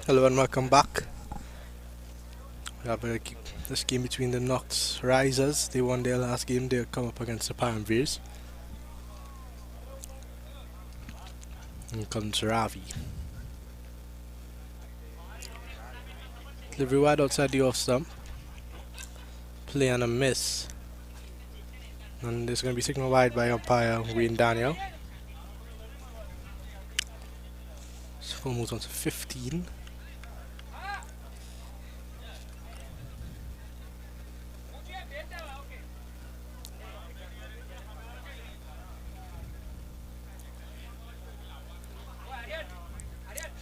Hello and welcome back. We have this game between the Knox Risers. They won their last game. They'll come up against the Param Veers. Here comes Ravi. Delivery wide outside the off stump. Play and a miss. And this is going to be signaled wide by umpire Wayne Daniel. Score moves on to 15.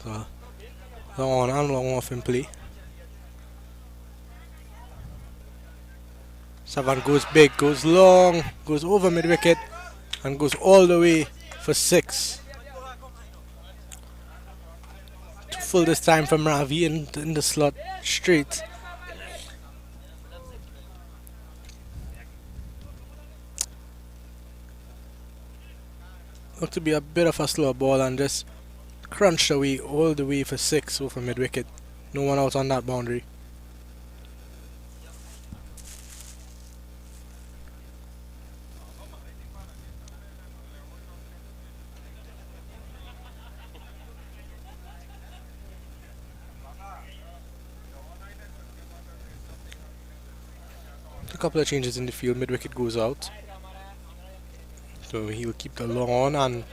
So, long on and long off in play. Savan goes big, goes long, goes over mid wicket, and goes all the way for 6. Too full this time from Ravi in the slot straight. Looked to be a bit of a slow ball and just crunched away all the way for 6 over mid wicket. No one out on that boundary. A couple of changes in the field. Mid wicket goes out, so he'll keep the long on, and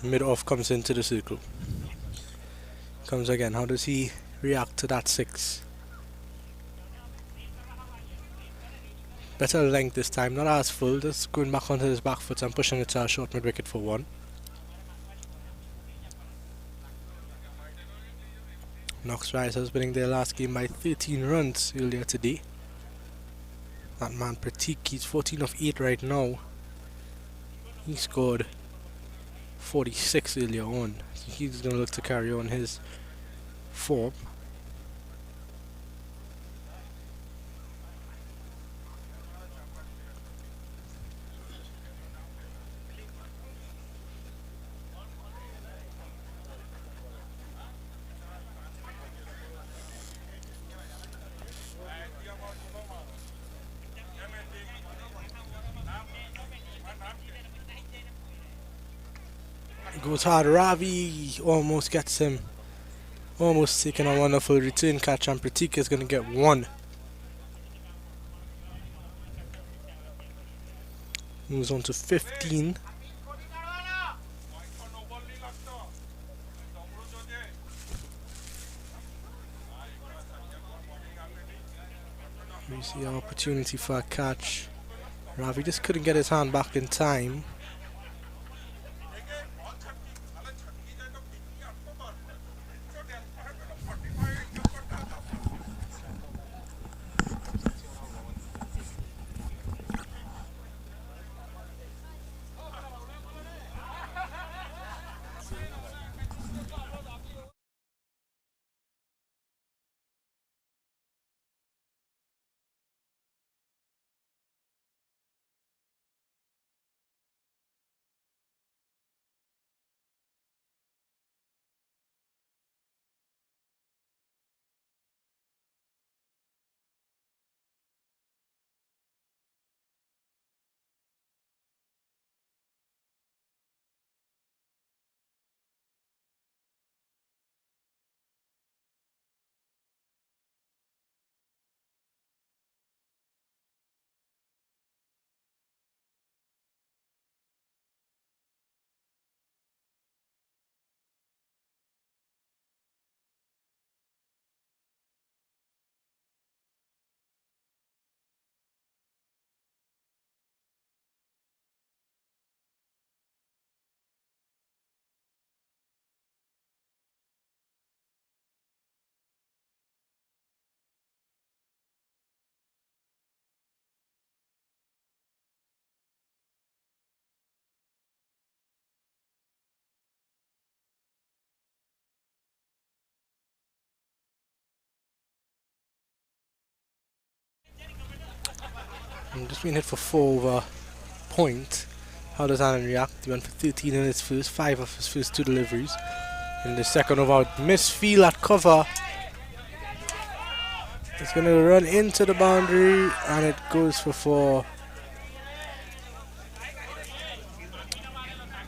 mid off comes into the circle. Comes again. How does he react to that 6? Better length this time, not as full. Just going back onto his back foot and pushing it to a short mid wicket for 1. Knox Risers winning their last game by 13 runs earlier today. That man Pratik, he's 14 of 8 right now. He scored 46 earlier on. So he's going to look to carry on his form. Goes hard. Ravi almost gets him. Almost taking a wonderful return catch, and Pratik is going to get 1. Moves on to 15. We see an opportunity for a catch. Ravi just couldn't get his hand back in time. Just being hit for 4 over point. How does Alan react? He went for 13 in his first 5 of his first 2 deliveries. In the second over, misfield at cover. It's going to run into the boundary and it goes for four.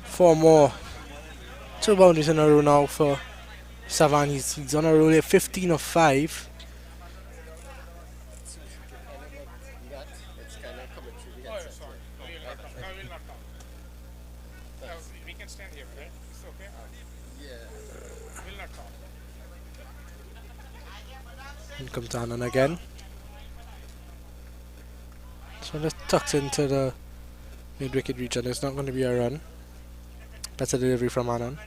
Four more. 2 boundaries in a row now for Savan. He's on a roll here, 15 of 5. And comes Annan again. So let's tuck into the mid-wicket region. It's not going to be a run. Better delivery from Annan.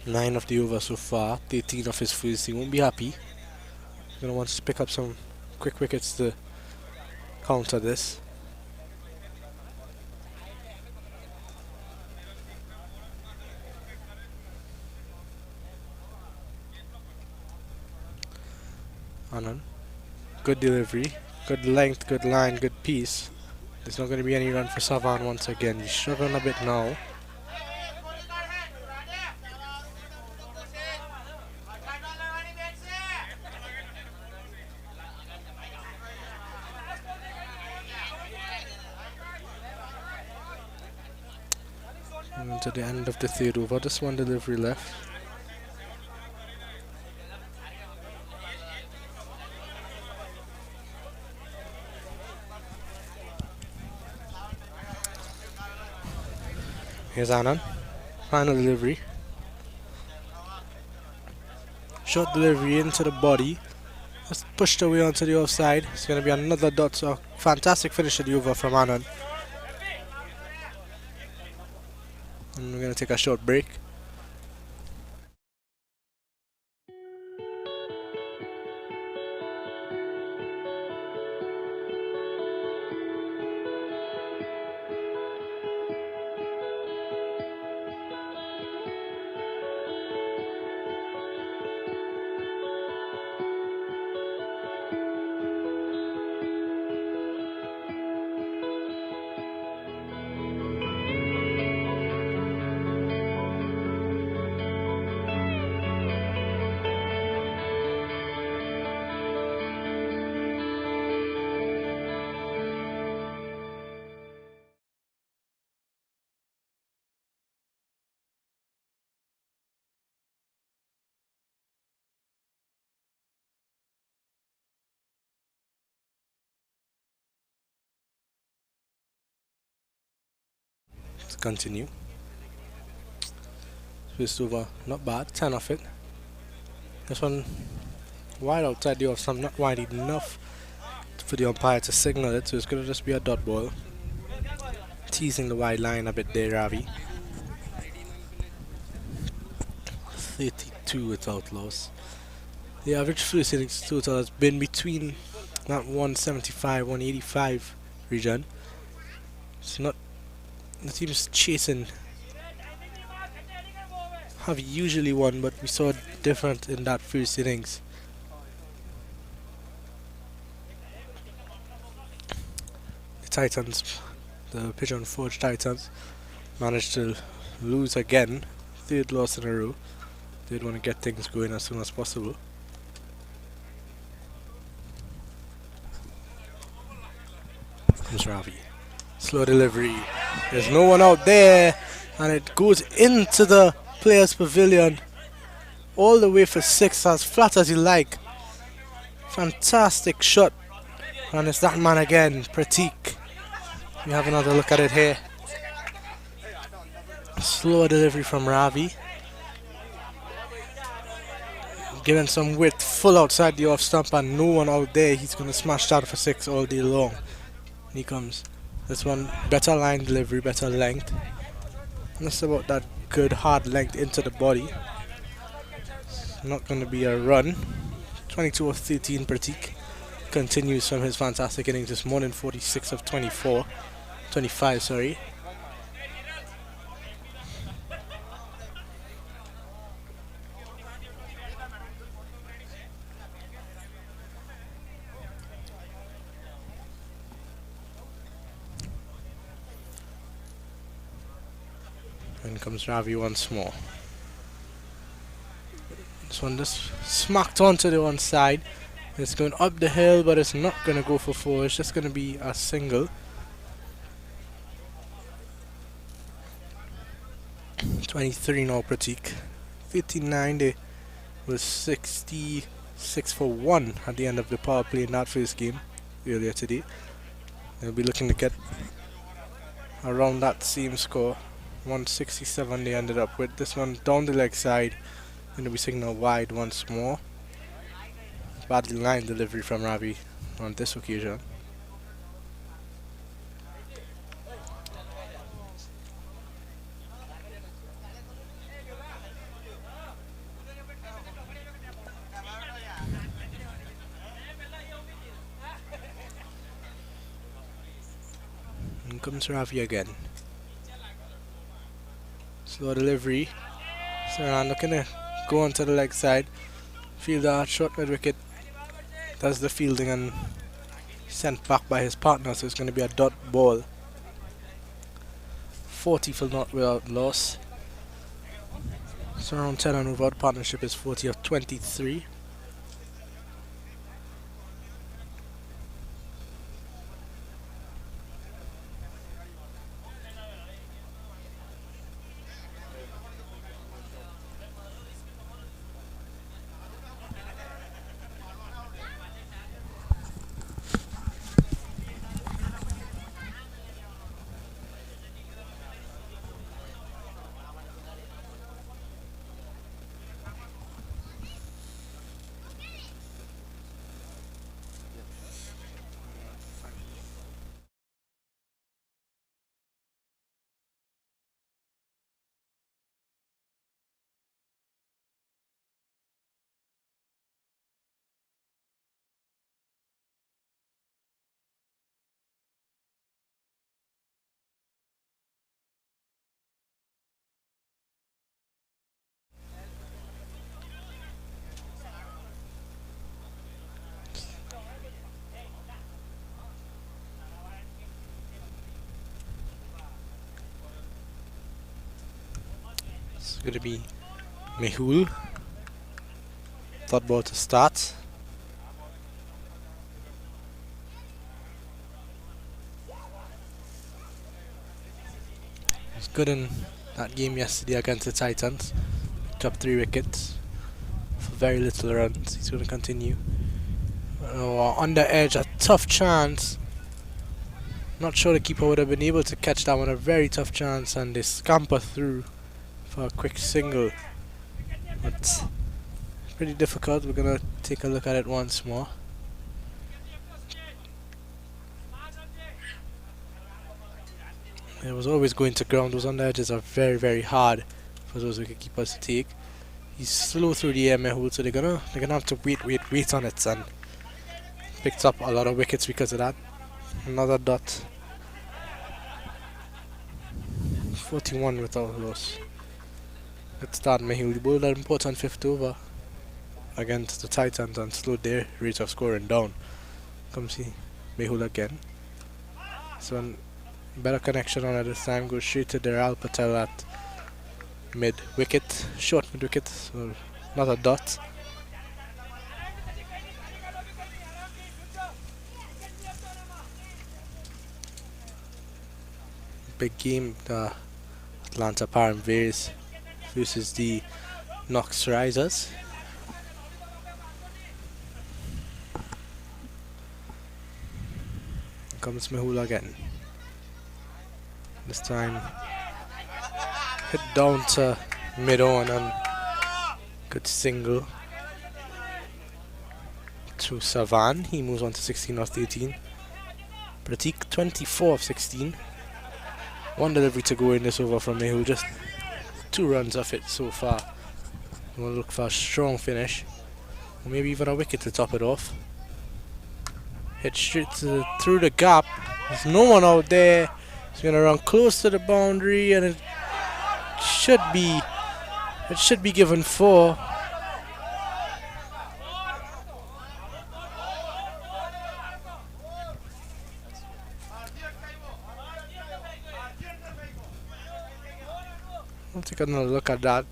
9 of the over so far. 13 of his first. He won't be happy. He's going to want to pick up some quick wickets to counter this. Annan. Good delivery. Good length, good line, good piece. There's not going to be any run for Savan once again. He's struggling a bit now. And to the end of the third over, just one delivery left. Here's Annan. Final delivery. Short delivery into the body. Just pushed away onto the offside. It's going to be another dot. So fantastic finish of the over from Annan. And we're going to take a short break. Let's continue. First over, not bad, 10 of it. This one wide outside the off stump, not wide enough for the umpire to signal it, so it's going to just be a dot ball. Teasing the wide line a bit there, Ravi. 32 without loss. The average first innings total has been between that 175, 185 region. It's not, the team's chasing have usually won, but we saw different in that first innings. The Titans, the Pigeon Forge Titans, managed to lose again. Third loss in a row. They'd want to get things going as soon as possible. Comes Ravi. Slow delivery. There's no one out there, and it goes into the players' pavilion all the way for 6, as flat as you like. Fantastic shot, and it's that man again, Pratik. We have another look at it here. Slow delivery from Ravi. Given some width, full outside the off stump, and no one out there. He's going to smash that for 6 all day long. And he comes. This one, better line delivery, better length. And that's about that good hard length into the body. Not going to be a run. 22 of 13, Pratik continues from his fantastic innings this morning. 46 of 25, sorry. And comes Ravi once more. This one just smacked onto the one side. It's going up the hill, but it's not going to go for 4. It's just going to be a single. 23 now, Pratik. 59, they was 66 for 1 at the end of the power play in that first game earlier today. They'll be looking to get around that same score. 167 they ended up with. This one down the leg side. Going to be signaled wide once more. Badly line delivery from Ravi on this occasion. And comes Ravi again. Slow delivery. Saran looking to go onto the leg side. Fielder short mid wicket. Does the fielding and sent back by his partner, so it's going to be a dot ball. 40 for not without loss. So around 10 and over. Partnership is 40 of 23. It's going to be Mehul. Third ball to start. He's good in that game yesterday against the Titans. Picked up 3 wickets for very little runs. He's going to continue. On the edge, a tough chance. Not sure the keeper would have been able to catch that one. A very tough chance, and they scamper through for a quick single. But pretty difficult. We're gonna take a look at it once more. It was always going to ground. Those on the edges are very, very hard for those wicketkeepers to take. He's slow through the air, Mehul, so they're gonna have to wait on it, and picked up a lot of wickets because of that. Another dot. 41 without loss. Let's start Mehul. He bowled an important 5th over against the Titans and slowed their rate of scoring down. Come see Mehul again. So better connection on at this time. Goes straight to Deral Patel at mid wicket. Short mid wicket. So not a dot. Big game. The Atlanta Param Veers versus the Knox Risers. Comes Mehul again. This time hit down to mid-on and good single to Savan. He moves on to 16 off 18. Pratik 24 of 16. 1 delivery to go in this over from Mehul. Just 2 runs off it so far. We'll look for a strong finish. Or maybe even a wicket to top it off. Hit straight through the gap. There's no one out there. He's gonna run close to the boundary, and it should be given 4. I'll take another look at that.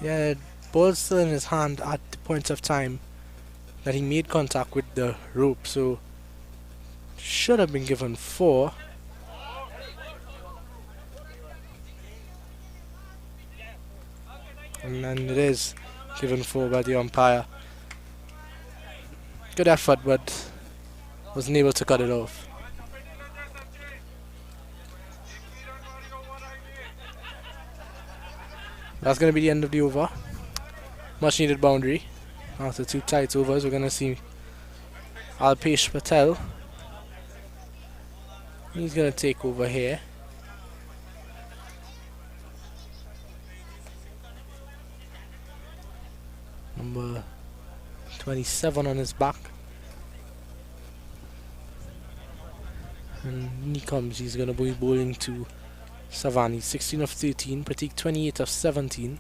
Yeah, ball still in his hand at the point of time that he made contact with the rope, so should have been given 4. And then it is given 4 by the umpire. Good effort, but wasn't able to cut it off. That's going to be the end of the over. Much needed boundary. After 2 tight overs, we're going to see Alpesh Patel. He's going to take over here. Number 27 on his back. And in he comes. He's going to be bowling to Savani. 16 of 13. Pratik 28 of 17.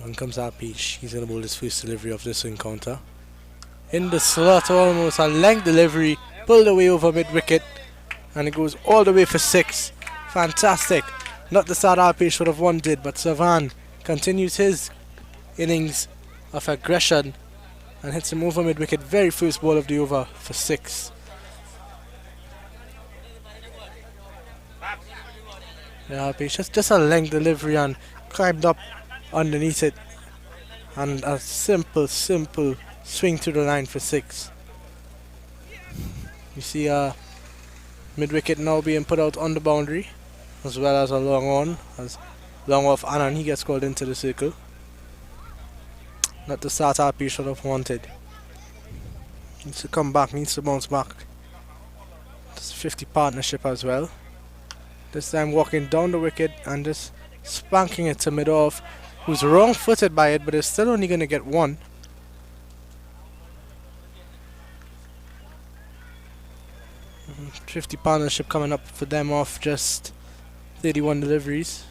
In comes Alpesh. He's going to bowl his first delivery of this encounter. In the slot, almost a length delivery. Pulled away over mid-wicket. And it goes all the way for 6. Fantastic. Not the start Alpesh would have wanted, but Savan continues his innings of aggression and hits him over mid-wicket. Very first ball of the over for 6. Yeah, Alpesh just a length delivery and climbed up underneath it. And a simple swing to the line for 6. You see mid-wicket now being put out on the boundary, as well as a long on, as long off Anand, he gets called into the circle. Not the start Alpesh should have wanted. Needs to come back, needs to bounce back. It's a 50 partnership as well. This time walking down the wicket and just spanking it to mid-off, who's wrong-footed by it, but is still only going to get 1. Mm, 50 partnership coming up for them off just 31 deliveries.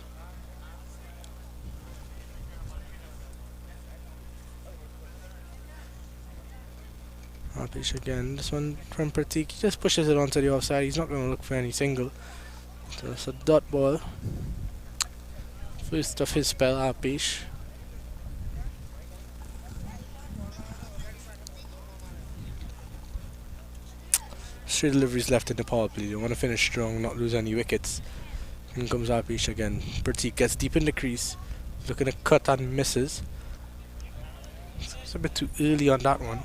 Alpesh again. This one from Pratik. He just pushes it onto the offside. He's not going to look for any single. So it's a dot ball. First of his spell, Alpesh. Three deliveries left in the power play. They want to finish strong, not lose any wickets. In comes Alpesh again. Pratik gets deep in the crease. Looking to cut and misses. It's a bit too early on that one.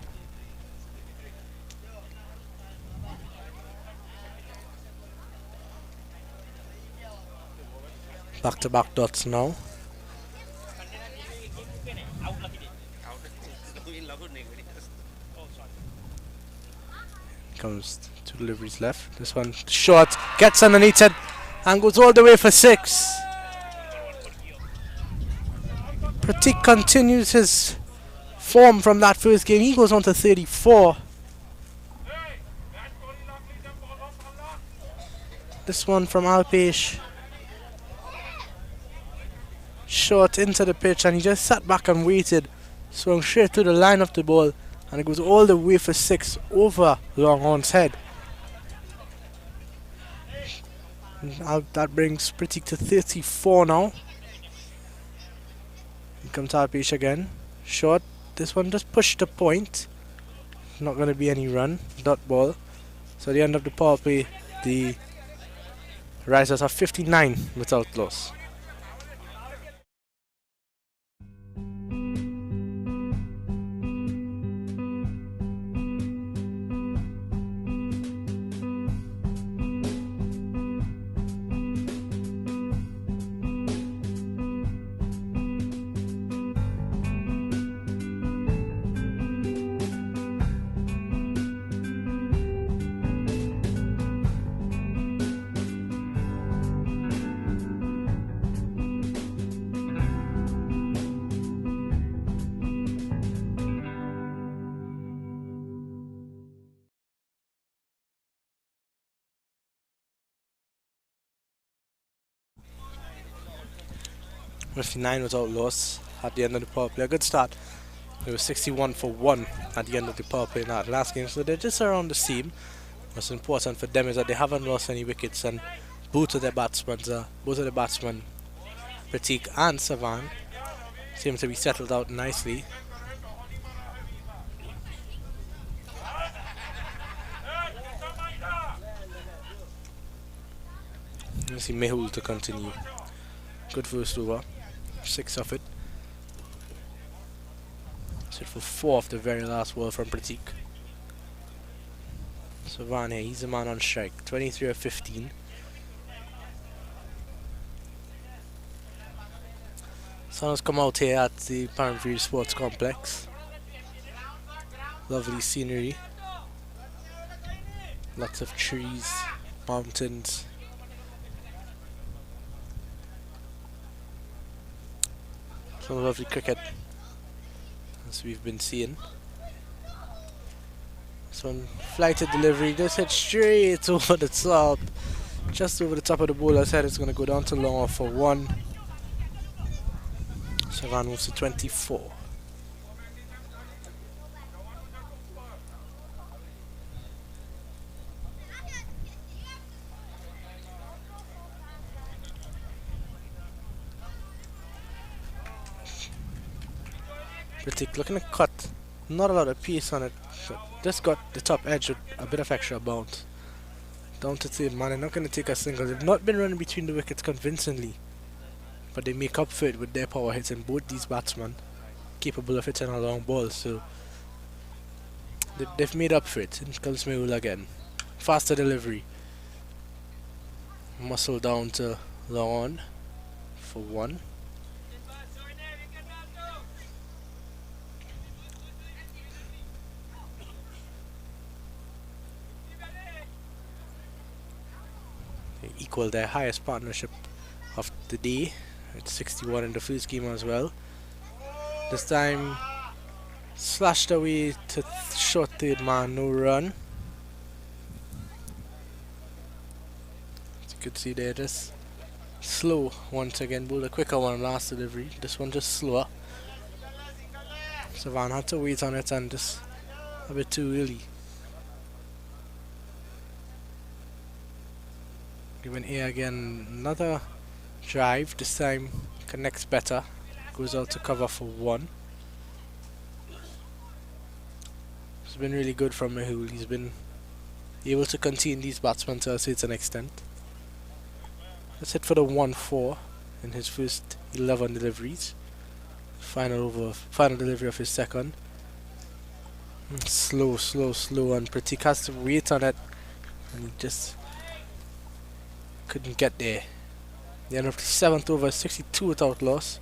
Back-to-back dots now. Comes 2 deliveries left. This one short, gets underneath it and goes all the way for 6. Pratik continues his form from that first game. He goes on to 34. This one from Alpesh. Short into the pitch, and he just sat back and waited. Swung straight to the line of the ball, and it goes all the way for 6 over Longhorn's head. That brings Pratik to 34 now. Here comes Alpesh again. Short. This one just pushed the point. Not going to be any run. Dot ball. So at the end of the power play, the Risers are 59 without loss. 59 without loss at the end of the power play. A good start. It was 61 for 1 at the end of the power play in that last game, so they're just around the same. What's important for them is that they haven't lost any wickets, and both of the batsmen, Pratik and Savan, seem to be settled out nicely. Let's see Mehul to continue. Good first over, 6 of it. Set for 4 of the very last ball from Pratik. Savan here, he's the man on strike, 23 of 15. Sun has come out here at the Param Veers Sports Complex. Lovely scenery. Lots of trees, mountains. Some lovely cricket, as we've been seeing. This one, flighted delivery, just hit straight over the top. Just over the top of the bowler's head. It's going to go down to long off for 1. Savan moves to 24. Pratik looking to cut. Not a lot of pace on it. But just got the top edge with a bit of extra bounce. Down to third man. They're not going to take a single. They've not been running between the wickets convincingly, but they make up for it with their power hits, and both these batsmen capable of hitting a long ball, so they've made up for it. And comes Mehul again. Faster delivery. Muscle down to long on for 1. They equal their highest partnership of the day. It's 61 in the first game as well. This time slashed away to short third man, no run. As you could see there, just slow once again. Bowled a quicker one last delivery. This one just slower. Savan had to wait on it and just a bit too early. Given A again, another drive, this time connects better, goes out to cover for 1. It's been really good from Mehul. He's been able to contain these batsmen to a certain extent. Let's hit for the 1-4 in his first 11 deliveries. Final delivery of his second. Slow, and Pratik has to wait on it, and he just couldn't get there. The end of the 7th over, 62 without loss.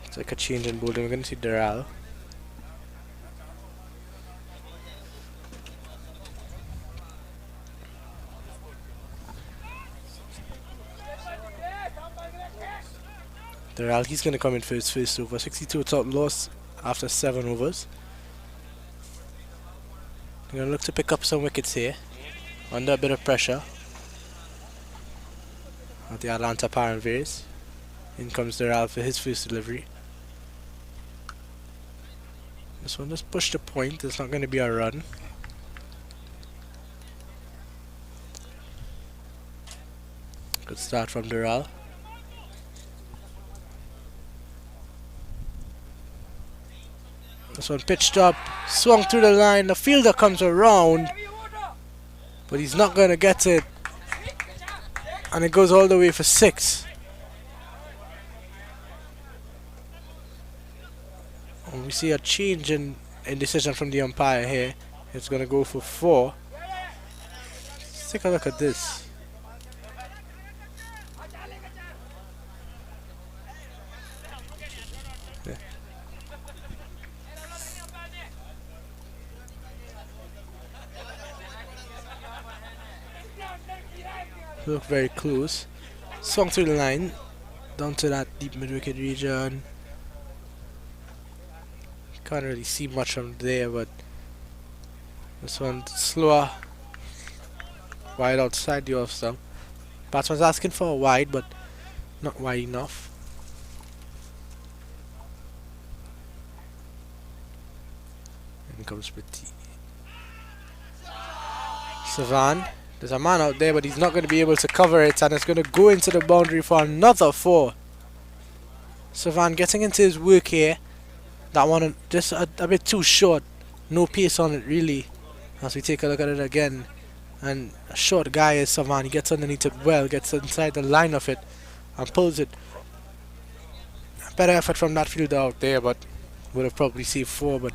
It's like a change in bowling. We're going to see Dural. Dural, he's going to come in for his first over. 62 without loss after 7 overs. They're going to look to pick up some wickets here, under a bit of pressure at the Atlanta Param Veers. In comes Dural for his first delivery. This one just pushed the point. It's not going to be a run. Good start from Dural. This one pitched up, swung through the line. The fielder comes around, but he's not going to get it. And it goes all the way for 6. We see a change in decision from the umpire here. It's going to go for 4. Let's take a look at this. Look very close. Swung through the line, down to that deep mid-wicket region. Can't really see much from there, but this one's slower. Wide outside the off stump. Batsman's asking for a wide, but not wide enough. In comes Petit. Savan. There's a man out there, but he's not going to be able to cover it, and it's going to go into the boundary for another 4. Savan getting into his work here. That one just a bit too short. No pace on it really. As we take a look at it again. And a short guy is Savan. He gets underneath it well, gets inside the line of it and pulls it. Better effort from that fielder out there, but would have probably saved 4, but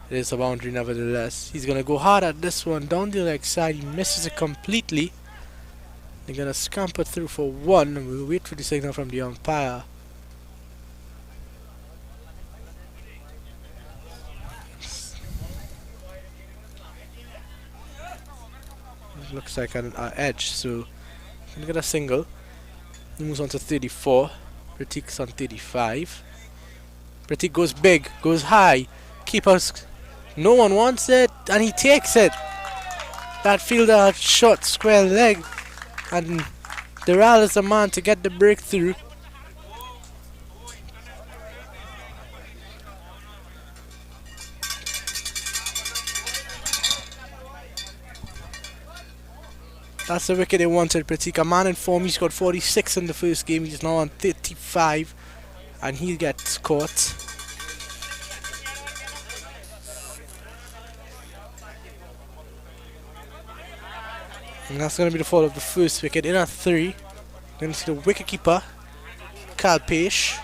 it is a boundary nevertheless. He's going to go hard at this one down the leg side. He misses it completely. They're going to scamper through for 1, and we'll wait for the signal from the umpire. Looks like an edge, so gonna get a single. He moves on to 34. Pratik's on 35. Pratik goes big, goes high. Keeper's, no one wants it, and he takes it. That fielder had short square leg, and Dural is the man to get the breakthrough. That's the wicket they wanted. Pratik, a man in form. He scored 46 in the first game. He's now on 35, and he gets caught. And that's going to be the fall of the first wicket. In at 3, going to see the wicketkeeper, Kalpesh.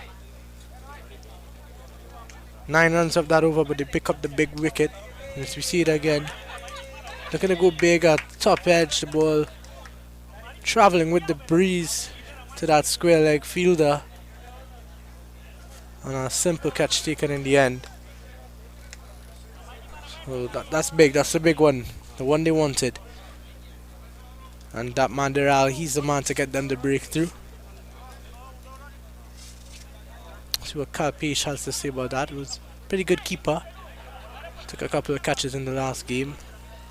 9 runs of that over, but they pick up the big wicket. And as we see it again, they're going to go big at top edge. The ball travelling with the breeze to that square leg fielder. And a simple catch taken in the end. So that's big. That's the big one. The one they wanted. And that man Dural, he's the man to get them the breakthrough. See what Kalpesh has to say about that. It was a pretty good keeper. Took a couple of catches in the last game.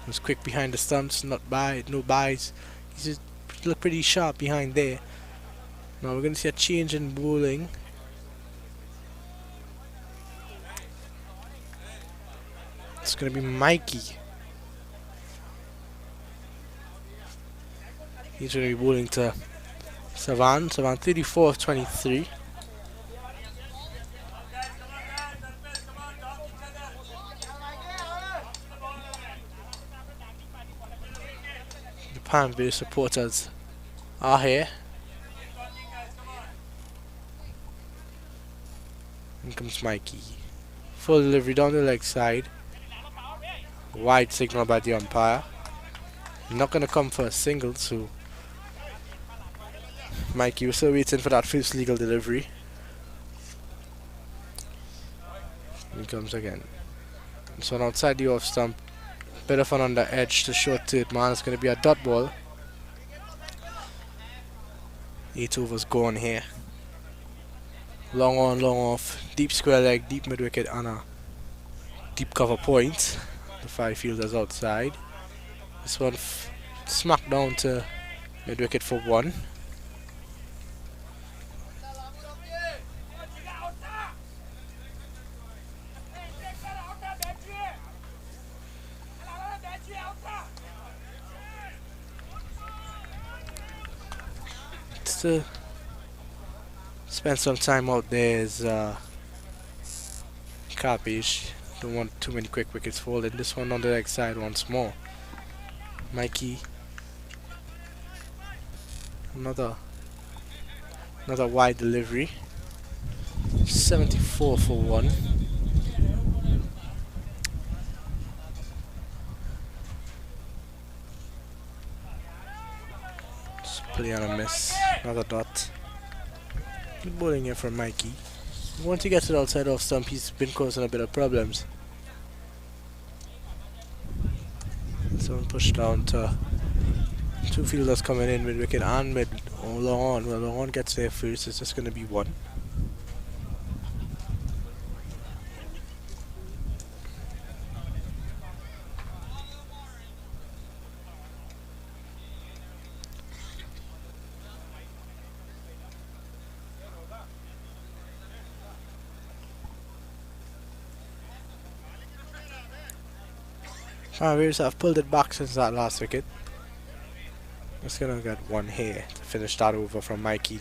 Was quick behind the stumps, no buys. He just looked pretty sharp behind there. Now we're going to see a change in bowling. It's going to be Mikey. He's going to be bowling to Savan. Savan 34 of 23. Param Veers supporters are here. In comes Mikey. Full delivery down the leg side. Wide signal by the umpire. Not going to come for a single, so Mikey was still waiting for that first legal delivery. Here he comes again. So outside the off stump. Bit of fun on the edge to short to it, man. It's going to be a dot ball. 8 overs gone here. Long on, long off. Deep square leg, deep mid wicket, and a deep cover point. The 5 fielders outside. This one smacked down to mid wicket for 1. To spend some time out there is Kalpesh. Don't want too many quick wickets falling. This one on the leg side once more. Mikey. Another wide delivery. 74 for 1. Play on a miss. Another dot. Good bowling here from Mikey. Once he gets it outside off stump, he's been causing a bit of problems. Someone pushed down to Two fielders coming in, mid wicket and mid. Oh, long on. Well, long on gets there first. It's just going to be one. Param Veers have pulled it back since that last wicket. Just gonna get one here to finish that over from Mikey.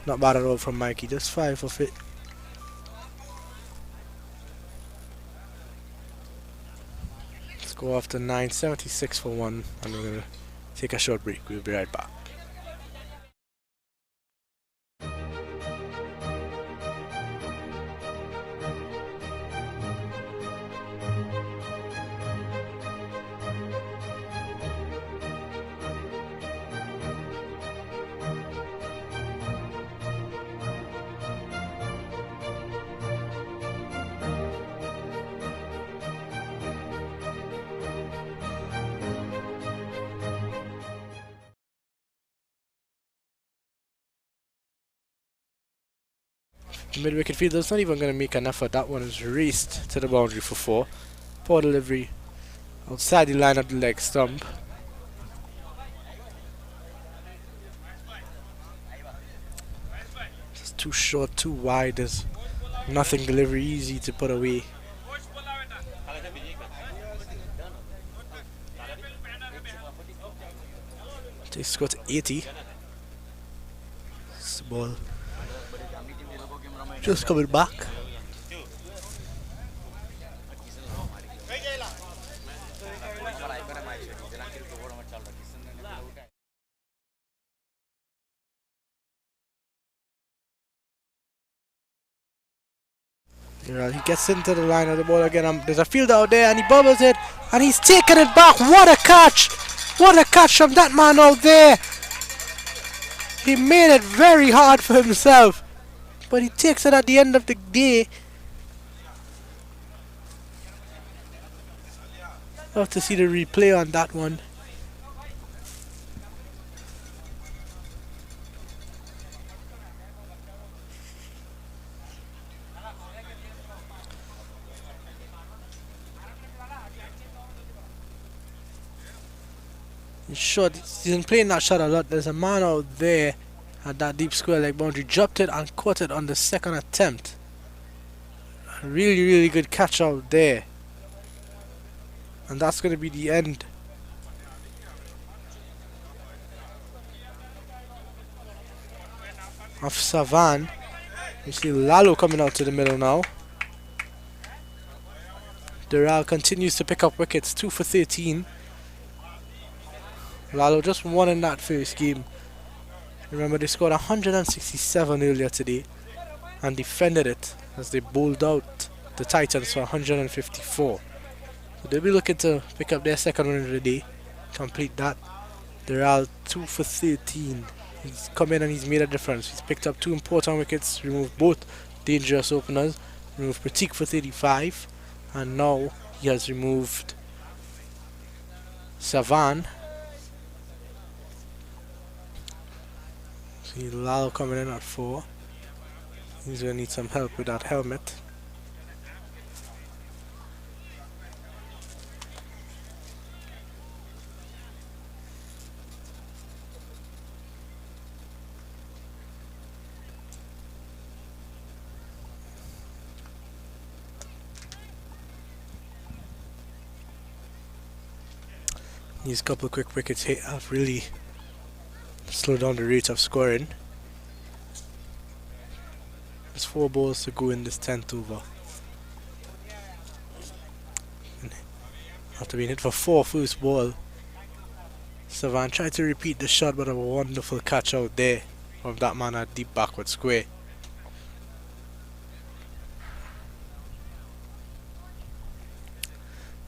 Not bad at all from Mikey, just 5 of it. Let's go off to 976 for 1, and we're gonna take a short break. We'll be right back. The mid-wicket fielder's not even going to make an effort. That one is raced to the boundary for 4. Poor delivery outside the line of the leg stump. Just too short, too wide. There's nothing delivery easy to put away. They score to 80. This ball just coming back. He gets into the line of the ball again. There's a fielder out there and he bubbles it and he's taking it back. What a catch! What a catch from that man out there! He made it very hard for himself, but he takes it at the end of the day. Love to see the replay on that one. In short, he's been playing that shot a lot. There's a man out there at that deep square leg boundary, dropped it and caught it on the second attempt. A really good catch out there. And that's going to be the end. Of Savan. You see Lalo coming out to the middle now. Dural continues to pick up wickets, 2 for 13. Lalo just won in that first game. Remember, they scored 167 earlier today and defended it as they bowled out the Titans for 154. So they'll be looking to pick up their second win of the day, complete that. They're all 2 for 13. He's come in and he's made a difference. He's picked up 2 important wickets, removed both dangerous openers, removed Pratik for 35, and now he has removed Savan. See Lalo coming in at 4. He's going to need some help with that helmet. These couple of quick wickets hit have really slowed down the rate of scoring. There's 4 balls to go in this 10th over. And after being hit for 4 first ball, Savan tried to repeat the shot, but a wonderful catch out there of that man at deep backward square.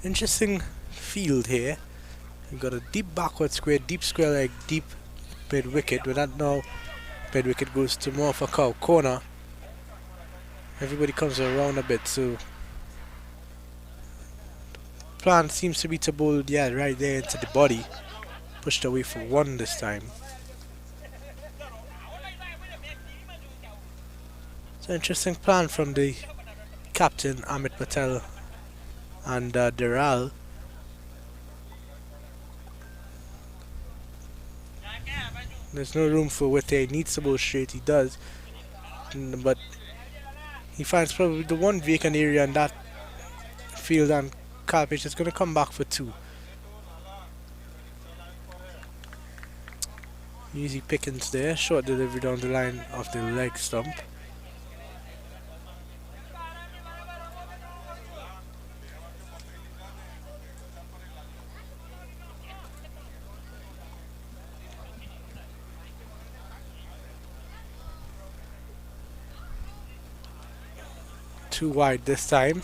Interesting field here. You've got a deep backward square, deep square leg, deep mid wicket. With that now, mid wicket goes to more of a cow corner. Everybody comes around a bit, so plan seems to be to bowl right there into the body. pushed away for 1 this time. It's an interesting plan from the captain Amit Patel and Deral. There's no room for Wite. He needs to bowl straight, he does. But he finds probably the one vacant area in that field, and Kyle Page is going to come back for 2. Easy pickings there, short delivery down the line of the leg stump. Too wide this time.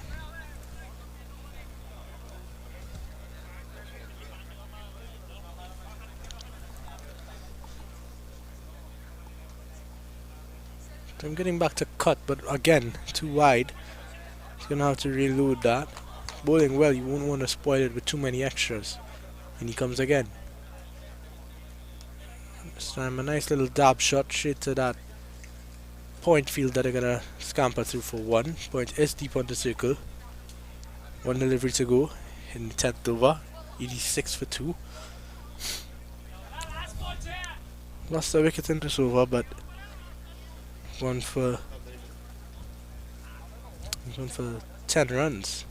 I'm getting back to cut, but again, too wide. He's gonna have to reload that. Bowling well, you won't want to spoil it with too many extras. And he comes again. This time a nice little dab shot straight to that point field that they're gonna scamper through for 1. Point is deep on the circle. 1 delivery to go in the 10th over. 86 for 2. Lost a wicket in this over, but one for 10 runs.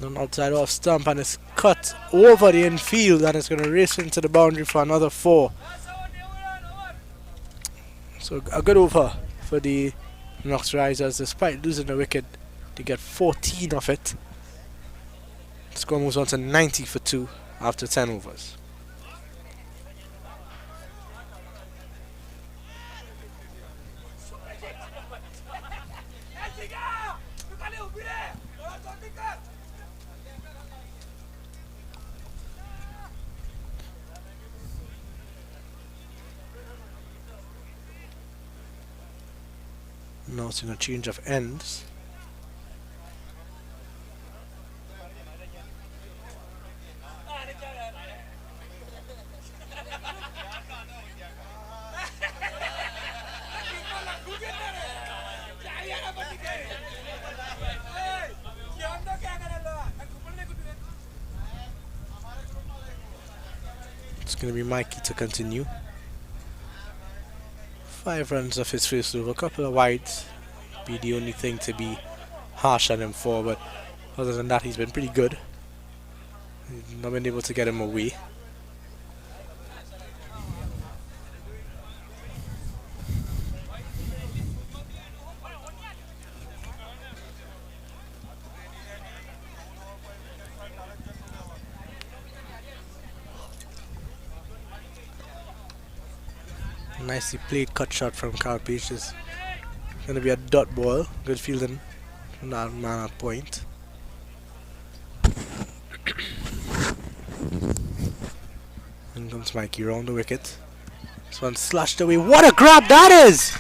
An outside off stump, and it's cut over the infield, and it's going to race into the boundary for another 4. So a good over for the Knox Risers, despite losing the wicket. They get 14 of it. The score moves on to 90 for 2 after 10 overs. Now it's in a change of ends. It's going to be Mikey to continue. 5 runs off his first over, a couple of wides. Be the only thing to be harsh on him for, but other than that, he's been pretty good. He's not been able to get him away. Nicely played cut shot from Carl Page. Is going to be a dot ball. Good fielding from that man at point. In comes Mikey round the wicket. This one slashed away. What a grab that is!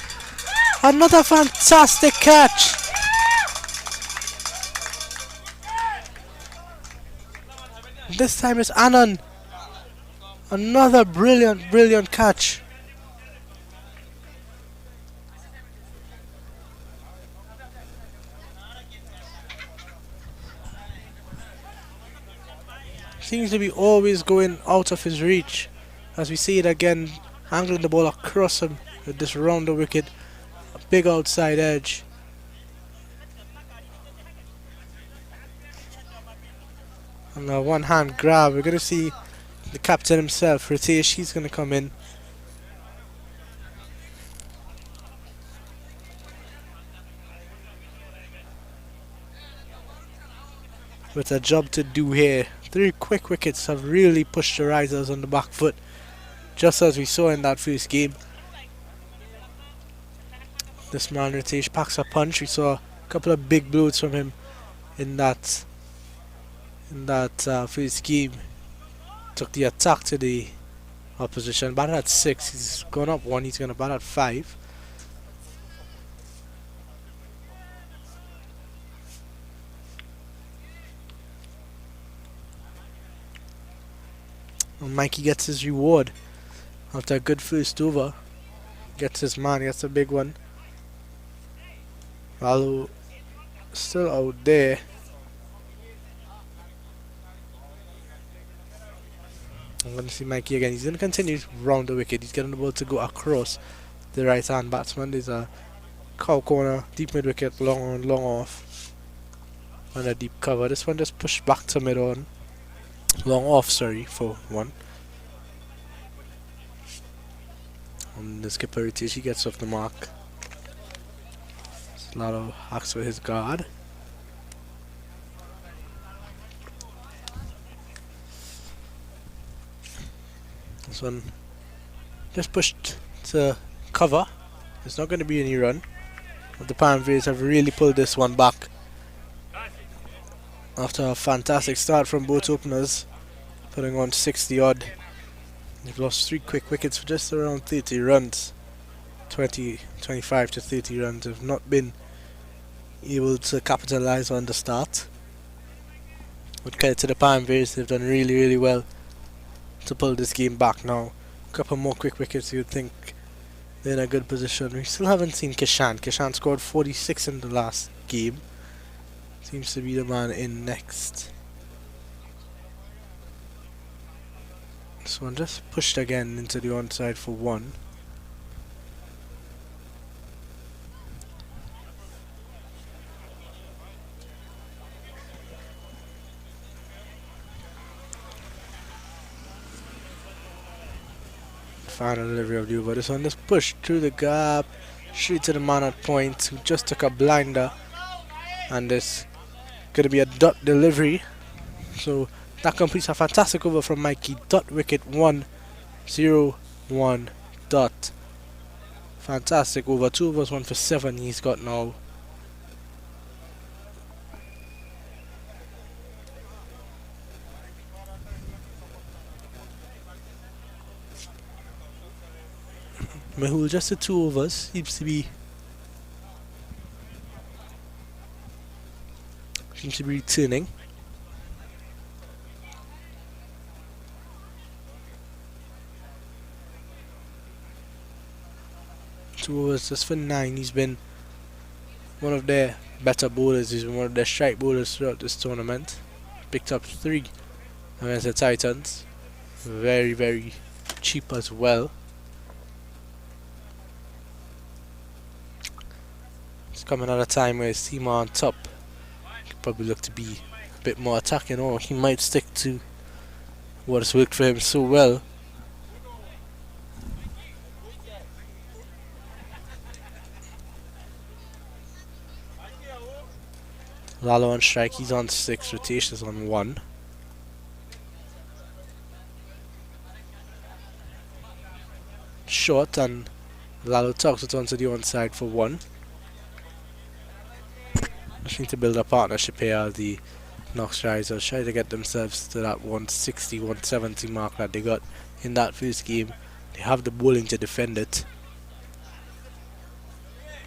Another fantastic catch! This time it's Anand. Another brilliant catch. Seems to be always going out of his reach. As we see it again, angling the ball across him with this round the wicket. A big outside edge. And a one hand grab. We're going to see the captain himself, Ritesh, he's going to come in. With a job to do here. 3 quick wickets have really pushed the Risers on the back foot, just as we saw in that first game. This man Ritesh packs a punch. We saw a couple of big blows from him in that first game. Took the attack to the opposition. Batted at 6. He's gone up 1. He's going to bat at 5. And Mikey gets his reward after a good first over. Gets his man, gets a big one. Lalo still out there. I'm going to see Mikey again. He's going to continue round the wicket. He's getting the ball to go across the right hand batsman. There's a cow corner, deep mid wicket, long on, long off. And a deep cover. This one just pushed back to mid on. Long off, sorry, for one. And the skipper rotation, he gets off the mark. Lalo hacks for his guard. This one just pushed to cover. There's not going to be any run. But the Param Veers have really pulled this one back. After a fantastic start from both openers, putting on 60 odd. They've lost 3 quick wickets for just around 30 runs. 25 to 30 runs. They've not been able to capitalize on the start. But credit to the Param Veers, they've done really well to pull this game back now. A couple more quick wickets, you'd think they're in a good position. We still haven't seen Kishan. Kishan scored 46 in the last game. Seems to be the man in next. This one just pushed again into the onside for one. Final delivery of the over. This one just pushed through the gap, straight to the man at point, who just took a blinder. And this gonna be a dot delivery. So that completes a fantastic over from Mikey. Dot wicket 1-0-1 dot. Fantastic over. 2 overs, 1 for 7 he's got now. Mehul just the 2 overs, seems to be returning. Two overs just for 9. He's been one of their better bowlers. He's been one of their strike bowlers throughout this tournament. Picked up 3 against the Titans. Very cheap as well. It's coming at a time where his team are on top. Could probably look to be a bit more attacking, or he might stick to what has worked for him so well. Lalo on strike, he's on 6, rotations on 1. Short, and Lalo tucks it onto the onside for 1. Just need to build a partnership here. The Knoxville Risers try to get themselves to that 160, 170 mark that they got in that first game. They have the bowling to defend it.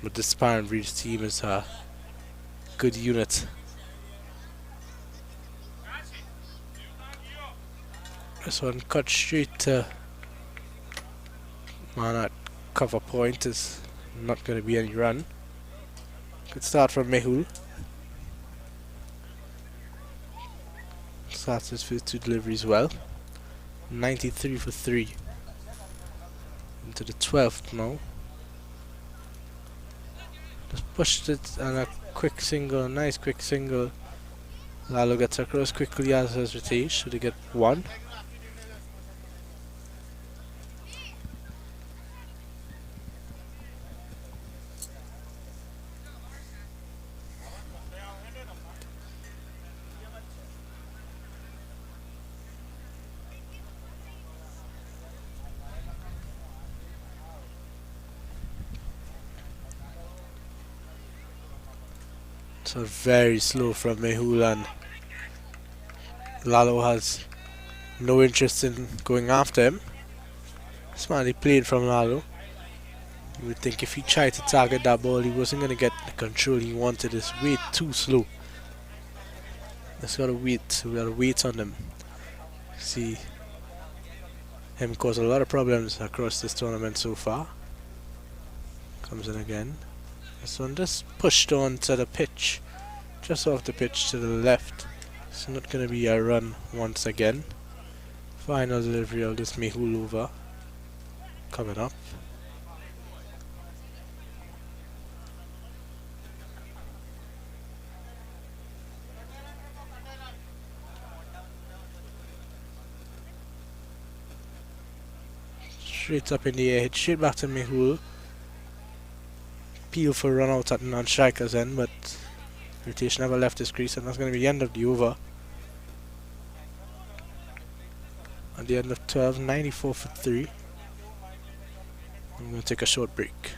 But this Param Veers team is a good unit. This one cut straight to man at cover point. Is not going to be any run. Good start from Mehul. Starts his first 2 deliveries well. 93 for 3. Into the 12th now. Just pushed it and a quick single, nice quick single. Lalo gets across quickly as his rotation. Should he get 1? So very slow from Mehul, and Lalo has no interest in going after him. Smartly played from Lalo. You would think if he tried to target that ball, he wasn't going to get the control he wanted. It's way too slow. Just gotta wait. We gotta wait on him. See him cause a lot of problems across this tournament so far. Comes in again. This one just pushed on to the pitch, just off the pitch to the left. It's not going to be a run once again. Final delivery of this Mehul over. Coming up. Straight up in the air, hit straight back to Mehul. Peel for run out at the non-striker's end, but Ritesh never left his crease, and that's going to be the end of the over. At the end of 12, 94 for 3. I'm going to take a short break.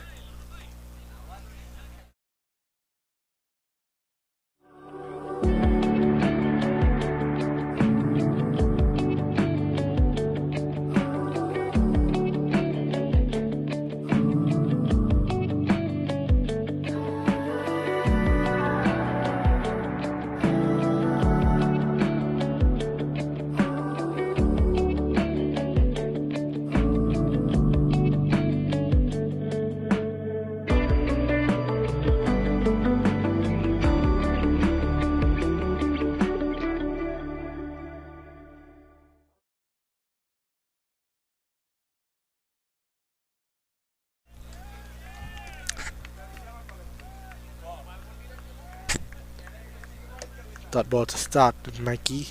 That ball to start with Mikey.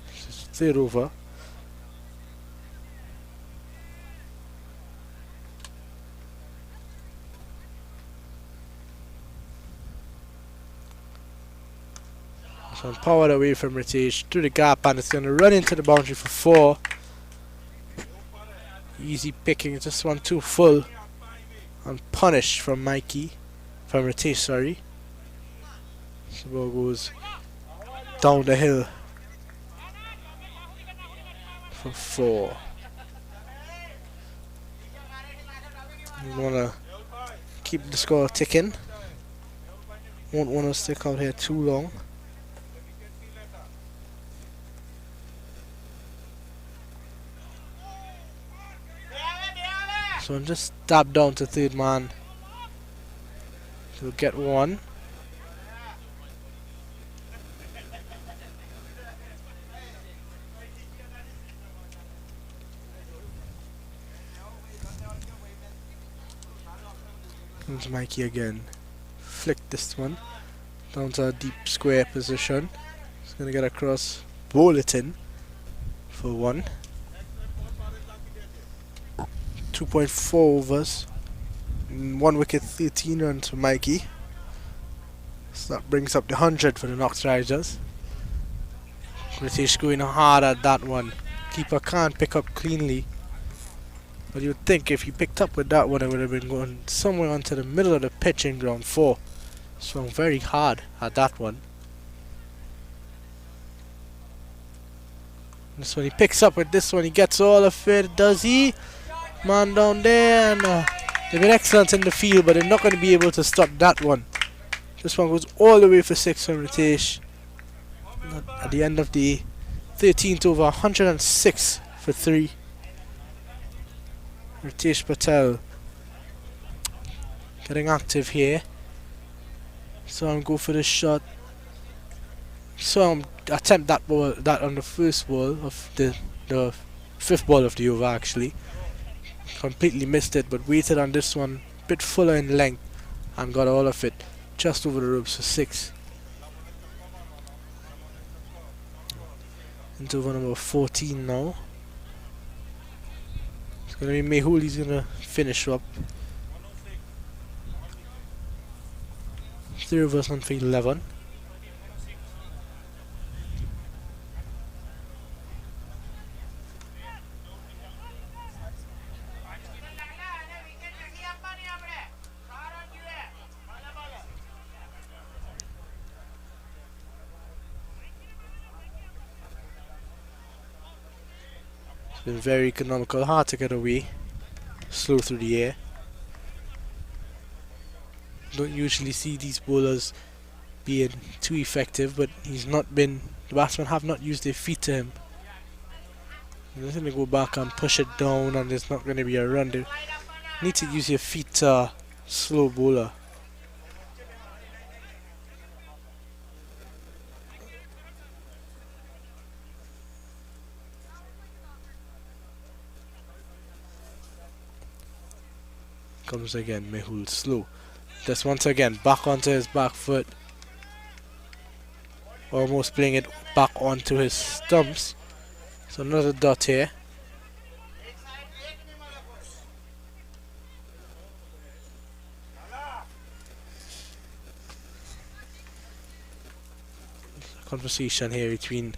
Third over. So I'm powered away from Ritesh through the gap, and it's going to run into the boundary for 4. Easy picking, just one too full. And punished from Mikey. From Ritesh, sorry. So the ball goes down the hill for 4. We want to keep the score ticking. Won't want to stick out here too long. So I'm just tapped down to third man. We'll get one. Comes Mikey again. Flick this one down to a deep square position. He's gonna get across, bowl it in for 1. 2.4 overs. 1 wicket, 13 runs for Mikey. So that brings up the 100 for the Knox Riders. Ritesh going hard at that one. Keeper can't pick up cleanly. But you'd think if he picked up with that one, it would have been going somewhere onto the middle of the pitch in ground 4. Swung very hard at that one. This one he picks up with this one, he gets all of it, does he? Man down there, and they've been excellent in the field, but they're not going to be able to stop that one. This one goes all the way for 6 from Ritesh. At the end of the 13th over, 106 for 3. Ritesh Patel getting active here. So I'm go for the shot. So I'm attempt that ball, that on the first ball of the 5th ball of the over actually. Completely missed it, but waited on this one, bit fuller in length, and got all of it just over the ropes for 6. Into over number 14 now. It's gonna be Mehul, he's gonna finish up. 3 overs on for 11. Been very economical, hard to get away, slow through the air. Don't usually see these bowlers being too effective, but the batsmen have not used their feet to him. They're going to go back and push it down, and there's not going to be a run. They need to use your feet to slow bowler. Comes again, Mehul slow. Just once again, back onto his back foot. Almost playing it back onto his stumps. So another dot here. Conversation here between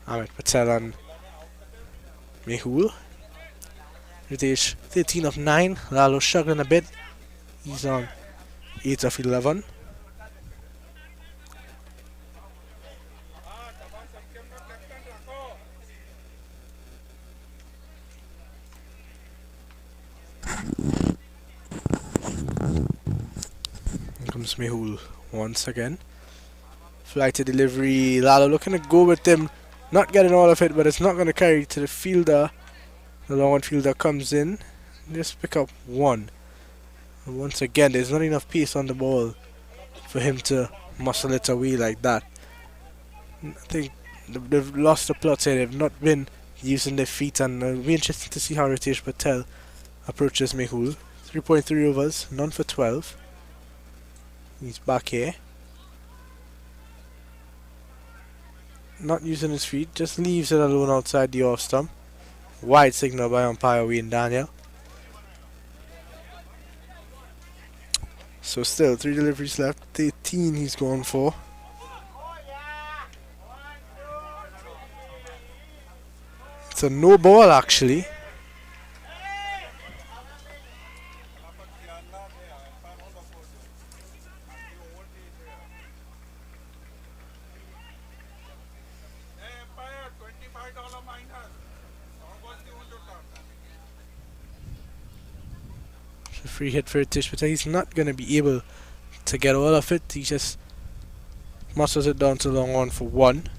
Amit Patel and Mehul. Ritesh 13 of 9. Lalo struggling a bit. He's on 8 of 11. Here comes Mehul once again. Flight to delivery. Lalo looking to go with him. Not getting all of it, but it's not going to carry to the fielder. The long one fielder comes in. Just pick up one. And once again, there's not enough pace on the ball for him to muscle it away like that. I think they've lost the plot here. They've not been using their feet, and it'll be interesting to see how Ritesh Patel approaches Mehul. 3.3 overs, none for 12. He's back here. Not using his feet, just leaves it alone outside the off stump. Wide signal by umpire Wayne Daniel. So still 3 deliveries left. 13 he's going for. It's a no ball actually. It's a free hit for Ritesh Patel. He's not going to be able to get all of it. He just muscles it down to long on for 1.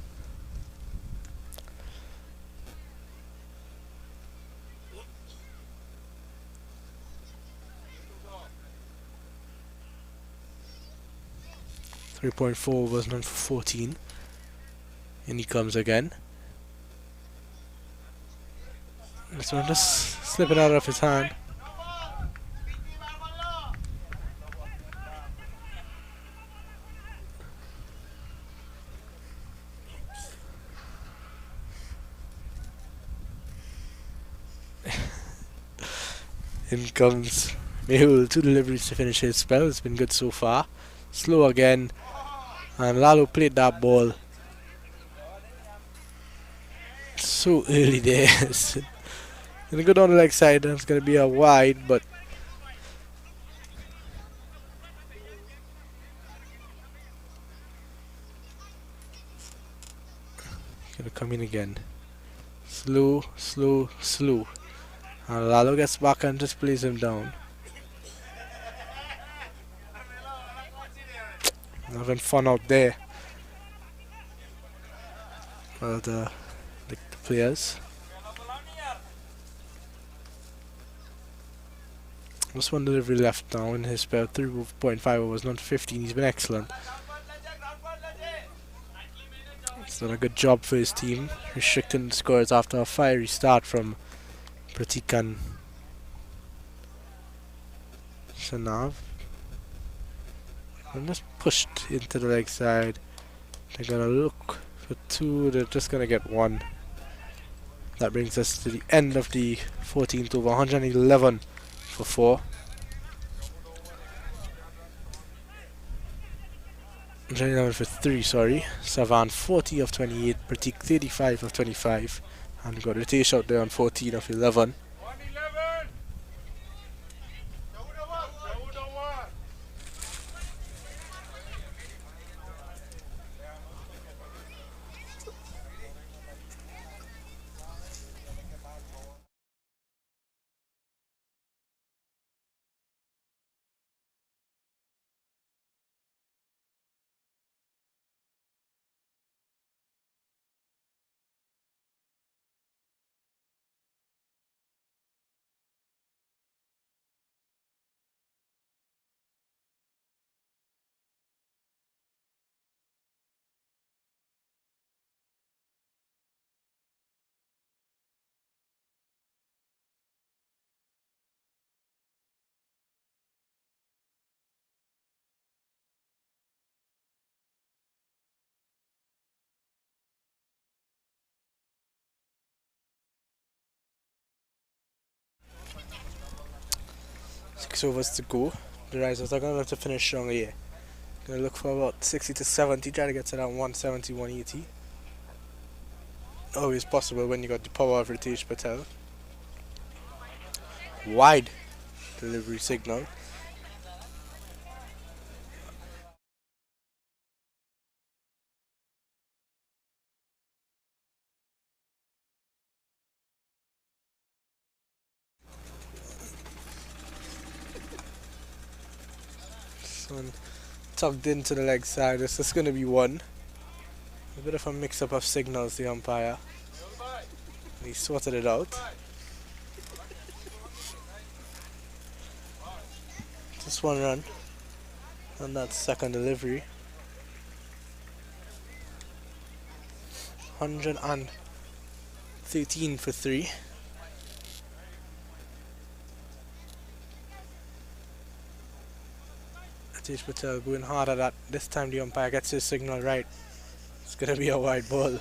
.4 was none for 14. And he comes again. This one just slipping out of his hand. In comes Mehul, 2 deliveries to finish his spell. It's been good so far. Slow again. And Lalo played that ball so early there. It's gonna go down the leg side, and it's gonna be a wide, but gonna come in again. Slow, slow, slow. And Lalo gets back and just plays him down. Having fun out there. Well, the players. Just 1 delivery left now in his spell. 3.5 overs, not 15. He's been excellent. He's done a good job for his team, restricting the scores after a fiery start from Pratik and Shanav. And just pushed into the leg side. They're gonna look for 2. They're just gonna get 1. That brings us to the end of the 14th over. 111 for 4. 111 for 3, sorry. Savan 40 of 28. Pratik 35 of 25. And we've got Ritesh out there on 14 of 11. overs to go. The Risers are going to have to finish strong here. Going to look for about 60 to 70, try to get to that 170, 180. Always possible when you got the power of Ritesh Patel. Wide delivery signal. This one tugged into the leg side. This is going to be one. A bit of a mix-up of signals, the umpire. He sorted it out. Just one run on that second delivery. 113 for 3. Ritesh Patel going hard at that. This time the umpire gets his signal right. It's going to be a wide ball.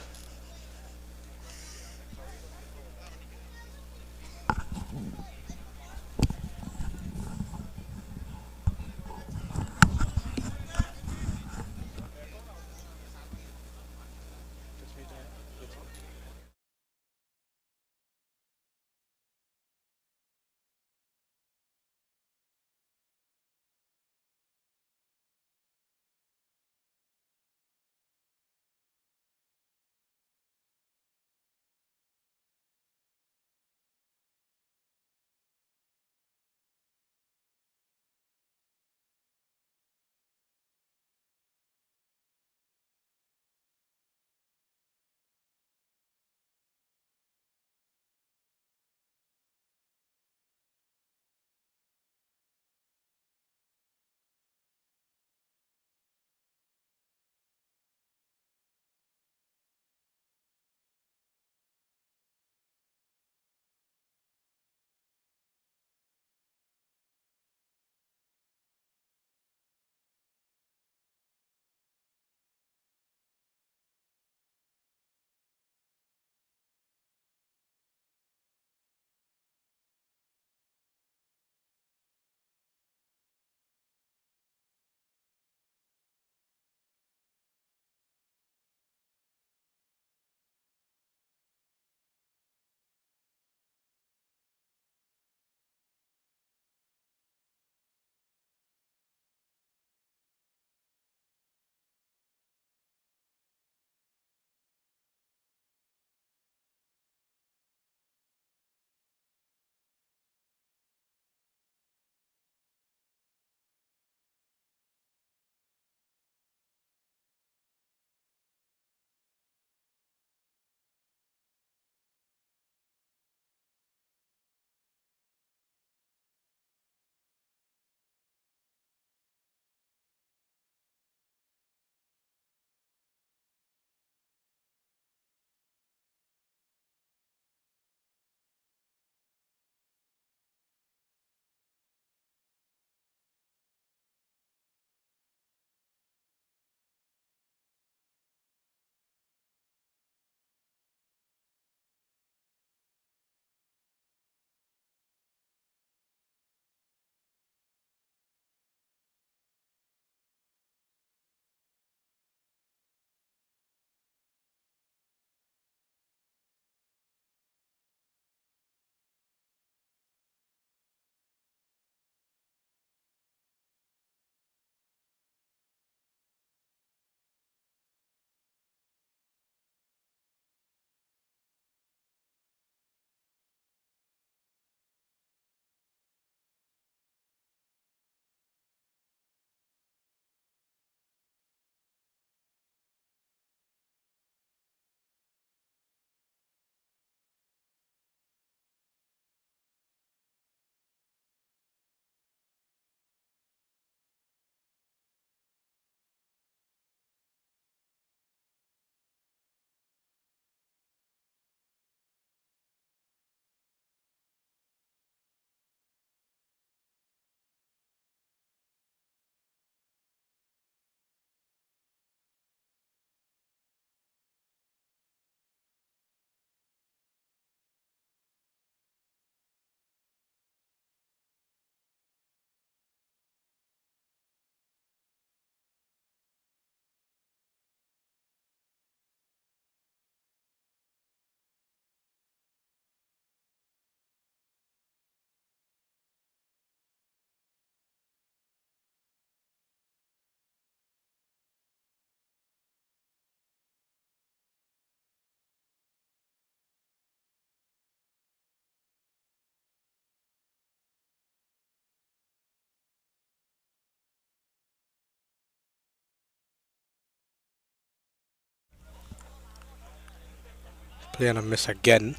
Play and a miss again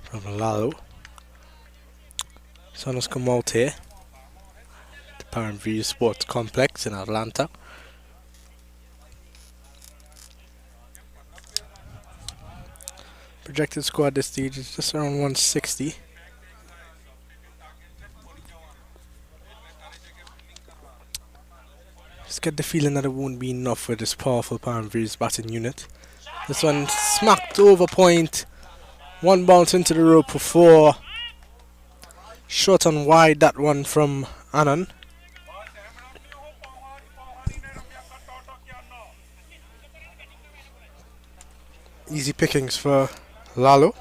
from Lalo. Sun has come out here. The Param Veers Sports Complex in Atlanta. Projected score at this stage is just around 160. Just get the feeling that it won't be enough for this powerful Param Veers batting unit. This one smacked over point. One bounce into the rope for 4. Short and wide, that one from Anand. Easy pickings for Lalo.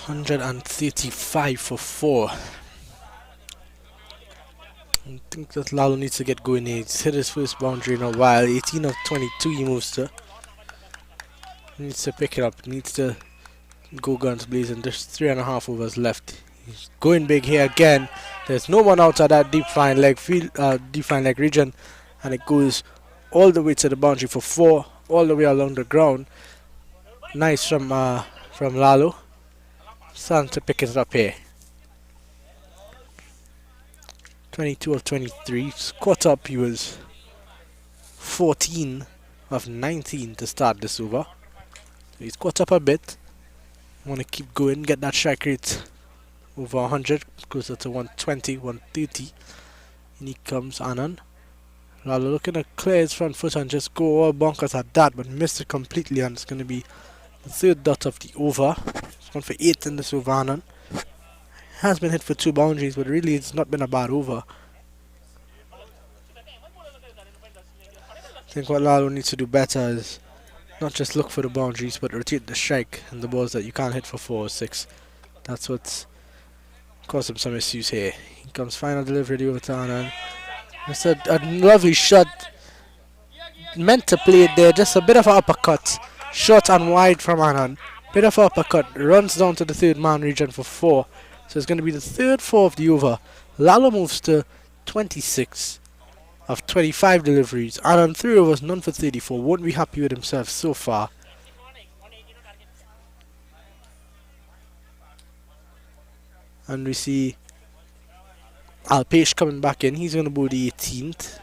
$135 for 4. I think that Lalo needs to get going here. He's hit his first boundary in a while. 18 of 22 he moves to. Needs to pick it up. Needs to go guns blazing. There's 3.5 overs left. He's going big here again. There's no one outside that deep fine leg field, deep fine leg region, and it goes all the way to the boundary for 4, all the way along the ground. Nice from Lalo. Starting to pick it up here. 22 of 23. Caught up. He was 14 of 19 to start this over. So he's caught up a bit. Want to keep going, get that strike rate over 100, closer to 120, 130. And he comes Anand. Lalo looking to clear his front foot and just go all bonkers at that, but missed it completely, and it's going to be the third dot of the over. It's 1 for 8 in this over. Anand has been hit for 2 boundaries, but really it's not been a bad over. I think what Lalo needs to do better is not just look for the boundaries, but rotate the strike and the balls that you can't hit for 4 or 6. That's what's caused him some issues here. He comes final delivery over to Anand. It's a lovely shot. Meant to play it there, just a bit of an uppercut. Short and wide from Anand. Bit of an uppercut. Runs down to the third man region for 4. So it's going to be the third 4 of the over. Lalo moves to 26 of 25 deliveries. Anand 3 overs, none for 34. Won't be happy with himself so far. And we see Alpesh coming back in. He's going to bowl the 18th.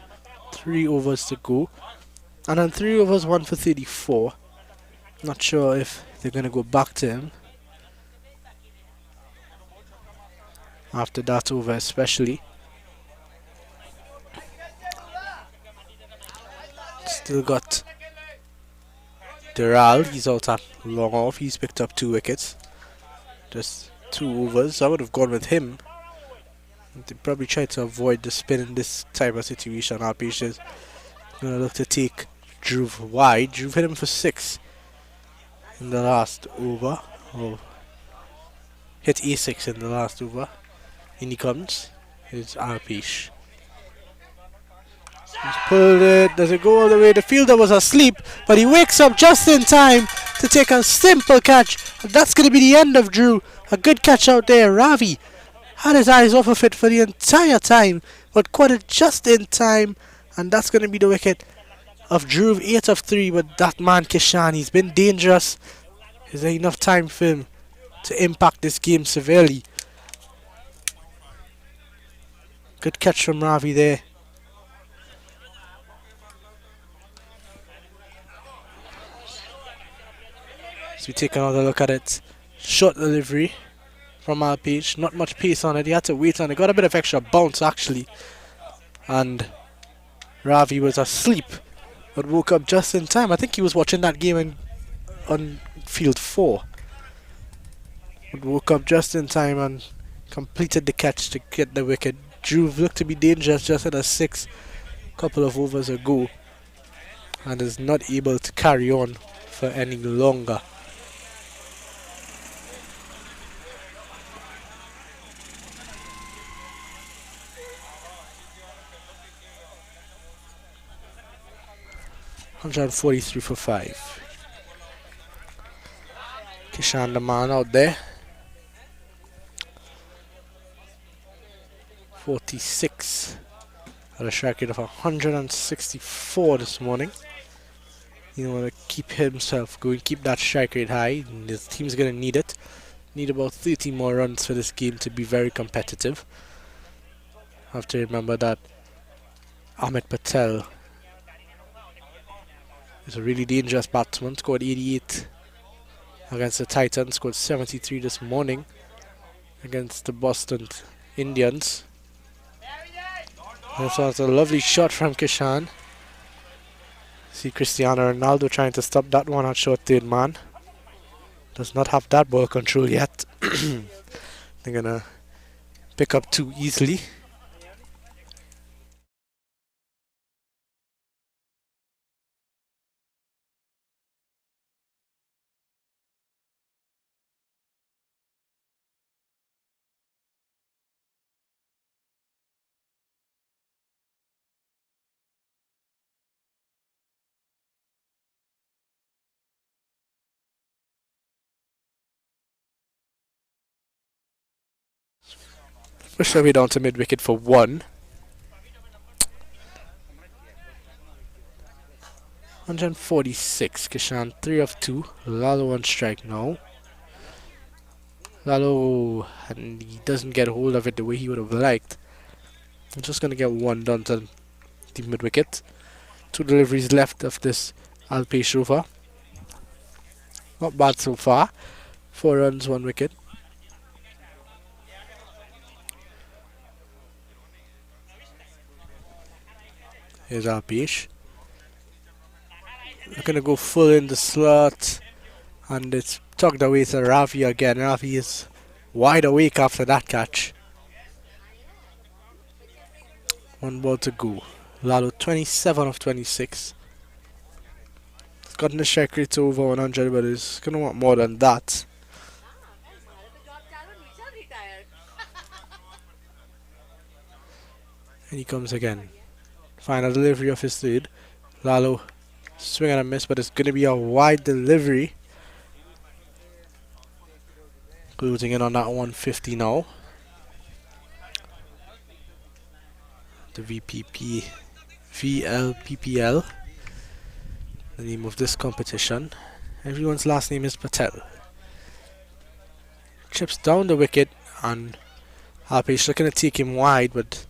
3 overs to go. And then 3 overs, 1 for 34. Not sure if they're going to go back to him after that over, especially. Still got Dural. He's out at long off. He's picked up 2 wickets. Just 2 overs. I would have gone with him. They probably try to avoid the spin in this type of situation. Alpesh is going to look to take Dhruv wide. Dhruv hit him for 6 in the last over. Oh, hit A6 in the last over. In he comes. It's Alpesh. He's pulled it. Does it go all the way? The fielder was asleep, but he wakes up just in time to take a simple catch. And that's going to be the end of Dhruv. A good catch out there. Ravi had his eyes off of it for the entire time, but caught it just in time, and that's going to be the wicket of Dhruv. 8 of 3, but that man Kishan, he's been dangerous. Is there enough time for him to impact this game severely? Good catch from Ravi there. So we take another look at it. Short delivery from Alpesh. Not much pace on it. He had to wait on it. Got a bit of extra bounce actually. And Ravi was asleep, but woke up just in time. I think he was watching that game on field 4. But woke up just in time and completed the catch to get the wicket. Dhruv looked to be dangerous just at a 6 couple of overs ago, and is not able to carry on for any longer. 143 for 5. Kishan the man out there. 46. Had a strike rate of 164 this morning. You want to keep himself going, keep that strike rate high. And his team's going to need it. Need about 30 more runs for this game to be very competitive. Have to remember that Amit Patel is a really dangerous batsman. Scored 88 against the Titans. Scored 73 this morning against the Boston Indians. This was a lovely shot from Kishan. See Cristiano Ronaldo trying to stop that one at short third man. Does not have that ball control yet. They're gonna pick up too easily. Push our way down to mid wicket for 1. 146. Kishan 3 of 2. Lalo on strike now. Lalo, and he doesn't get hold of it the way he would have liked. I'm just gonna get 1 done to the mid wicket. 2 deliveries left of this Alpesh over. Not bad so far. 4 runs, 1 wicket. Here's Alpesh. Looking to go full in the slot. And it's tugged away to Ravi again. Ravi is wide awake after that catch. 1 ball to go. Lalo 27 of 26. He's gotten the strike rate to over 100, but he's going to want more than that. And he comes again. Final delivery of his third. Lalo swing and a miss, but it's going to be a wide delivery. Closing in on that 150 now. The LPPL, the name of this competition. Everyone's last name is Patel. Chips down the wicket, and Alpesh looking to take him wide, but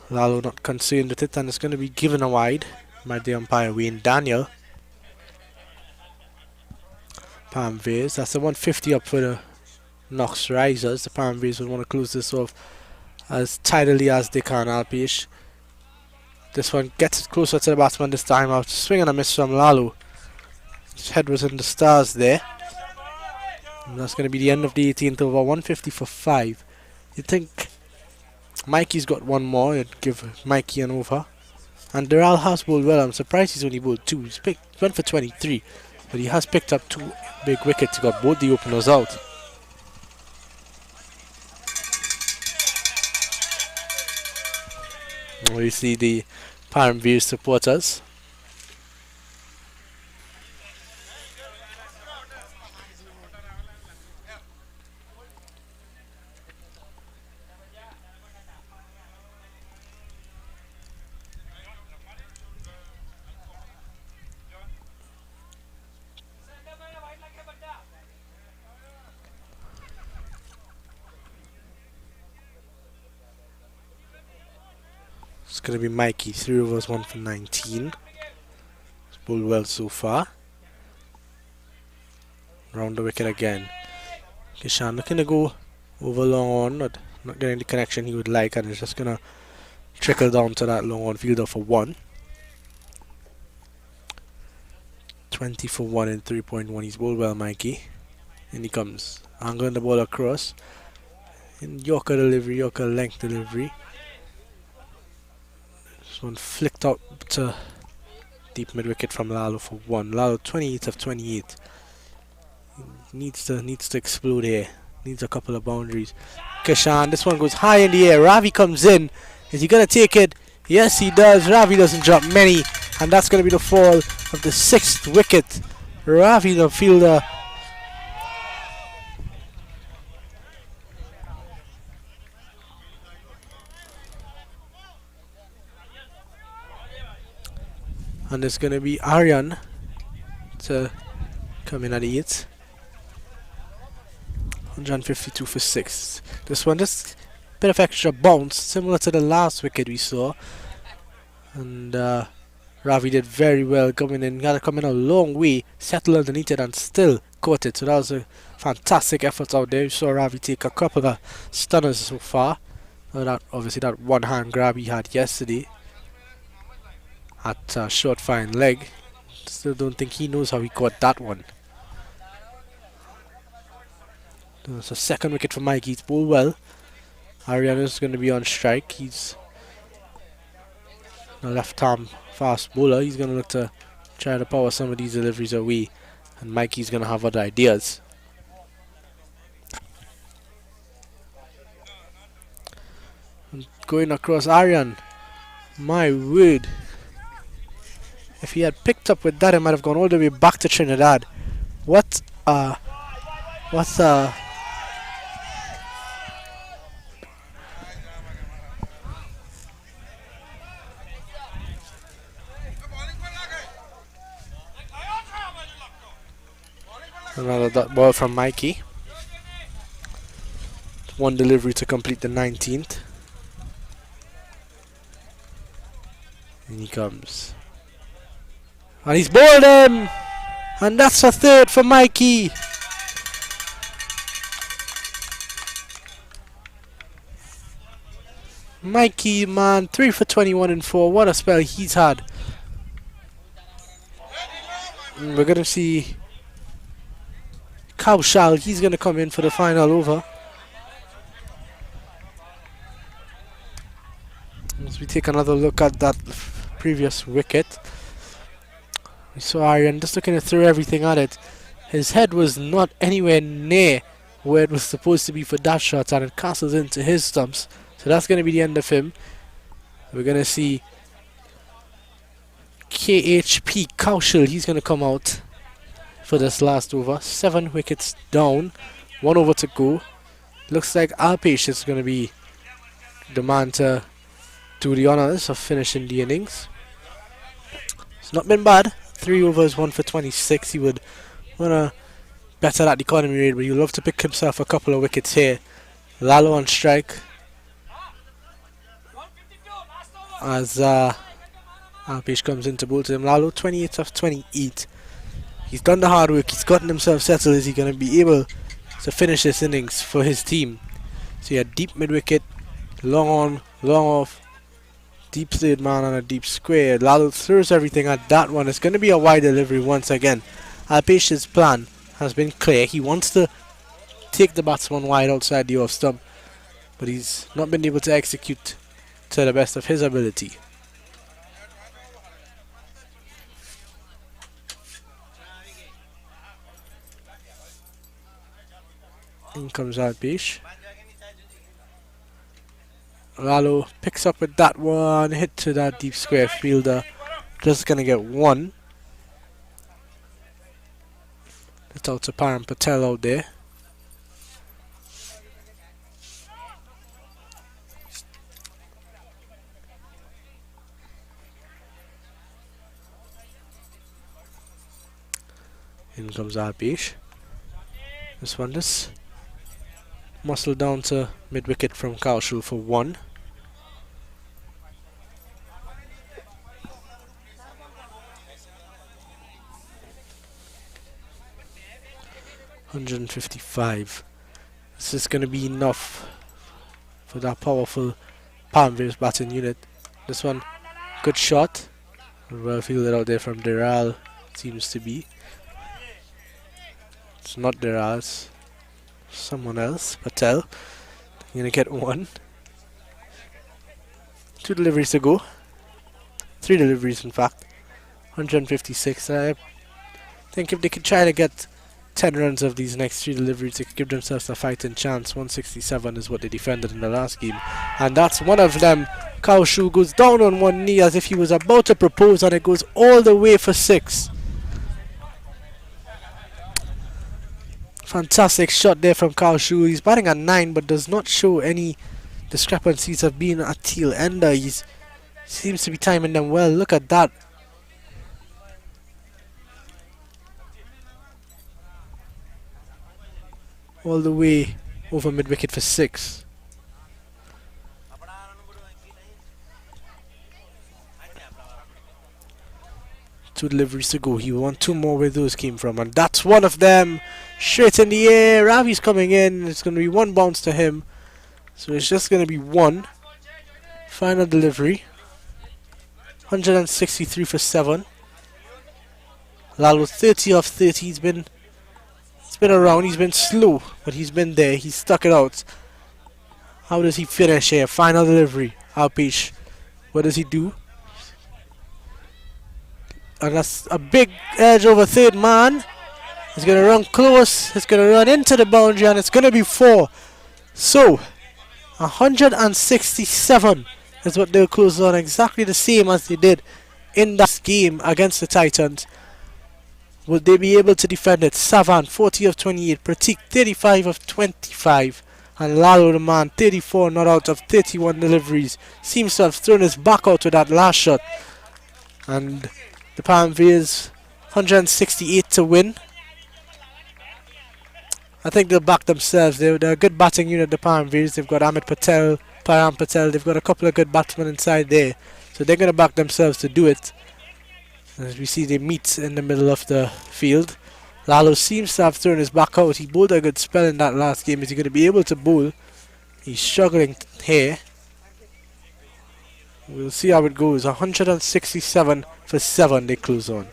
Lalo not concerned with it, and it's going to be given a wide by the umpire Wayne Daniel. Param Veers, that's a 150 up for the Knox Risers. The Param Veers will want to close this off as tidily as they can. Alpesh, this one gets it closer to the batsman this time out. Swing and a miss from Lalo. His head was in the stars there. And that's going to be the end of the 18th over. 150 for 5. You'd think Mikey's got 1 more. You'd give Mikey an over. And Dural has bowled well. I'm surprised he's only bowled 2. He's went for 23. But he has picked up 2 big wickets. He got both the openers out. We see the Param Veers supporters. It's going to be Mikey, 3 overs, 1 for 19. He's bowled well so far. Round the wicket again. Kishan looking to go over long on, but not getting the connection he would like, and it's just going to trickle down to that long on fielder for 1. 20 for 1 in 3.1. He's bowled well, Mikey. In he comes. Angling the ball across. In Yorker delivery, Yorker length delivery. One flicked out to deep mid wicket from Lalo for 1. Lalo 28 of 28. Needs to explode here. Needs a couple of boundaries. Kishan, this one goes high in the air. Ravi comes in. Is he gonna take it? Yes, he does. Ravi doesn't drop many. And that's going to be the fall of the 6th wicket. Ravi, the fielder, and it's going to be Aryan to come in at 8. 152 for 6. This one just a bit of extra bounce, similar to the last wicket we saw. And Ravi did very well coming in, got to come in a long way, settle underneath it and still caught it. So that was a fantastic effort out there. You saw Ravi take a couple of stunners so far. Obviously that one hand grab he had yesterday at short fine leg. Still don't think he knows how he caught that one. It's a second wicket for Mike. He's bowled well. Ariana's going to be on strike. He's a left-arm fast bowler. He's going to look to try to power some of these deliveries away, and Mikey's going to have other ideas. And going across Aryan, my word, if he had picked up with that, he might have gone all the way back to Trinidad. What another dot ball from Mikey. One delivery to complete the 19th. And he comes. And he's bowled him! And that's a third for Mikey. Mikey, man, 3 for 21 and 4. What a spell he's had. And we're going to see Kaushal. He's going to come in for the final over. As we take another look at that previous wicket, we saw Aryan just looking to throw everything at it. His head was not anywhere near where it was supposed to be for that shot, and it castles into his stumps. So that's going to be the end of him. We're going to see KHP Kaushal. He's going to come out for this last over. 7 wickets down, 1 over to go. Looks like Alpesh is going to be the man to do the honours of finishing the innings. It's not been bad. 3 overs, 1 for 26. He would want to better that economy rate, but he'd love to pick himself a couple of wickets here. Lalo on strike as Alpesh comes in to bowl to him. Lalo 28 of 28. He's done the hard work. He's gotten himself settled. Is he going to be able to finish this innings for his team? So yeah, deep mid wicket, long on, long off, deep third man on a deep square. Lalo throws everything at that one. It's going to be a wide delivery once again. Alpesh's plan has been clear. He wants to take the batsman wide outside the off stump, but he's not been able to execute to the best of his ability. In comes Alpesh. Lalo picks up with that one, hit to that deep square fielder. Just gonna get one. It's out to Param Patel out there. In comes Alpesh. This one just muscle down to mid wicket from Kaushal for 1. $155. This is going to be enough for that powerful Param Veers batting unit. This one, good shot. Well fielded out there from Deral, seems to be. It's not Deral, it's someone else. Patel. You're going to get 1. 2 deliveries to go. 3 deliveries in fact. 156. I think if they could try to get 10 runs of these next 3 deliveries to give themselves a fighting chance. 167 is what they defended in the last game. And that's one of them. Kaushu goes down on one knee as if he was about to propose, and it goes all the way for 6. Fantastic shot there from Kaushu. He's batting at 9 but does not show any discrepancies of being a tail ender. He seems to be timing them well. Look at that. All the way over mid wicket for 6. Two deliveries to go. He won 2 more where those came from, and that's one of them. Straight in the air. Ravi's coming in. It's going to be 1 bounce to him, so it's just going to be 1. Final delivery. 163 for 7. Lalo 30 off 30. He's been around. He's been slow, but he's been there. He's stuck it out. How does he finish here? Final delivery. Alpesh. What does he do? And that's a big edge over third man. He's going to run close. He's going to run into the boundary, and it's going to be 4. So, 167 is what they'll close on. Exactly the same as they did in that game against the Titans. Will they be able to defend it? Savan, 40 of 28. Pratik, 35 of 25. And Lalo the man, 34 not out of 31 deliveries. Seems to have thrown his back out with that last shot. And the Param Veers, 168 to win. I think they'll back themselves. They're a good batting unit, the Param Veers. They've got Amit Patel, Param Patel. They've got a couple of good batsmen inside there. So they're going to back themselves to do it. As we see, they meet in the middle of the field. Lalo seems to have thrown his back out. He bowled a good spell in that last game. Is he going to be able to bowl? He's struggling here. We'll see how it goes. 167 for 7 they close on.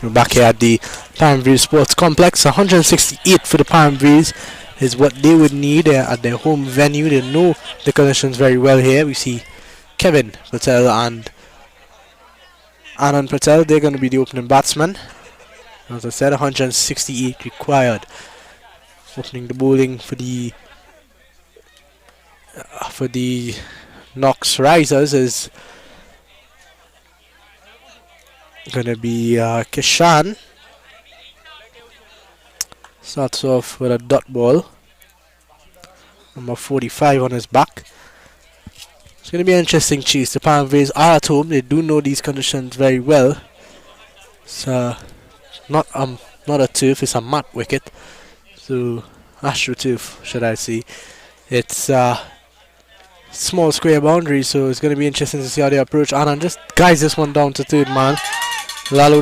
We're back here at the Param Veers Sports Complex. 168 for the Param Veers is what they would need at their home venue. They know the conditions very well here. We see Kevin Patel and Anand Patel. They're going to be the opening batsmen. As I said, 168 required. Opening the bowling for the Knox Risers is going to be Kishan. Starts off with a dot ball. Number 45 on his back. It's going to be an interesting chase. The Param Veers are at home. They do know these conditions very well. It's not a turf. It's a mat wicket. So AstroTurf, should I say? It's small square boundary. So it's going to be interesting to see how they approach. Anand just guides this one down to third man. Lalo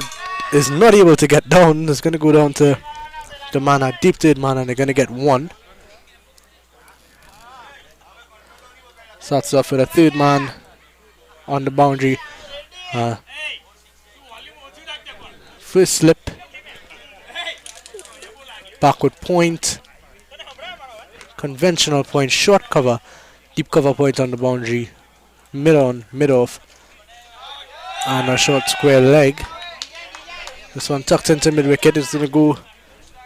is not able to get down. It's going to go down to the man at deep third man, and they're going to get one. Starts off with a third man on the boundary. First slip. Backward point. Conventional point. Short cover. Deep cover point on the boundary. Mid on, mid off. And a short square leg. This one tucked into mid wicket. It's going to go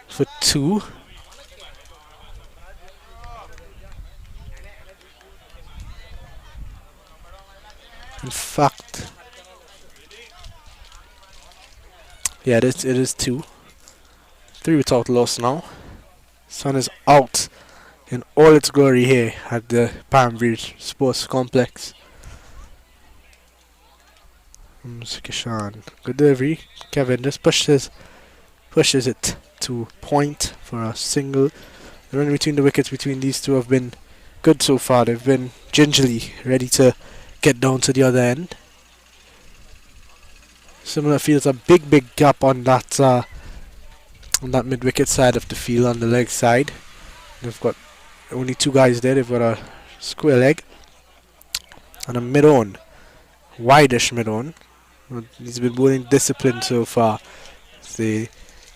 for two. In fact, yeah, it is two. Three without loss now. Sun is out in all its glory here at the Param Veers Sports Complex. Kishan, good delivery. Kevin just pushes it to point for a single. The run between the wickets between these two have been good so far. They've been gingerly ready to get down to the other end. Similar fields, a big gap on that mid wicket side of the field, on the leg side. They've got only two guys there. They've got a square leg and a mid on, wideish mid on. He's been bowling disciplined so far. They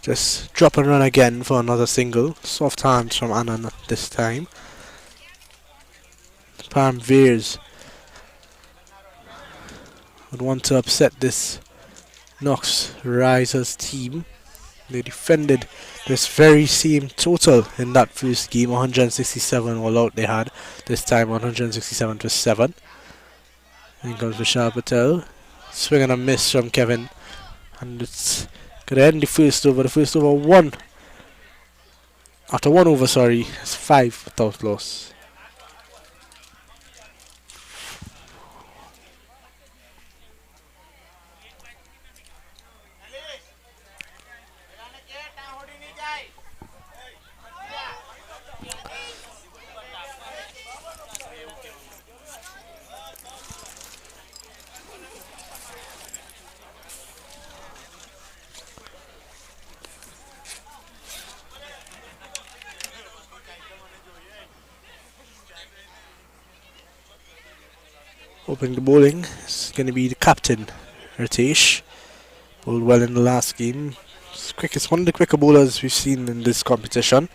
just drop and run again for another single. Soft hands from Anand this time. Param Veers would want to upset this Knox Risers team. They defended this very same total in that first game. 167 all out they had. This time 167 to 7. In comes Vishal Patel. Swing and a miss from Kevin. And it's going to end the first over. The first over one. After one over, sorry. It's 5 without loss. Opening the bowling is going to be the captain, Ritesh. Bowled well in the last game. It's one of the quicker bowlers we've seen in this competition.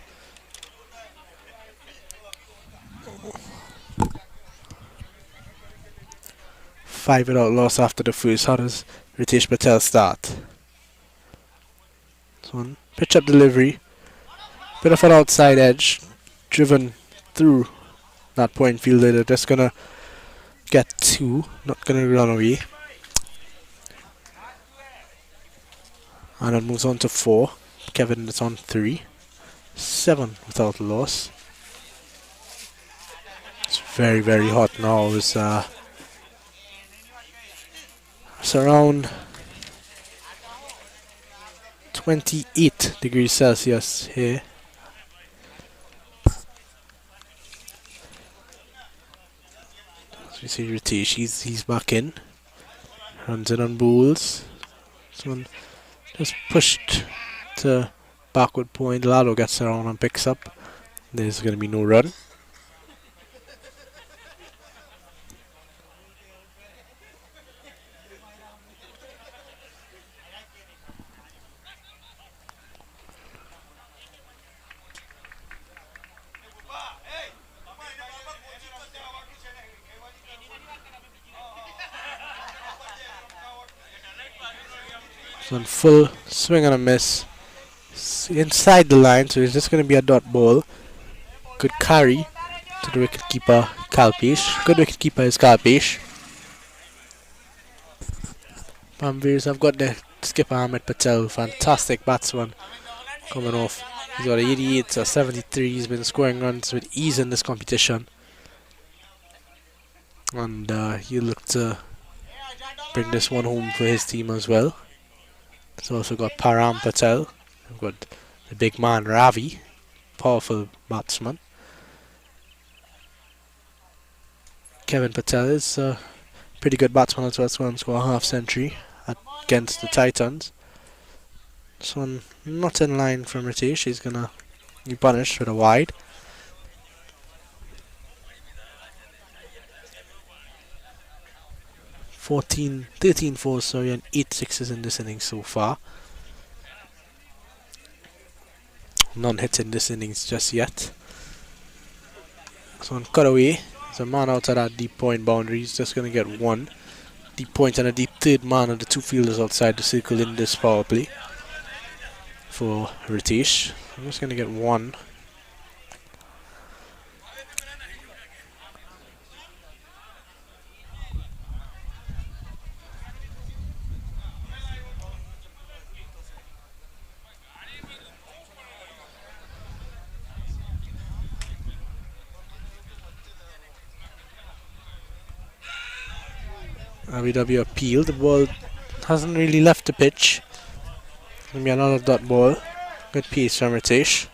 Five without loss after the first. How does Ritesh Patel start? This one, pitch up delivery. Bit of an outside edge. Driven through that point fielder. They're just going to get two, not going to run away. And it moves on to 4. Kevin is on 3. 7 without loss. It's very hot now. It's around 28 degrees Celsius here. You see Ritesh, he's back in. Runs in on bowls. This one just pushed to backward point. Lalo gets around and picks up. There's going to be no run. It's on full swing and a miss. It's inside the line, so it's just going to be a dot ball. Good carry to the wicketkeeper, Kalpesh. Good wicketkeeper is Kalpesh. Param Veers have got the skipper Ahmed Patel, fantastic batsman coming off. He's got 88 or 73. He's been scoring runs with ease in this competition. And he'll look to bring this one home for his team as well. He's also got Param Patel. We've got the big man Ravi, powerful batsman. Kevin Patel is a pretty good batsman as well, so he'll score a half century against the Titans. This one not in line from Ritesh. He's gonna be punished with a wide. (13 4), sorry, and 8 sixes in this innings so far. None hit in this innings just yet. So on cutaway, there's a man out of that deep point boundary. He's just gonna get one deep point and a deep third man, and the two fielders outside the circle in this power play for Ritesh. I'm just gonna get one. RBW appeal. The ball hasn't really left the pitch. Gonna be another dot ball. Good piece from Ritesh.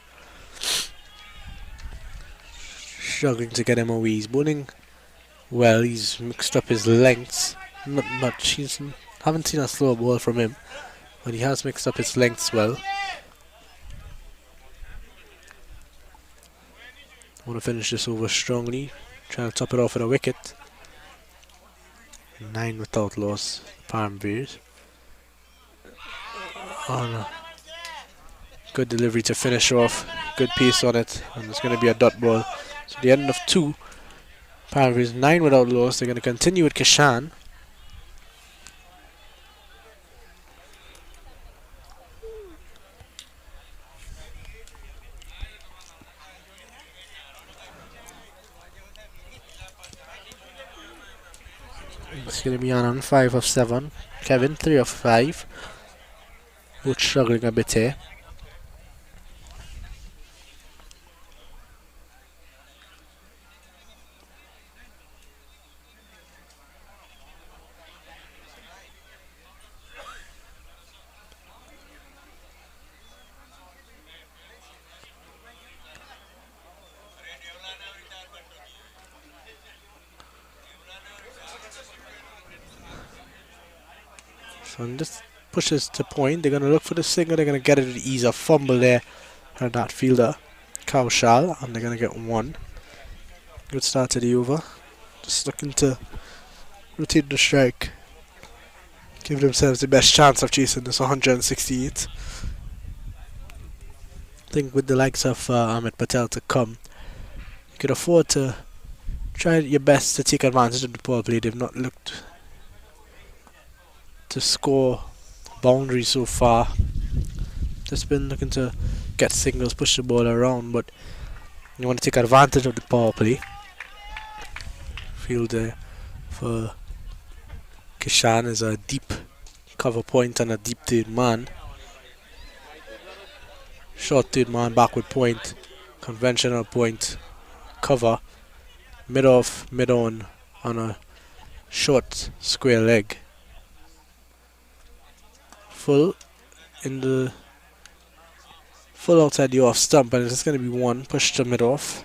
Struggling to get him away. He's bowling well. He's mixed up his lengths. Not much. Haven't seen a slow ball from him, but he has mixed up his lengths well. Want to finish this over strongly. Trying to top it off with a wicket. 9 without loss. Param Veers. Oh no. Good delivery to finish off. Good piece on it. And it's going to be a dot ball. So the end of 2. Param Veers 9 without loss. They're going to continue with Kishan. It's going to be on 5 of 7. Kevin 3 of 5. Both struggling a bit here. And this pushes to point. They're going to look for the single. They're going to get it with ease. A fumble there and that fielder, Kaushal, and they're going to get one. Good start to the over. Just looking to rotate the strike. Give themselves the best chance of chasing this 168. I think with the likes of Ahmed Patel to come, you could afford to try your best to take advantage of the power play. They've not looked to score boundaries so far. Just been looking to get singles, push the ball around, but you want to take advantage of the power play. Field there for Kishan is a deep cover point and a deep third man. Short third man, backward point, conventional point, cover, mid off, mid on a short square leg. Full outside the off stump, and it's just going to be one. Push to mid off.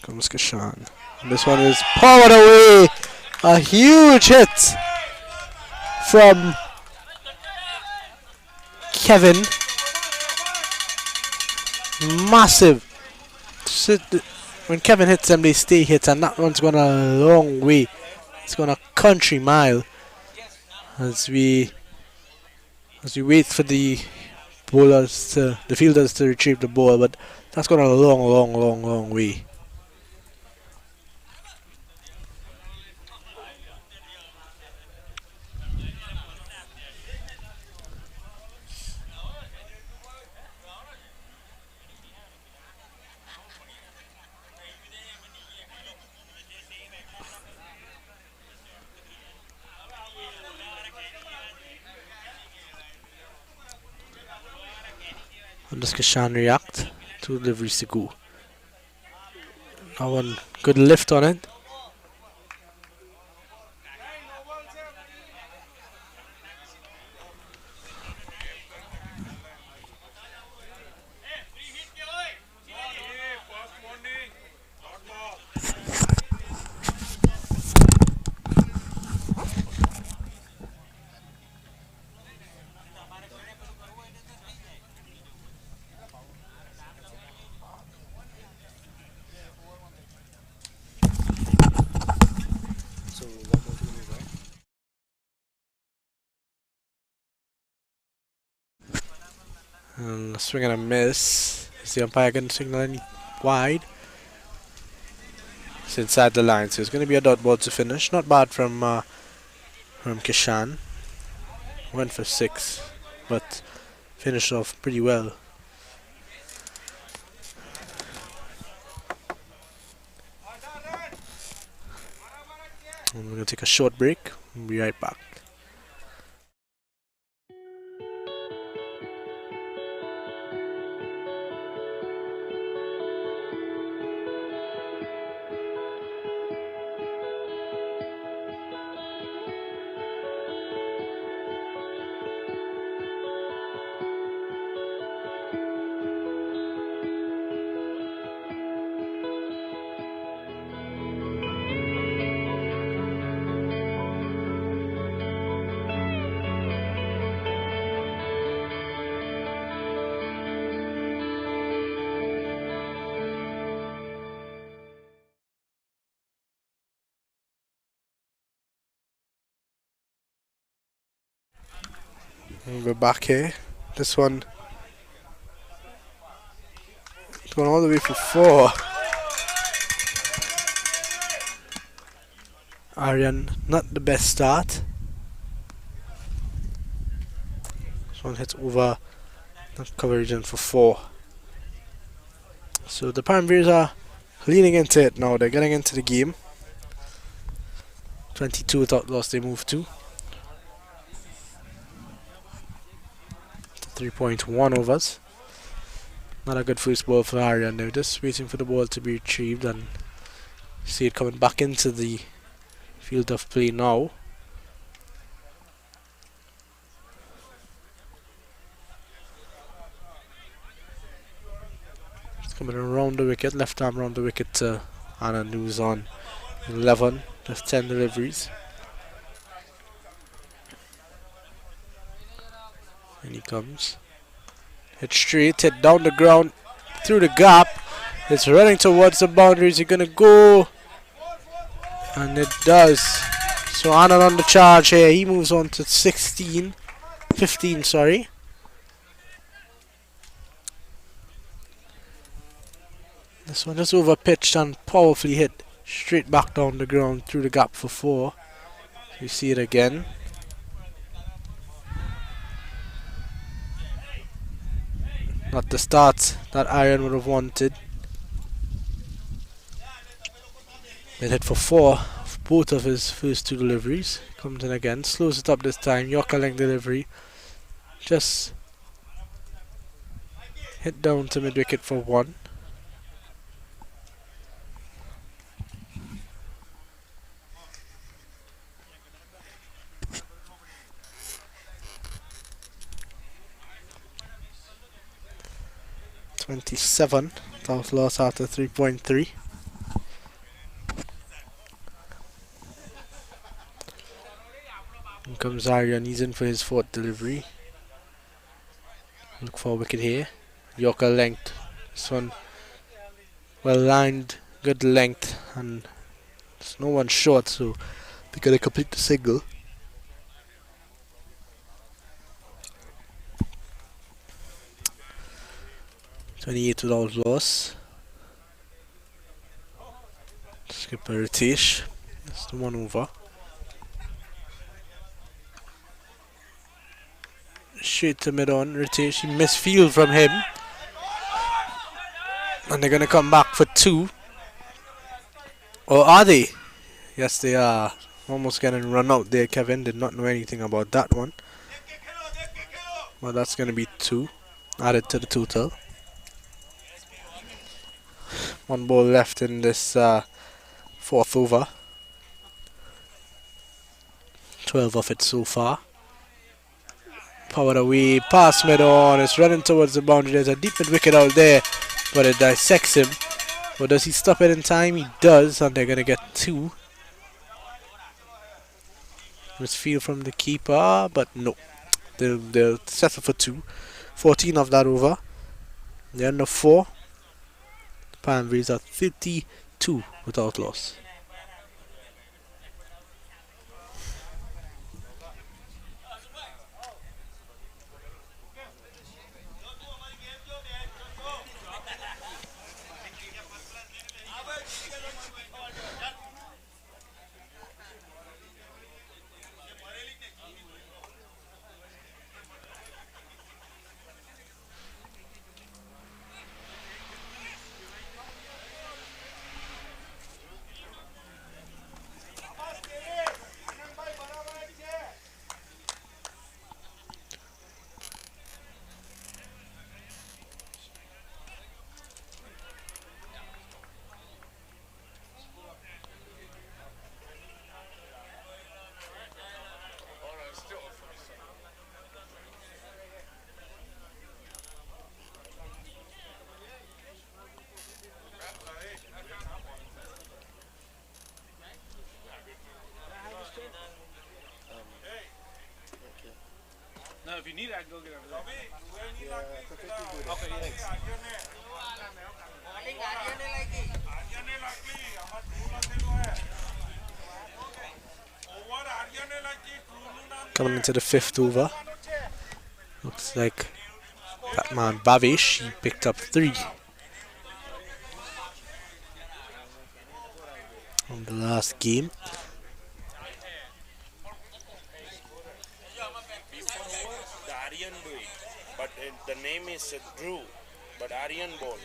Comes Kishan. This one is powered away. A huge hit from Kevin. Massive. When Kevin hits them, they stay hit, and that one's gone a long way. It's gone a country mile as we as we wait for the fielders to retrieve the ball, but that's gone a long way. And does Kishan react? Two deliveries to go. Now one good lift on it. And a swing and a miss. Is the umpire going to signal any wide? It's inside the line, so it's going to be a dot ball to finish. Not bad from Kishan. Went for 6, but finished off pretty well. And we're going to take a short break. We'll be right back. And we're back here. This one it's going all the way for 4. Aryan, not the best start. This one hits over the coverage in for 4. So the Param Veers are leaning into it now. They're getting into the game. 22 without loss they move to. 3.1 overs. Not a good first ball for Aryan. They're just waiting for the ball to be retrieved and see it coming back into the field of play now. It's coming around the wicket, left arm around the wicket to Anand, who's on 11, just 10 deliveries. And he comes. Hit straight, hit down the ground, through the gap. It's running towards the boundaries. He's gonna go. And it does. So Anand on the charge here. He moves on to 15, sorry. This one is over pitched and powerfully hit straight back down the ground through the gap for 4. You see it again. Not the start that Aryan would have wanted. It hit for 4 of both of his first 2 deliveries. Comes in again, slows it up this time. Yorker length delivery. Just hit down to mid wicket for 1. .27 without loss after 3.3. Here comes Aryan, he's in for his 4th delivery. Look for a wicket here. Yorker length. This one well lined, good length, and there's no one short, so they're gonna complete the single. 28 without loss. Skipper Ritesh. That's the one over. Straight to mid on. Ritesh, he missed field from him. And they're going to come back for 2. Or are they? Yes, they are. Almost getting run out there. Kevin did not know anything about that one. Well, that's going to be 2 added to the total. 1 ball left in this 4th over. 12 of it so far. Powered away, pass mid on. It's running towards the boundary. There's a deep mid wicket out there, but it dissects him. But does he stop it in time? He does, and they're going to get 2. Misfield from the keeper, but no. They'll settle for 2. 14 of that over. They're under 4. Param Veers are 32 without loss. No, if you need it, I can go get it. Coming into the 5th over. Looks like that man Bavish, he picked up 3 on the last game. But the name is Drew, but Aryan ball.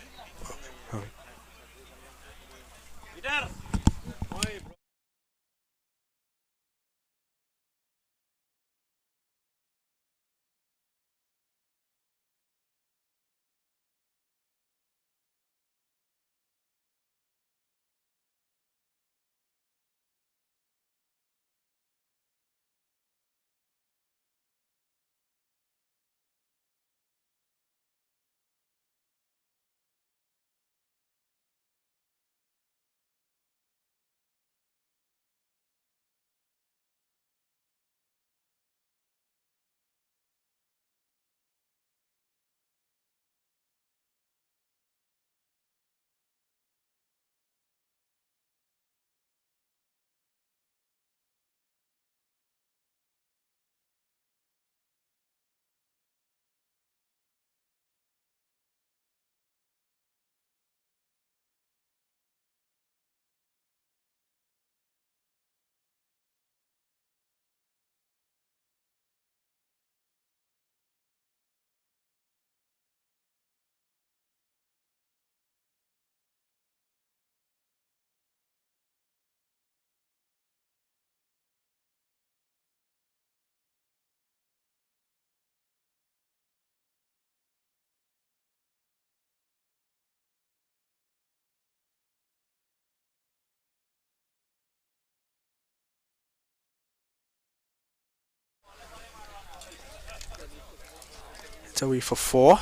It's away for 4.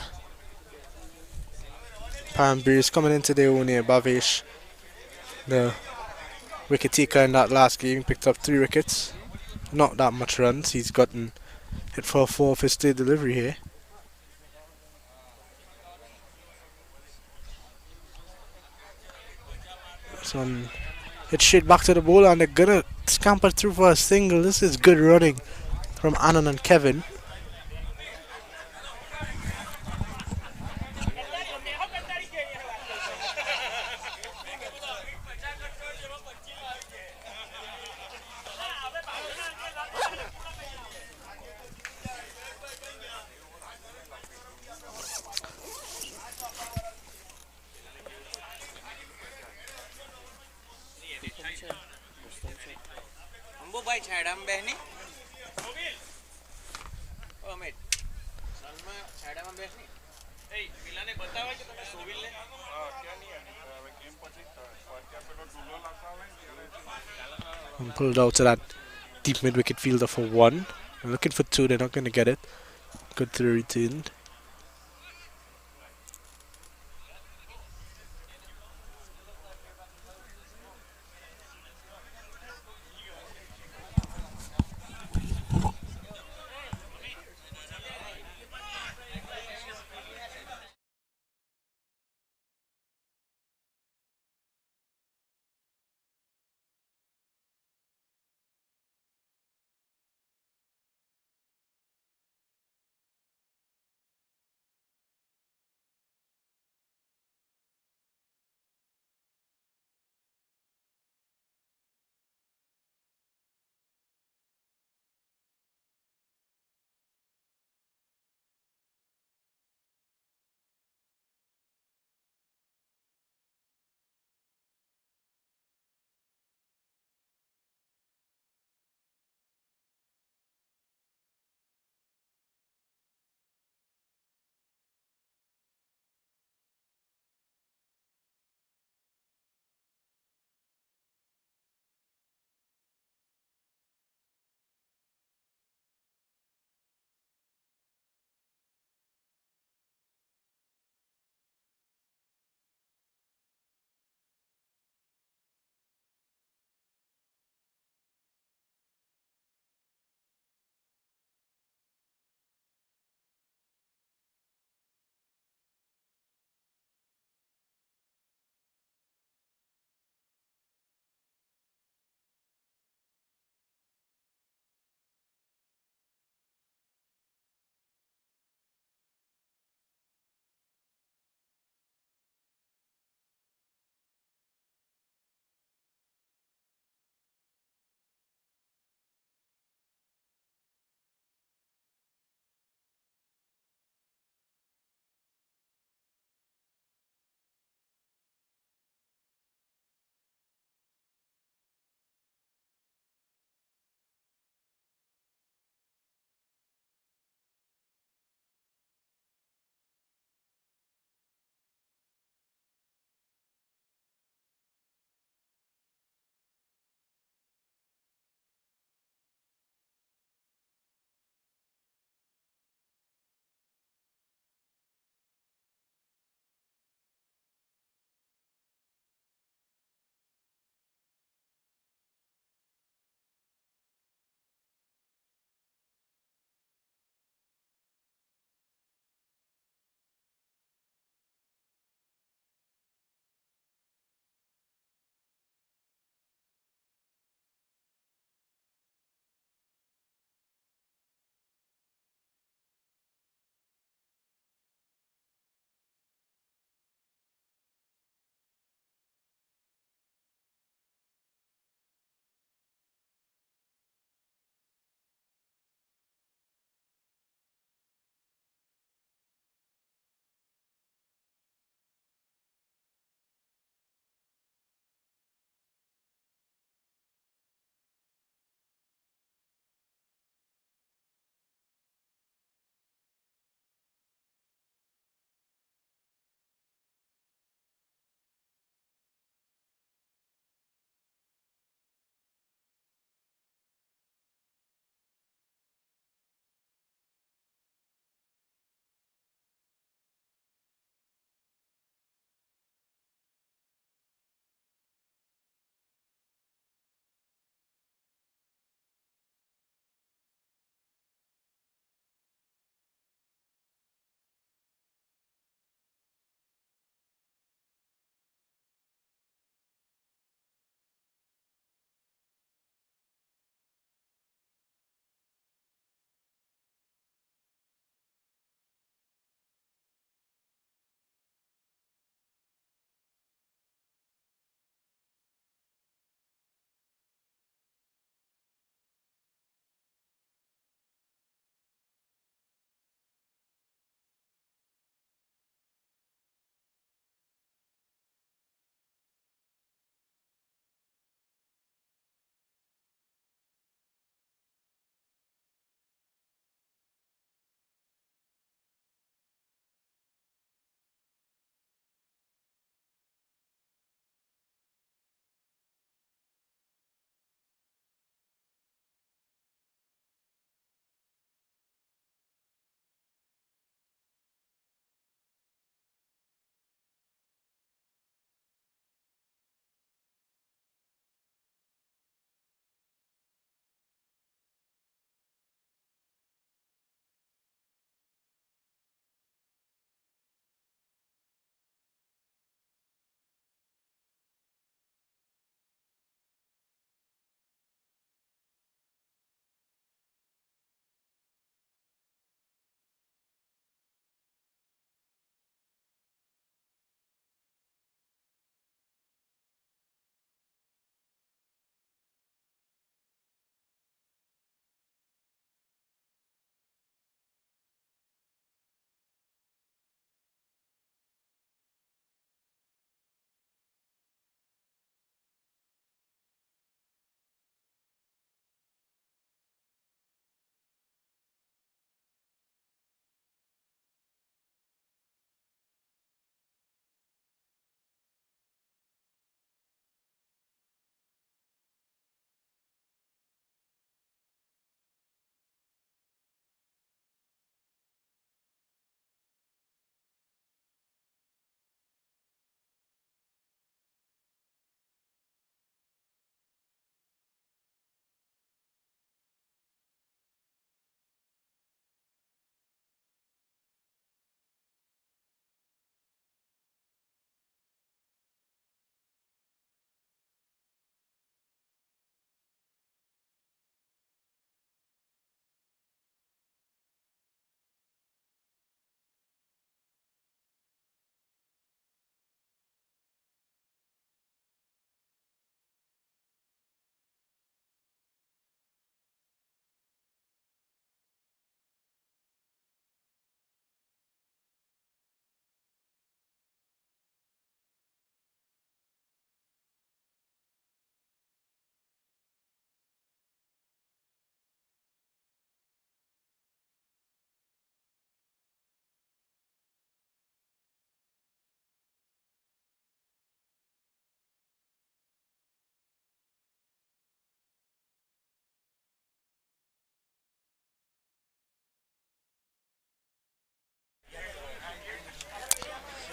Param Veers coming into their own here. Bavish, the wicket taker in that last game, picked up 3 wickets. Not that much runs. He's gotten hit for 4 of his third delivery here. So hit straight back to the bowler, and they're gonna scamper through for a single. This is good running from Anand and Kevin. And pulled out to that deep mid wicket fielder for one. They're looking for two, they're not going to get it. Good through return.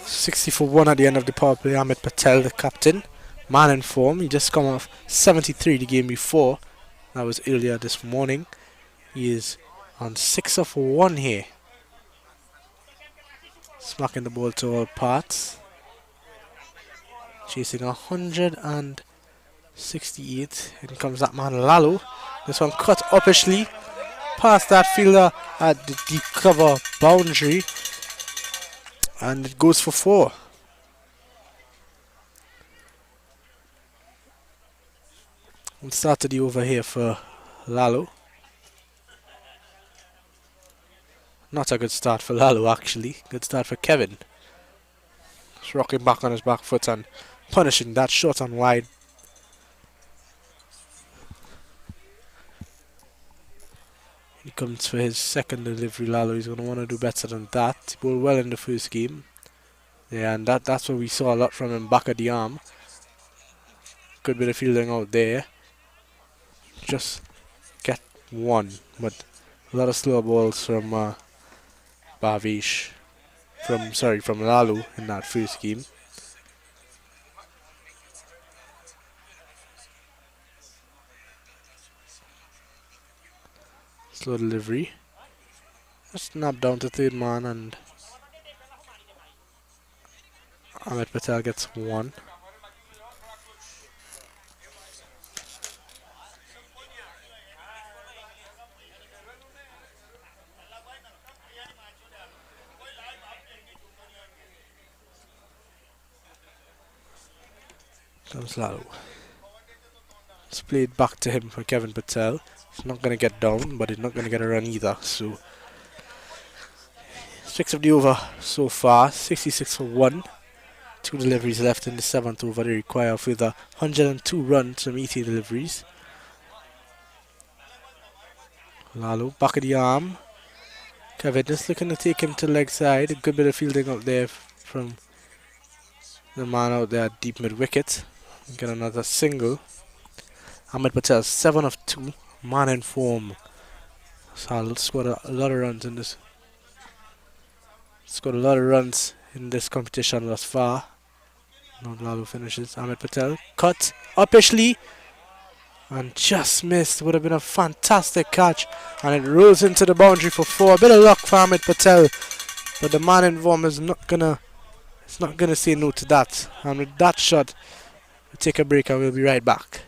60 for 1 at the end of the power play. Amit Patel, the captain, man in form. He just come off 73 the game before. That was earlier this morning. He is on 6 of 1 here. Smacking the ball to all parts. Chasing 168. In comes that man Lalo. This one cut uppishly past that fielder at the deep cover boundary. And it goes for 4. And started the over here for Lalo. Not a good start for Lalo actually. Good start for Kevin. Just rocking back on his back foot and punishing that shot on wide. He comes for his second delivery. Lalo, he's going to want to do better than that. He bowled well in the first game. Yeah, and that's what we saw a lot from him, back of the arm. Good bit of fielding out there. Just get 1, but a lot of slow balls from Bavish. From Lalo in that first game. Slow delivery. Just snap down to third man and Amit Patel gets 1. Comes Lalo. It's played back to him for Kevin Patel. He's not going to get down, but he's not going to get a run either. So 6 of the over so far. 66 for 1. 2 deliveries left in the 7th over. They require further 102 runs from 80 deliveries. Lalo, back of the arm. Kevin just looking to take him to leg side. A good bit of fielding out there from the man out there at deep mid wicket. Get another single. Amit Patel 7 of 2. Man in form. So scored a lot of runs in this. Scored a lot of runs in this competition thus far. Now Lalo finishes. Amit Patel cut uppishly and just missed. Would have been a fantastic catch, and it rolls into the boundary for 4. A bit of luck for Amit Patel, but the man in form is not gonna say no to that. And with that shot, we'll take a break and we'll be right back.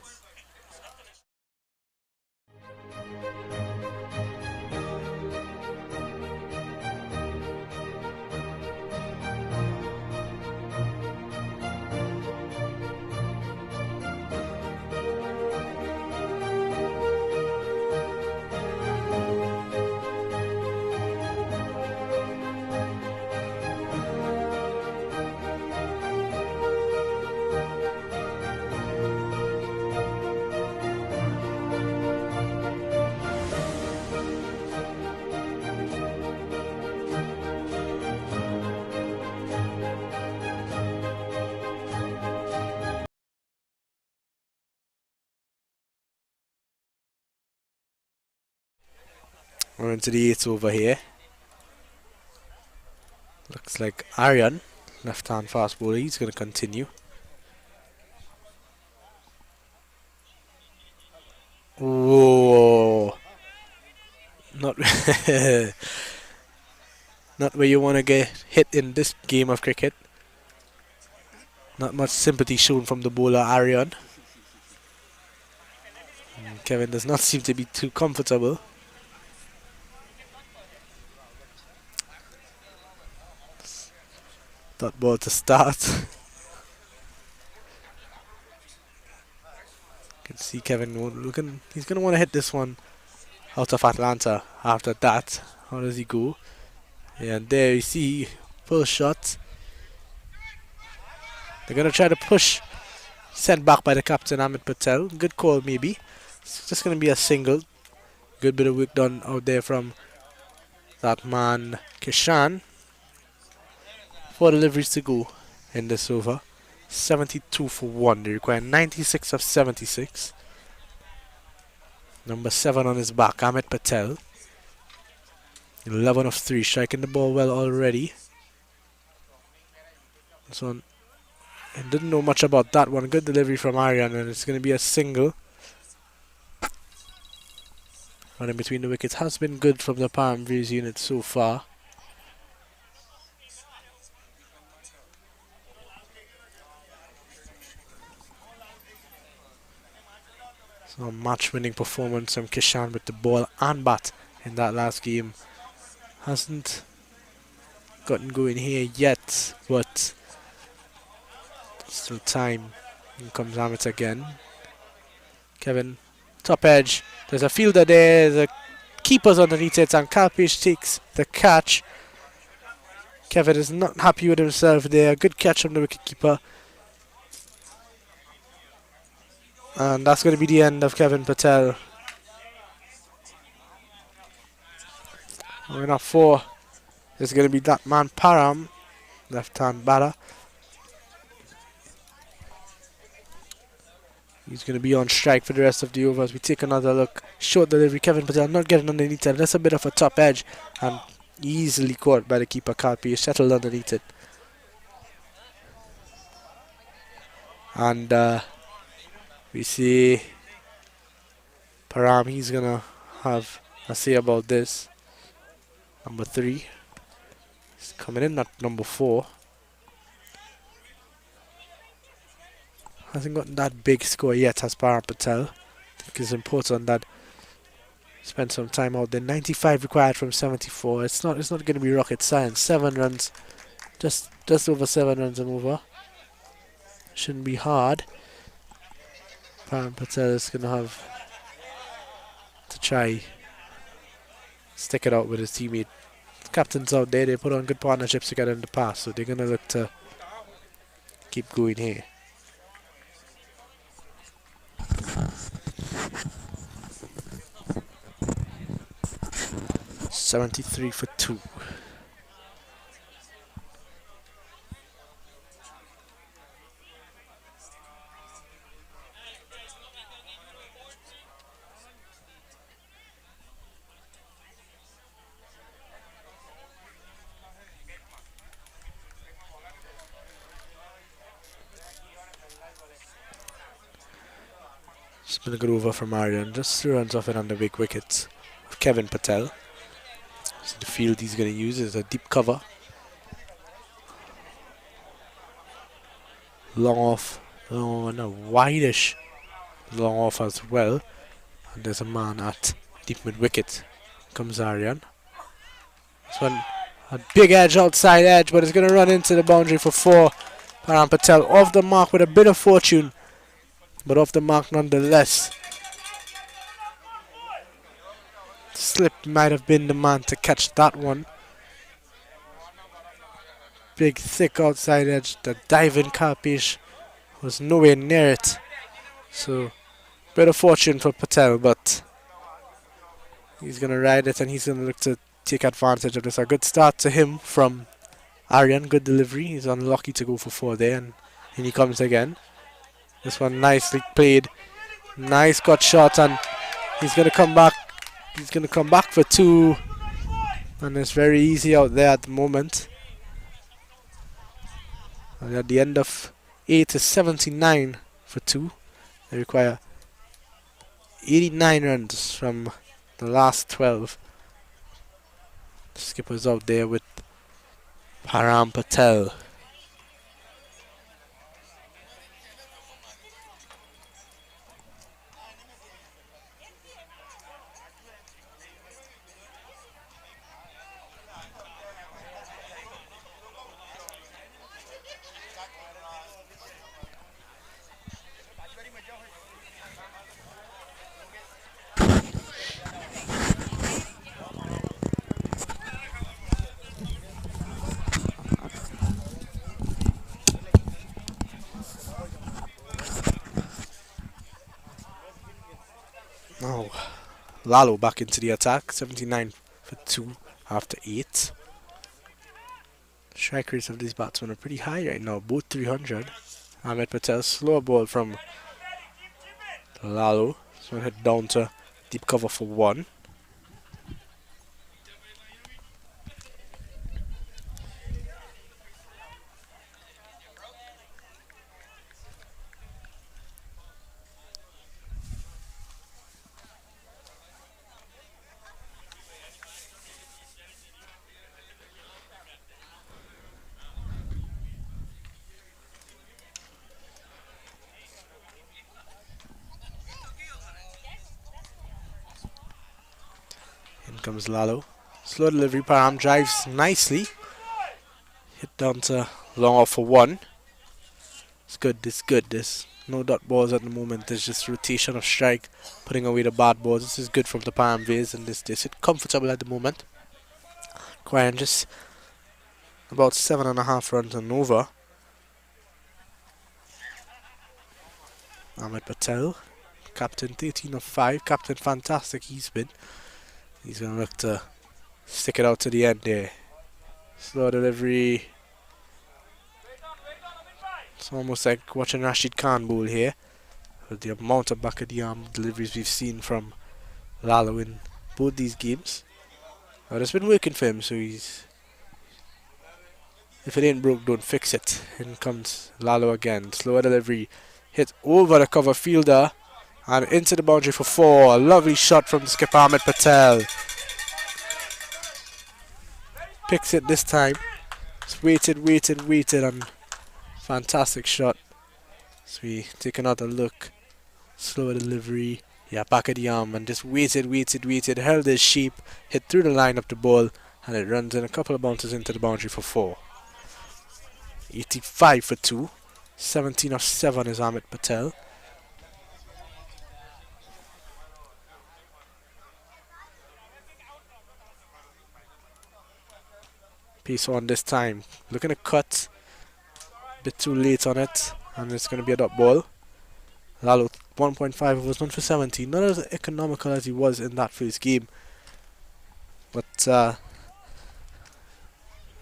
We're into the 8th over here. Looks like Aryan, left hand fast bowler, he's going to continue. Whoa. Not, not where you want to get hit in this game of cricket. Not much sympathy shown from the bowler Aryan. Kevin does not seem to be too comfortable. That ball to start. Can see Kevin looking. He's gonna want to hit this one out of Atlanta. After that, how does he go? Yeah, and there you see full shot. They're gonna try to push. Sent back by the captain Amit Patel. Good call maybe. It's just gonna be a single. Good bit of work done out there from that man Kishan. 4 deliveries to go in this over. 72 for 1. They require 96 of 76. Number 7 on his back, Amit Patel. 11 of 3, striking the ball well already. This one, I didn't know much about that one. Good delivery from Aryan, and it's going to be a single. Running between the wickets has been good from the Param Veers unit so far. So a match-winning performance from Kishan with the ball and bat in that last game. Hasn't gotten going here yet, but still time. Here comes Amit again. Kevin, top edge. There's a fielder there. The keeper's underneath it, and Kalpesh takes the catch. Kevin is not happy with himself there. Good catch from the wicketkeeper. And that's going to be the end of Kevin Patel. We're not 4. It's going to be that man Param, left-hand batter. He's going to be on strike for the rest of the overs. We take another look. Short delivery. Kevin Patel not getting underneath it. That's a bit of a top edge. And easily caught by the keeper, Kalpi. Settled underneath it. And we see Param. He's going to have a say about this. Number 3. He's coming in at number 4. Hasn't gotten that big score yet as Param Patel. I think it's important that spend some time out there. 95 required from 74. It's not going to be rocket science. 7 runs, just over 7 runs and over. Shouldn't be hard. Param Patel is going to have to try stick it out with his teammate. The captains out there, they put on good partnerships together in the past, so they're going to look to keep going here. 73 for 2. It's been a good over from Aryan. Just 3 runs off it on the big wickets of Kevin Patel. So the field he's going to use is a deep cover. Long off. Oh, and a wideish long off as well. And there's a man at deep mid wicket. Comes Aryan. This one, a big edge, outside edge, but it's going to run into the boundary for 4. Param Patel off the mark with a bit of fortune, but off the mark nonetheless. Slip might have been the man to catch that one. Big, thick outside edge. The diving Kalpesh was nowhere near it. So, bit of fortune for Patel, but he's going to ride it and he's going to look to take advantage of this. A good start to him from Aryan. Good delivery. He's unlucky to go for 4 there, and in he comes again. This one nicely played. Nice cut shot, and he's going to come back. He's going to come back for 2. And it's very easy out there at the moment. And at the end of 8 is 79 for 2. They require 89 runs from the last 12. The skipper's out there with Param Patel. Now, Lalo back into the attack. 79 for 2 after 8. Strike rates of these batsmen are pretty high right now, both 300. Ahmed Patel, slow ball from Lalo. So head down to deep cover for 1. comes Lalo. Slow delivery. Param drives nicely. Hit down to long off for one. It's good. It's good. There's no dot balls at the moment. There's just rotation of strike, putting away the bad balls. This is good from the Param Veers, and this hit comfortable at the moment. Requiring just about 7.5 runs and over. Ahmed Patel, captain 13 of 5. Captain fantastic he's been. He's going to look to stick it out to the end there. Slow delivery. It's almost like watching Rashid Khan bowl here. With the amount of back of the arm deliveries we've seen from Lalo in both these games. But it's been working for him, so he's... If it ain't broke, don't fix it. In comes Lalo again. Slower delivery. Hit over the cover fielder. And into the boundary for 4. A lovely shot from the skipper Ahmed Patel. Picks it this time. Just waited, and fantastic shot. So we take another look. Slower delivery. Yeah, back of the arm, and just waited. Held his sheep. Hit through the line of the ball, and it runs in a couple of bounces into the boundary for 4. 85 for 2. 17 of 7 is Ahmed Patel. Pace on this time. Looking to cut. Bit too late on it. And it's going to be a dot ball. Lalo 1.5 overs, 1 for 17. Not as economical as he was in that first game. But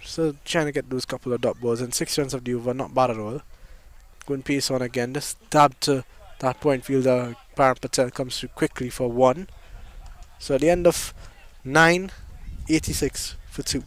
still trying to get those couple of dot balls. And 6 runs of the over, not bad at all. Going pace on again. Just stab to that point fielder. Param Patel comes through quickly for 1. So at the end of 9, 86 for 2.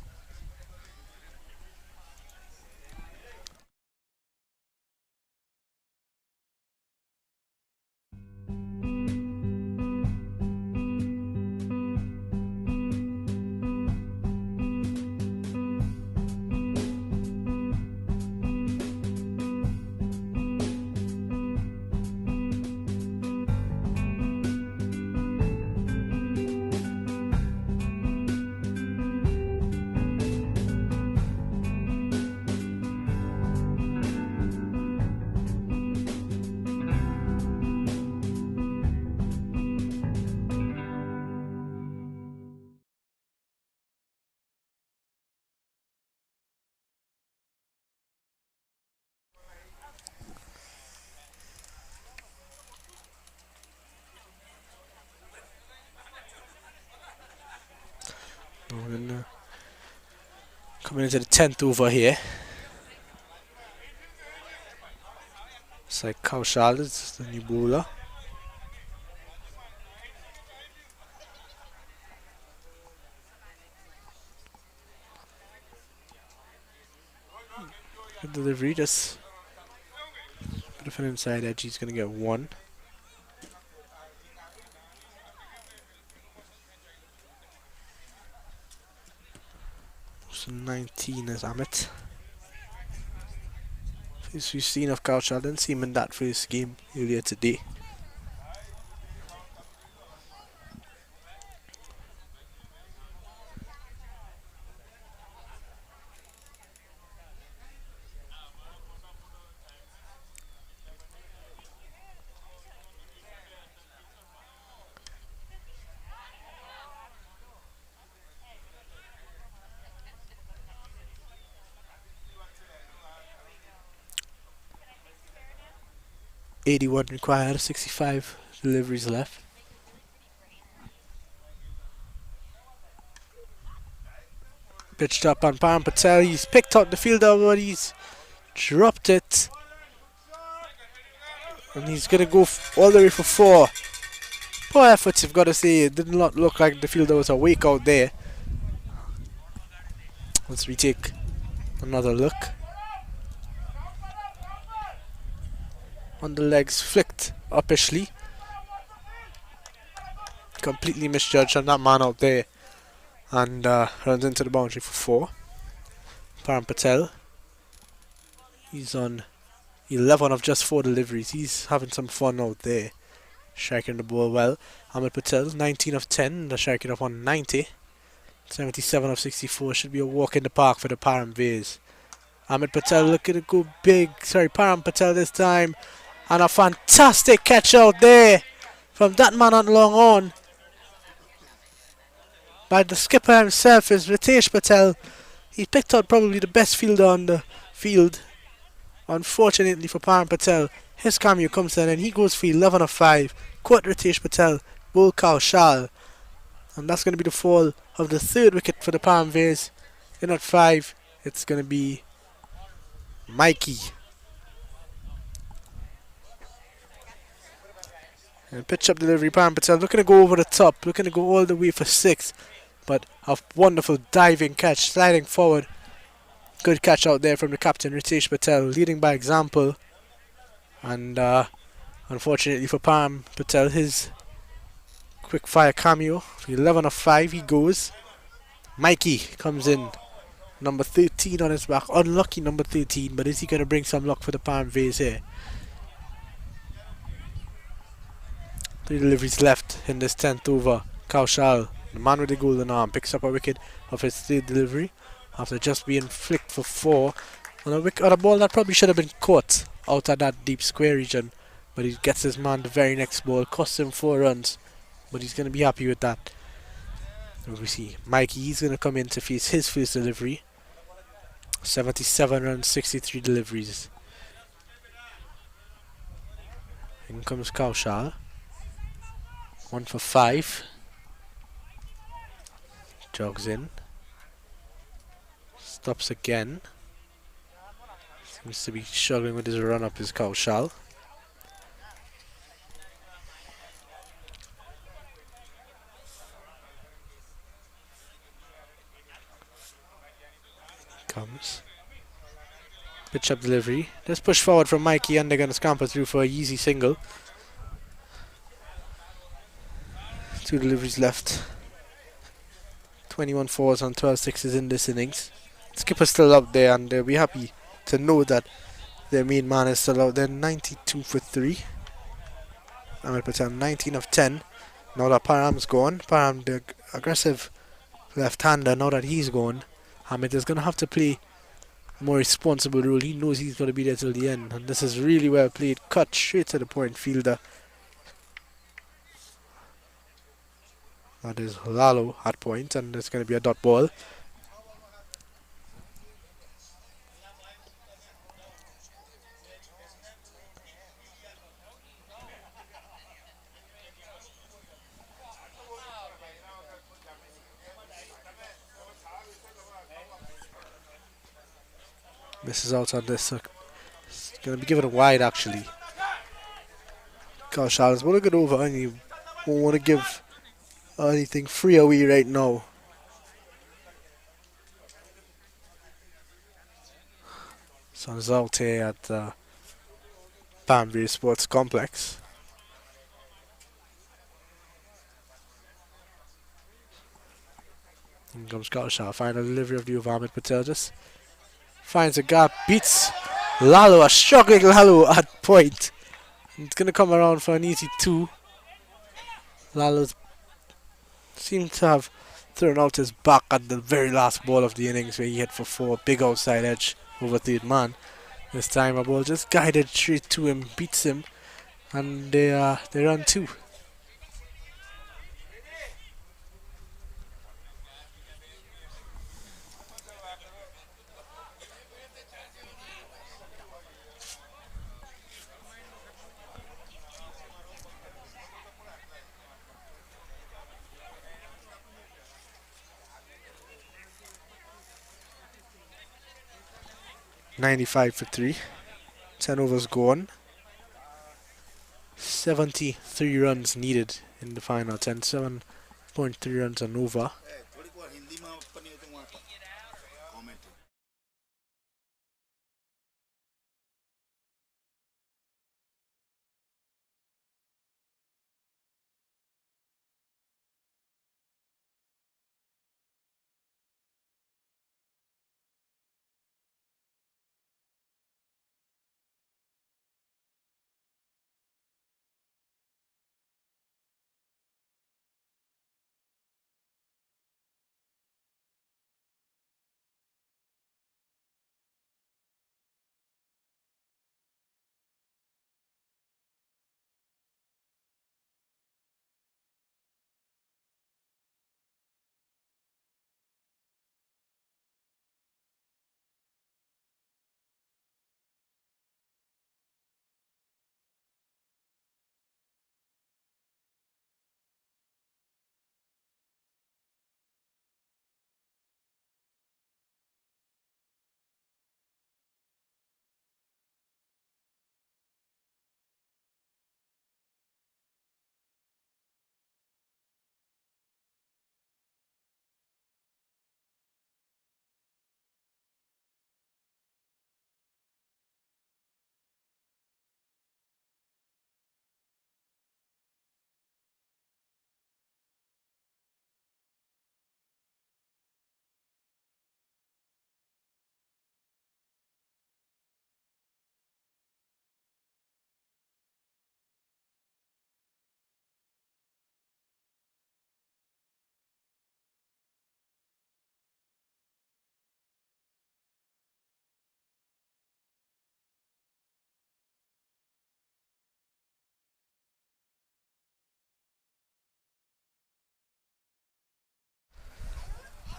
Coming into the 10th over here. It's like Kaushal is the new bowler. Good delivery, just bit of an inside edge. He's going to get 1. So 19 is Amit. First we've seen of Kaushal, didn't see him in that first game earlier today. .81 required, 65 deliveries left. Pitched up on Param Patel. He's picked out the fielder, but he's dropped it. And he's going to go all the way for 4. Poor efforts, you've got to say. It did not look like the fielder was awake out there. Let's retake another look. On the legs, flicked uppishly. Completely misjudged on that man out there. And runs into the boundary for 4. Param Patel. He's on 11 of just 4 deliveries. He's having some fun out there. Striking the ball well. Ahmed Patel, 19 of 10. The striking of 190. 77 of 64 should be a walk in the park for the Param Veers. Ahmed Patel looking to go big. Sorry, Param Patel this time. And a fantastic catch out there from that man on long on by the skipper himself is Ritesh Patel. He picked out probably the best fielder on the field. Unfortunately for Param Patel, his cameo comes in and he goes for 11 of 5. Caught Ritesh Patel, Bull Kaushal. And that's going to be the fall of the third wicket for the Param Veers. In at 5, it's going to be Mikey. And pitch up delivery, Param Patel looking to go over the top, looking to go all the way for 6. But a wonderful diving catch, sliding forward. Good catch out there from the captain, Ritesh Patel, leading by example. And unfortunately for Param Patel, his quick fire cameo, 11 of 5 he goes. Mikey comes in, number 13 on his back, unlucky number 13, but is he going to bring some luck for the Param Veers here? 3 deliveries left in this 10th over. Kaushal, the man with the golden arm, picks up a wicket of his 3rd delivery after just being flicked for 4 on a ball that probably should have been caught out of that deep square region, but he gets his man the very next ball, costs him 4 runs, but he's going to be happy with that. And we see Mikey, he's going to come in to face his first delivery. 77 runs, 63 deliveries. In comes Kaushal. 1 for 5. Jogs in. Stops again. Seems to be struggling with his run up his Kaushal. Comes. Pitch up delivery. Let's push forward from Mikey and they're going to scamper through for a easy single. 2 deliveries left. 21 fours and 12 sixes in this innings. Skipper's still up there and they'll be happy to know that their main man is still out there. 92 for 3. Ahmed Patel 19 of 10. Now that Param's gone, Param the aggressive left-hander, now that he's gone, Ahmed is going to have to play a more responsible role. He knows he's going to be there till the end and this is really well played. Cut straight to the point fielder. That is Lalo at point and it's going to be a dot ball. Misses out on this. It's going to be given a wide actually. Kaushal is going to get over and you won't want to give anything free away right now. Sun's out here at Param Veers Sports Complex. In comes Kaushal, final delivery of the over. Ahmed Patel just finds a gap, beats Lalo, a struggling Lalo at point. It's going to come around for an easy 2. Lalo's seemed to have thrown out his back at the very last ball of the innings where he hit for 4, big outside edge over third man. This time a ball just guided straight to him, beats him, and they run 2. .95 for 3. 10 overs gone. 73 runs needed in the final. 7.3 runs an over.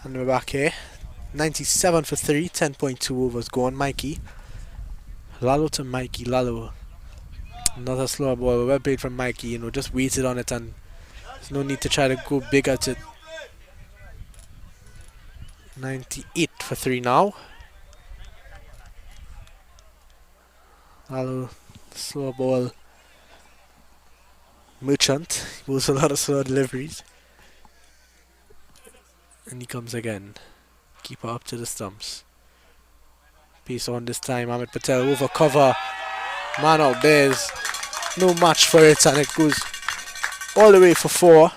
And we're back here. 97 for 3, 10.2 overs gone. Mikey. Lalo to Mikey. Lalo. Another slower ball. Well played from Mikey. Just waited on it, and there's no need to try to go big at it. 98 for 3 now. Lalo, slow ball. Merchant. He moves a lot of slow deliveries. And he comes again. Keeper up to the stumps. Pace on this time. Ahmed Patel over cover. Man out there's no match for it, and it goes all the way for 4.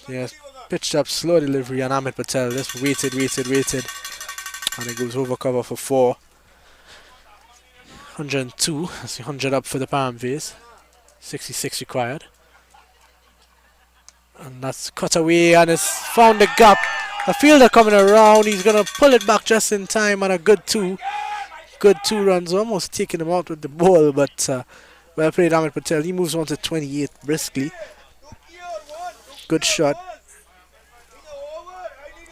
Yes, pitched up, slow delivery, and Ahmed Patel just waited. And it goes over cover for 4. 102, that's 100 up for the Param Veers. 66 required. And that's cut away, and it's found the gap. A fielder coming around, he's going to pull it back just in time, and a good 2. Good 2 runs, almost taking him out with the ball, but well played Ahmed Patel. He moves on to 28 briskly. Good shot.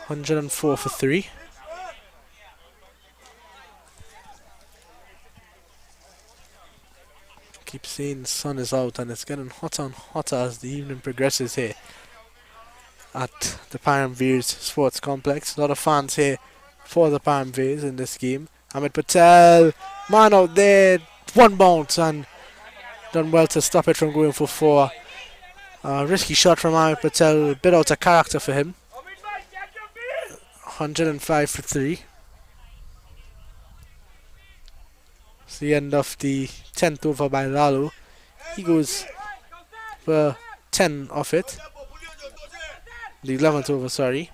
104 for 3. Keep saying the sun is out, and it's getting hotter and hotter as the evening progresses here at the Param Veers Sports Complex. A lot of fans here for the Param Veers in this game. Ahmed Patel, man out there, 1 bounce, and done well to stop it from going for 4. Risky shot from Ahmed Patel, a bit out of character for him. 105 for 3. It's the end of the 10th over by Lalo. He goes for 10 off it. The 11th over, sorry.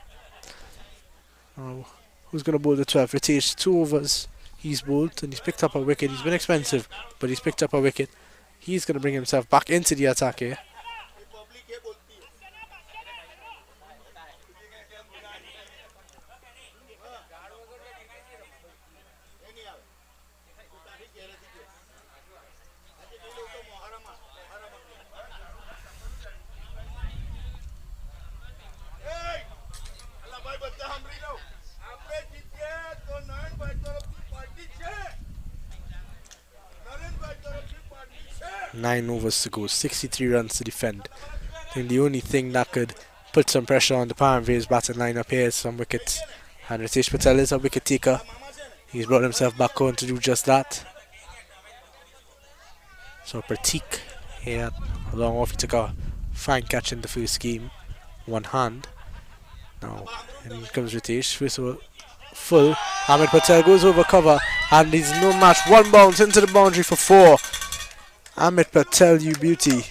Who's going to bowl the 12th? Ritesh, 2 overs. He's bowled and he's picked up a wicket. He's been expensive, but he's picked up a wicket. He's going to bring himself back into the attack here. Nine overs to go, 63 runs to defend. I think the only thing that could put some pressure on the Param Veers batting lineup here is some wickets. And Ritesh Patel is a wicket taker. He's brought himself back on to do just that. So Pratik here, long off, he took a fine catch in the first game. 1 hand. Now, and here comes Ritesh. Whistle full. Ahmed Patel goes over cover, and he's no match. 1 bounce into the boundary for 4. Ahmed Patel, you beauty.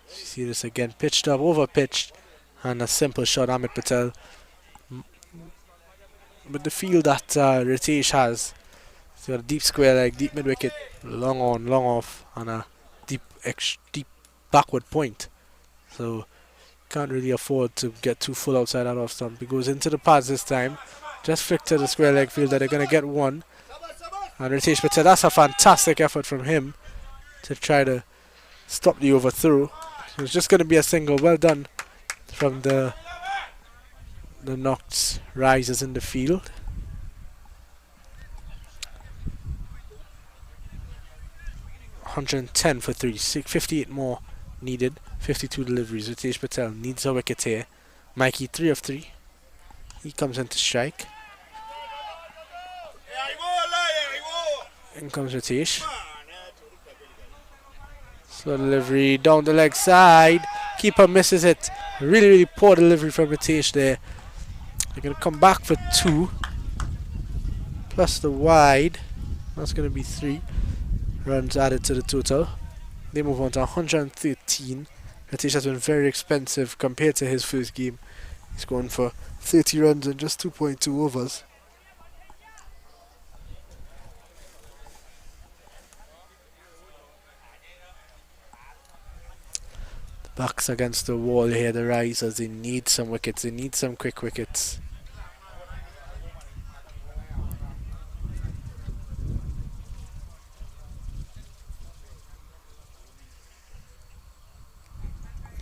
See this again, pitched up, over pitched, and a simple shot. Ahmed Patel, with the field that Ritesh has, he's got a deep square leg, deep mid wicket, long on, long off, and a deep backward point. So can't really afford to get too full outside that off stump. He goes into the pads this time, just flick to the square leg fielder. They're going to get 1. And Ritesh Patel, that's a fantastic effort from him to try to stop the overthrow. So it's just going to be a single. Well done from the Knox risers in the field. $110 for 3, 58 more needed. 52 deliveries. Ritesh Patel needs a wicket here. Mikey, 3 of 3. He comes in to strike. In comes Ritesh. Slow delivery down the leg side. Keeper misses it. Really poor delivery from Ritesh there. They're going to come back for 2. Plus the wide. That's going to be 3 runs added to the total. They move on to 113. Ritesh has been very expensive compared to his first game. He's going for 30 runs in just 2.2 overs. Backs against the wall here, the Risers. They need some wickets. They need some quick wickets.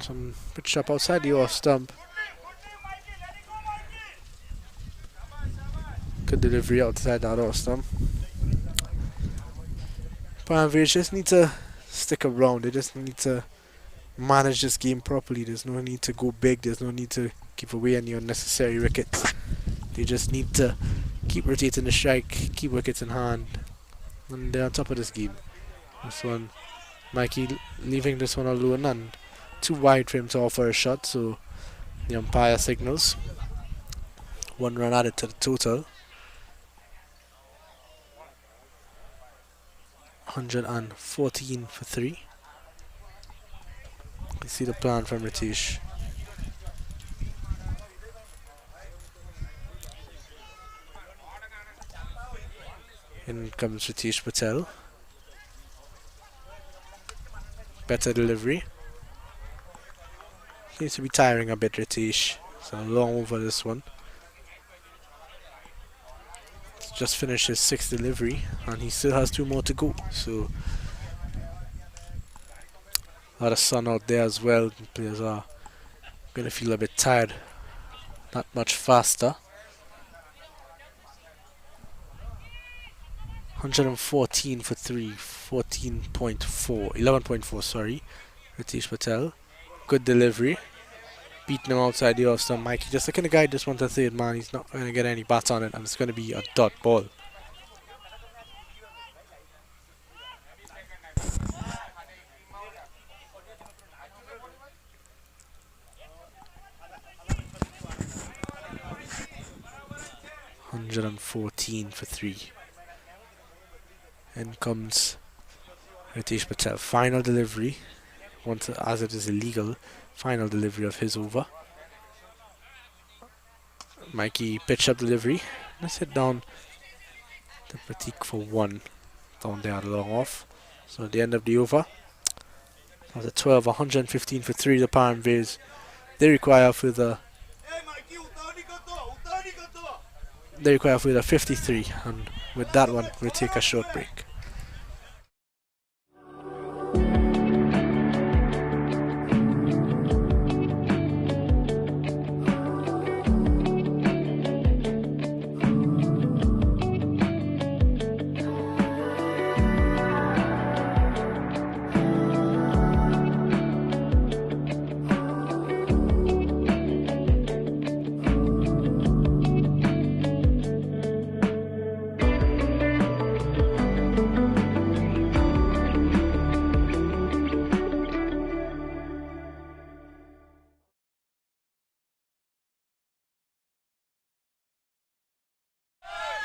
Some pitch up outside the off stump. Good delivery outside that off stump. Param Veers just need to stick around. They just need to manage this game properly. There's no need to go big. There's no need to give away any unnecessary wickets. They just need to keep rotating the strike, keep wickets in hand, and they're on top of this game. This one, Mikey leaving this one alone and too wide for him to offer a shot, so the umpire signals. 1 run added to the total. 114 for 3. You see the plan from Ritesh. In comes Ritesh Patel. Better delivery. Seems to be tiring a bit, Ritesh. So long over this one. He's just finished his 6th delivery and he still has 2 more to go. So a lot of sun out there as well. Players are going to feel a bit tired. Not much faster. 114 for 3. 14.4. 11.4, sorry. Ritesh Patel. Good delivery. Beating him outside the off stump. Mikey just looking to guide this one to third man. He's not going to get any bat on it and it's going to be a dot ball. $114 for 3. In comes Ritesh Patel. Final delivery. Once, as it is illegal, final delivery of his over. Mikey pitch up delivery. Let's hit down the Pratik for 1. Down there, long off. So at the end of the over, that was a 12, 115 for 3. The Param Veers. They require for the 53, and with that one we'll take a short break.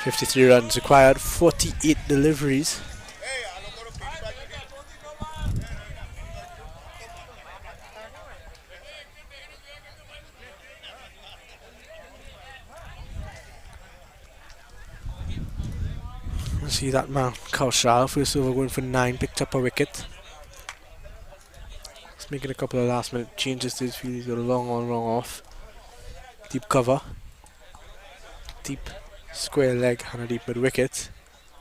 $53 runs required, 48 deliveries. See that man, Kaushal, first over going for 9, picked up a wicket. He's making a couple of last minute changes to his field. He's got a long on, long off. Deep cover. Deep square leg and a deep mid wicket.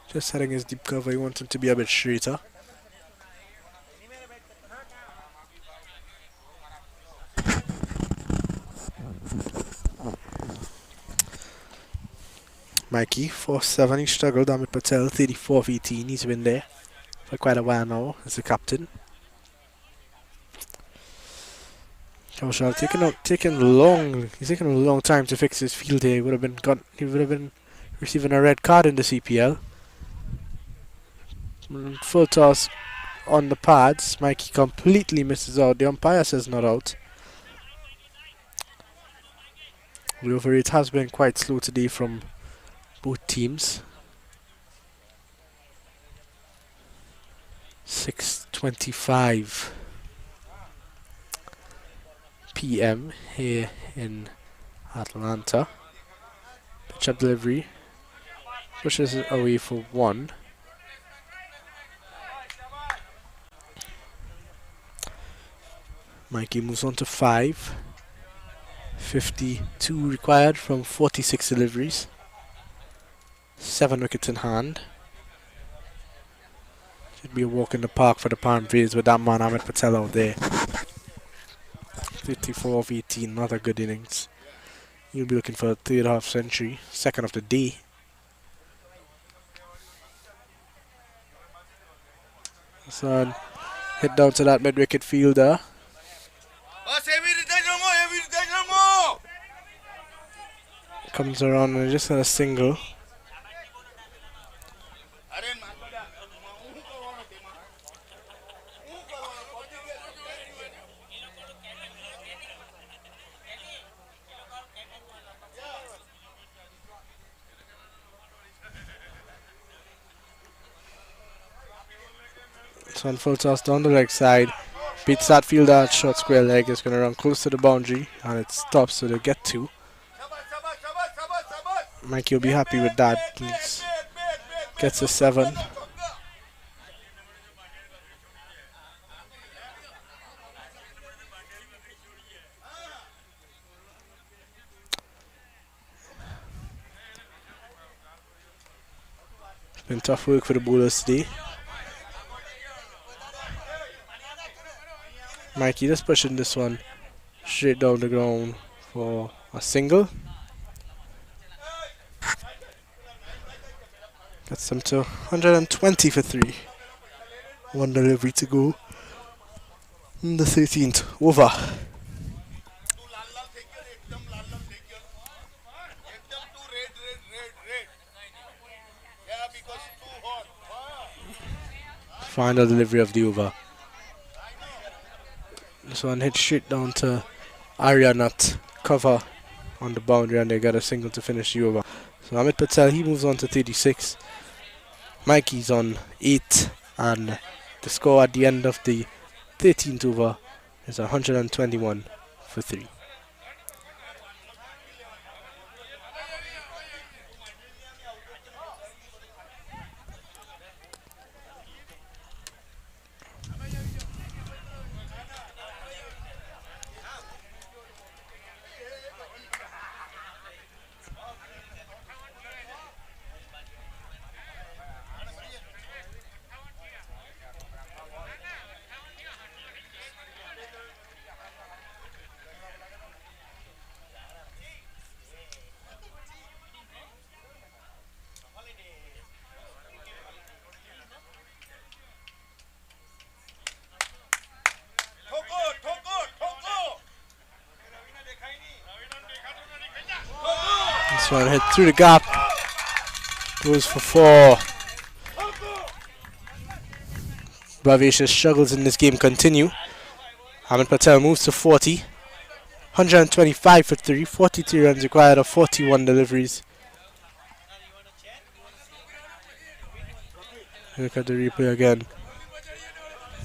Just setting his deep cover, he wants him to be a bit straighter. Mikey, 4-7, he struggled. Amit Patel, 34 of 18, he's been there for quite a while now as the captain. Kaushal taking a long time to fix his field here. He would have been receiving a red card in the CPL. Full toss on the pads. Mikey completely misses out. The umpire says not out. The over rate has been quite slow today from both teams. 6:25 p.m. here in Atlanta. Pitch up delivery. Pushes it away for 1. Mikey moves on to 5. 52 required from 46 deliveries. 7 wickets in hand. Should be a walk in the park for the Param Veers with that man Ahmed Patel out there. 54 of 18, not a good innings. He'll be looking for a third half century, second of the day. So hit down to that mid wicket fielder. Comes around and just had a single. So full toss down the leg side. Beats that fielder at short square leg. It's going to run close to the boundary and it stops, so they'll get 2. Mikey will be happy with that. He gets a 7. It's been tough work for the bowlers today. Mikey just pushing this one straight down the ground for a single. Gets them to 120 for 3. 1 delivery to go in the 13th over. Final delivery of the over. This one hit straight down to Aryanat cover on the boundary and they got a single to finish the over. So Ahmed Patel, he moves on to 36. Mikey's on 8 and the score at the end of the 13th over is 121 for 3. This one hit through the gap. Goes for 4. Bhavesh's struggles in this game continue. Ahmed Patel moves to 40. 125 for 3. 43 runs required of 41 deliveries. Look at the replay again.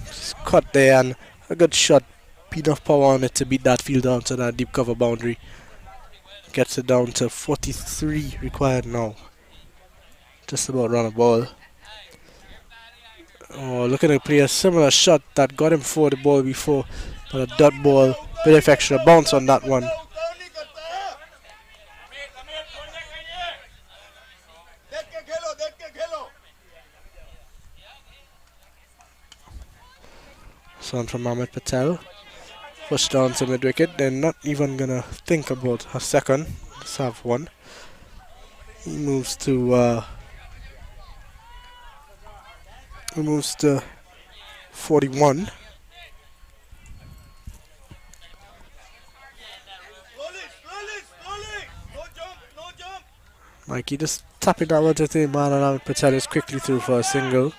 Just cut there and a good shot. Enough power on it to beat that field down to that deep cover boundary. Gets it down to 43 required now. Just about run a ball. Oh, looking to play a similar shot that got him for the ball before, but a dot ball, bit of extra bounce on that one. Son from Ahmed Patel. Push down to mid wicket. They're not even gonna think about a second. Let's have one. He moves to 41. Mikey just tapping that one to the man and Ahmed Patel is quickly through for a single.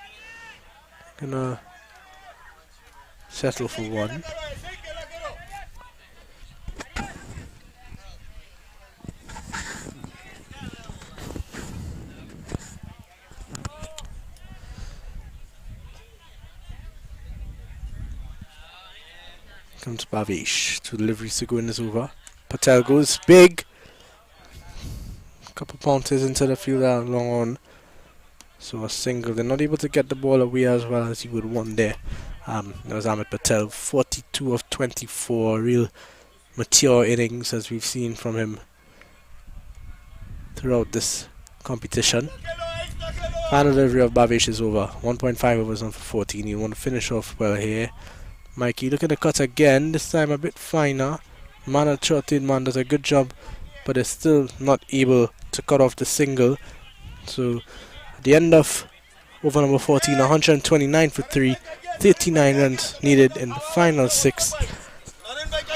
Gonna settle for 1. Comes Bhavesh. 2 deliveries to go in this over. Patel goes big. Couple pointers into the field long on. So a single. They're not able to get the ball away as well as you would want there. That was Ahmed Patel, 42 of 24, real mature innings as we've seen from him throughout this competition. Final delivery of Bavish is over. 1.5 overs on for 14. You want to finish off well here. Mikey looking to cut again, this time a bit finer. Man shorted man does a good job, but is still not able to cut off the single. So at the end of over number 14, 129 for 3, 39 runs needed in the final 6.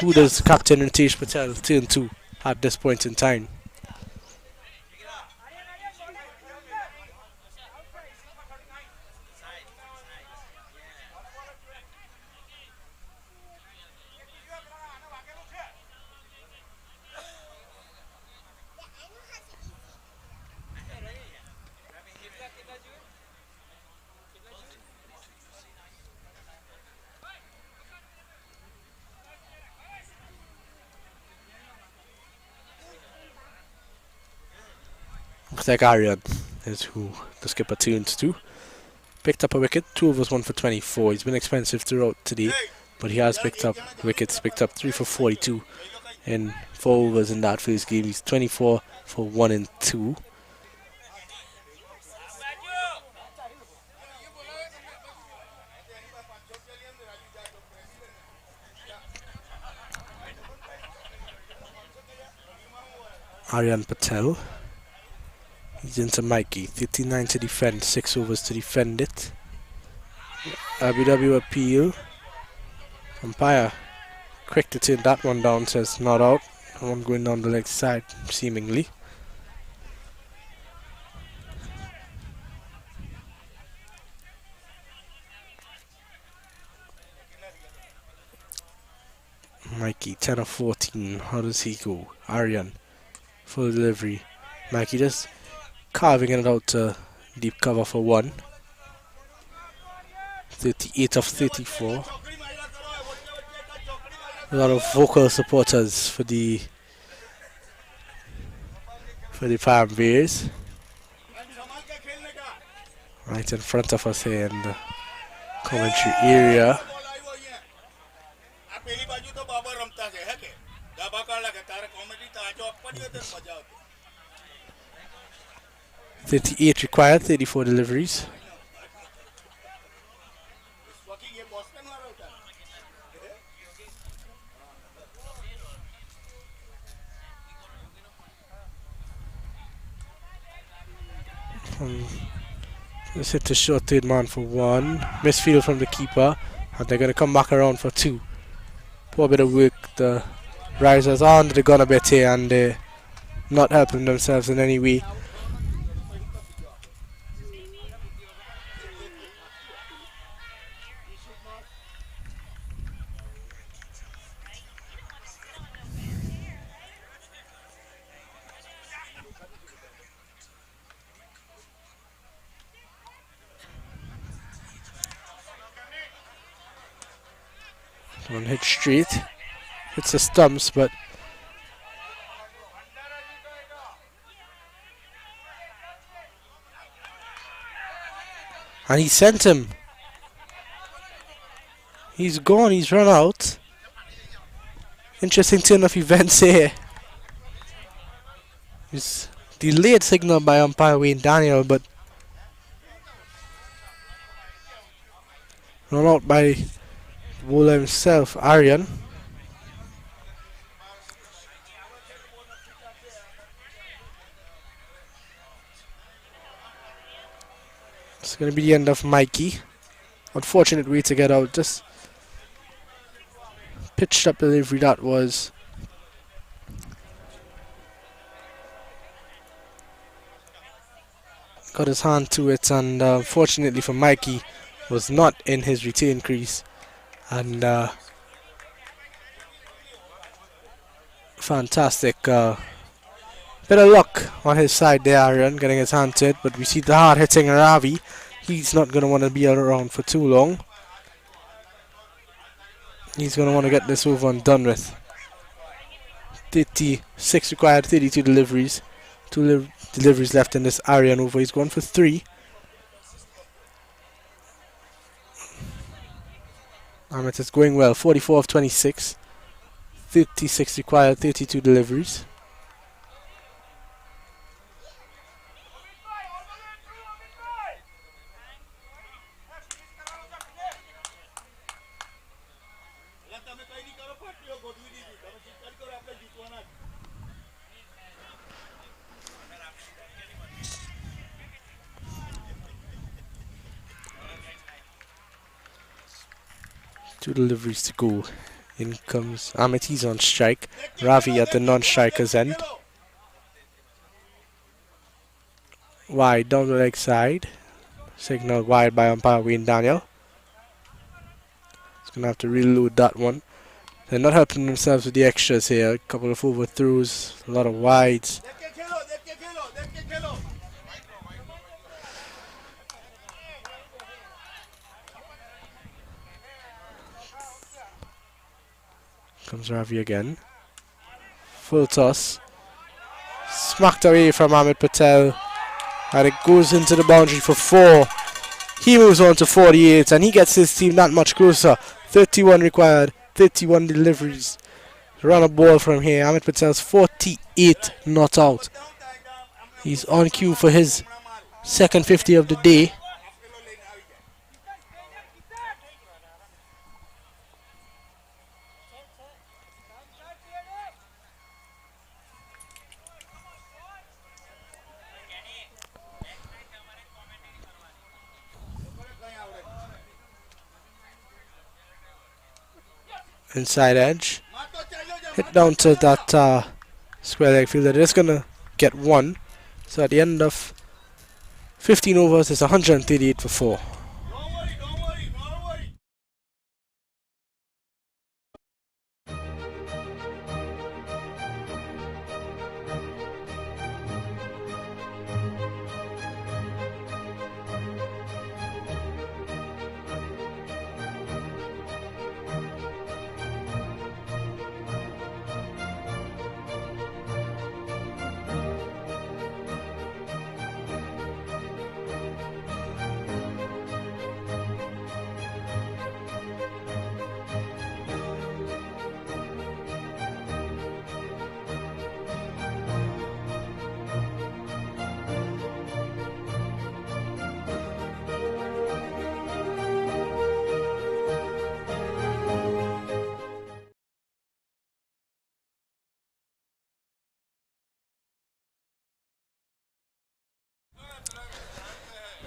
Who does Captain Ritesh Patel turn to at this point in time? Looks like Aryan is who the skipper turns to. Picked up a wicket, 2 overs, 1 for 24. He's been expensive throughout today, but he has picked up wickets, picked up 3 for 42 in 4 overs in that first game. He's 24 for 1 and 2. Aryan Patel. He's into Mikey. 39 to defend, 6 overs to defend it. LBW appeal. Umpire quick to turn that one down, says not out. One going down the leg side, seemingly. Mikey, 10 of 14. How does he go? Aryan, full delivery. Mikey just carving it out to deep cover for 1. 38 of 34. A lot of vocal supporters for the Param Veers. Right in front of us here in the commentary area. 38 required, 34 deliveries. Let's hit the short third man for 1. Misfield from the keeper, and they're going to come back around for 2. Poor bit of work. The Risers are under the gun a bit here, and they're not helping themselves in any way. One hit straight. Hits the stumps, but and he sent him. He's gone, he's run out. Interesting turn of events here. It's delayed signal by umpire Wayne Daniel, but run out by bowler himself, Aryan. It's going to be the end of Mikey. Unfortunate way to get out. Just pitched up delivery that was. Got his hand to it, and unfortunately for Mikey, was not in his retain crease. And fantastic bit of luck on his side there, Aaron, getting his hand to it. But we see the hard hitting Ravi. He's not going to want to be around for too long. He's going to want to get this over and done with. 36 required, 32 deliveries. 2 deliveries left in this Aryan over. He's going for 3. Ahmed is going well. 44 of 26. 36 required, 32 deliveries. Two deliveries to go. In comes Ahmed, he's on strike. Ravi at the non-striker's end. Wide down the leg side. Signal wide by umpire Wayne Daniel. He's going to have to reload that one. They're not helping themselves with the extras here. A couple of overthrows, a lot of wides. Comes Ravi again. Full toss. Smacked away from Ahmed Patel. And it goes into the boundary for 4. He moves on to 48 and he gets his team that much closer. 31 required, 31 deliveries. Run a ball from here. Ahmed Patel's 48 not out. He's on cue for his second 50 of the day. Inside edge. Hit down to that square leg fielder. They're just going to get 1. So at the end of 15 overs, it's 138 for 4.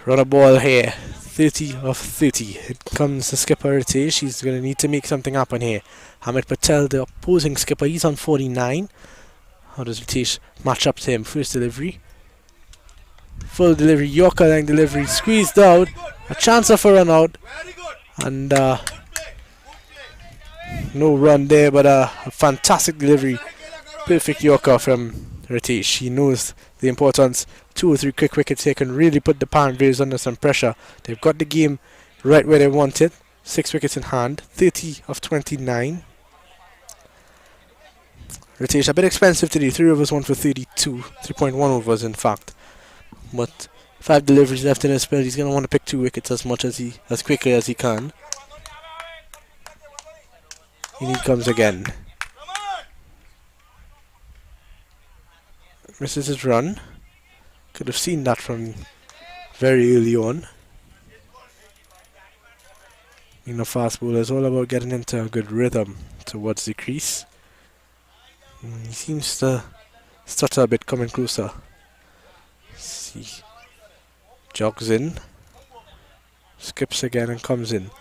Run a ball here. 30 of 30. Here comes the skipper Ritesh. She's going to need to make something happen here. Ahmed Patel, the opposing skipper, he's on 49. How does Ritesh match up to him? First delivery. Full delivery. Yorker line delivery. Squeezed out. A chance of a run out. And no run there, but a fantastic delivery. Perfect Yorker from Ritesh. He knows the importance. 2 or 3 quick wickets here can really put the Param Veers under some pressure. They've got the game right where they want it. 6 wickets in hand. 30 of 29. Ritesh a bit expensive today. 3 overs, 1 for 32. 3.1 overs in fact. But 5 deliveries left in his spell. He's going to want to pick 2 wickets as quickly as he can. And he comes again. Misses his run. Could have seen that from very early on. Fast bowler is all about getting into a good rhythm towards the crease. He seems to stutter a bit coming closer. See. Jogs in. Skips again and comes in.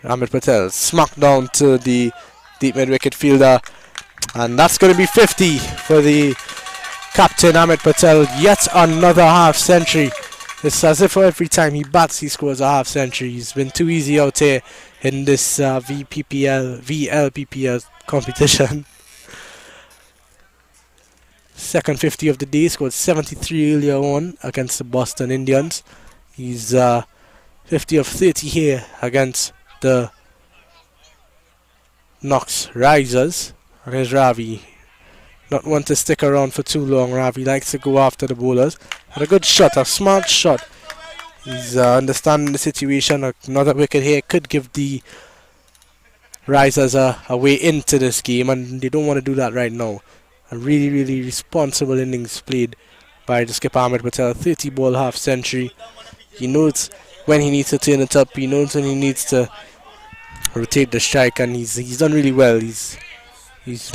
Ahmed Patel smacked down to the deep mid wicket fielder. And that's going to be 50 for the captain Ahmed Patel. Yet another half century. It's as if every time he bats he scores a half century. He's been too easy out here in this LPPL competition. Second 50 of the day. Scored 73 earlier on against the Boston Indians. He's 50 of 30 here against the Knox Risers. And here's Ravi. Not want to stick around for too long. Ravi likes to go after the bowlers. But a good shot, a smart shot. He's understanding the situation. Another wicket here could give the Risers are a way into this game, and they don't want to do that right now. A really, really responsible innings played by the skipper Ahmed Patel. 30 ball half century. He knows when he needs to turn it up. He knows when he needs to rotate the strike, and he's done really well. He's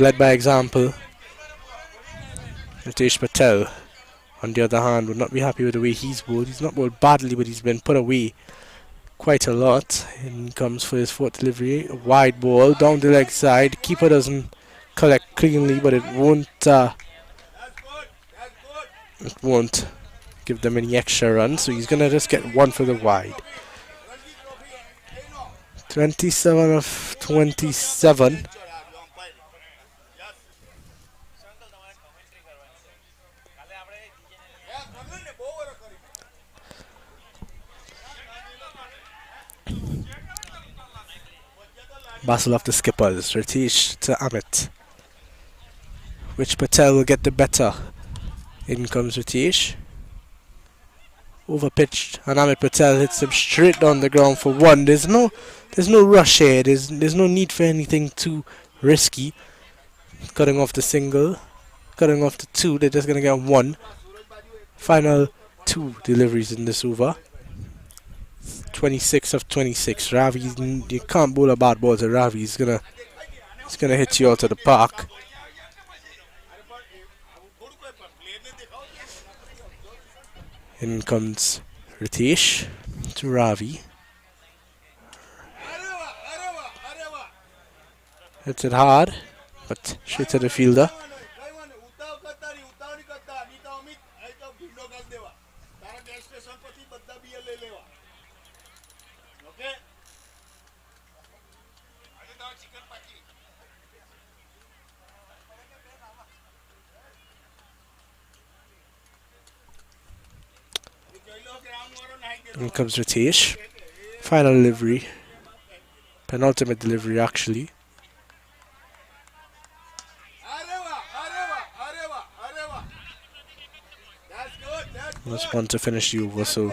led by example. Ritesh Patel, on the other hand, would not be happy with the way he's bowled. He's not bowled badly, but he's been put away quite a lot. And he comes for his fourth delivery. A wide ball down the leg side. Keeper doesn't collect cleanly, but it won't give them any extra runs. So he's gonna just get one for the wide. 27 of 27. Battle of the skippers. Ritesh to Amit. Which Patel will get the better? In comes Ritesh. Overpitched, and Amit Patel hits him straight on the ground for one. There's no rush here. There's no need for anything too risky. Cutting off the single, cutting off the two. They're just gonna get one. Final two deliveries in this over. 26 of 26. Ravi, you can't bowl a bad ball to Ravi. He's gonna hit you out of the park. In comes Ritesh to Ravi. Hits it hard, but straight to the fielder. In comes Ritesh. Final delivery. Penultimate delivery, actually. Just one to finish the over. So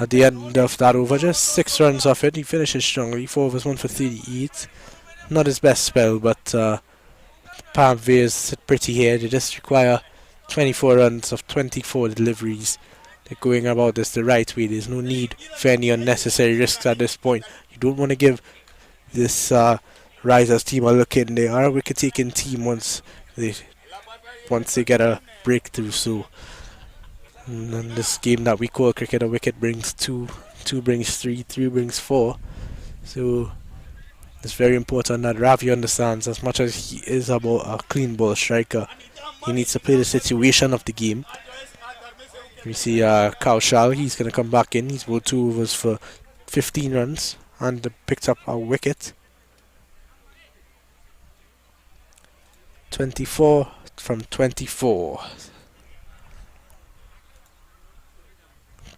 at the end of that over, just 6 runs off it. He finishes strongly. 4 overs, 1 for 38. Not his best spell, but Param Veers sit pretty here. They just require 24 runs of 24 deliveries. They're going about this the right way. There's no need for any unnecessary risks at this point. You don't want to give this Risers team a look in. They are a wicket-taking team once they get a breakthrough. So in this game that we call cricket, a wicket brings 2, 2 brings 3, 3 brings 4. So it's very important that Ravi understands, as much as he is about a clean ball striker, he needs to play the situation of the game. We see Kaushal, he's going to come back in. He's bowled 2 overs for 15 runs and picked up a wicket. 24 from 24.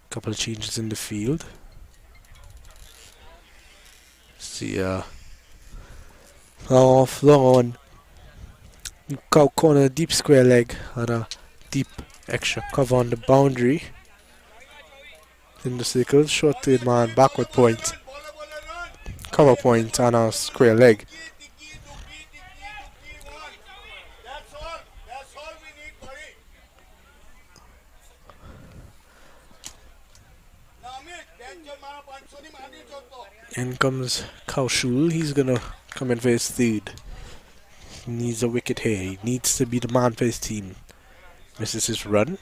Couple of changes in the field. See long on. Cow corner, deep square leg, and a deep extra cover on the boundary. In the circle, short third man, backward point, cover point, and a square leg. In comes Kaushal. He's gonna come in for his third. He needs a wicket here. He needs to be the man for his team. Misses his run.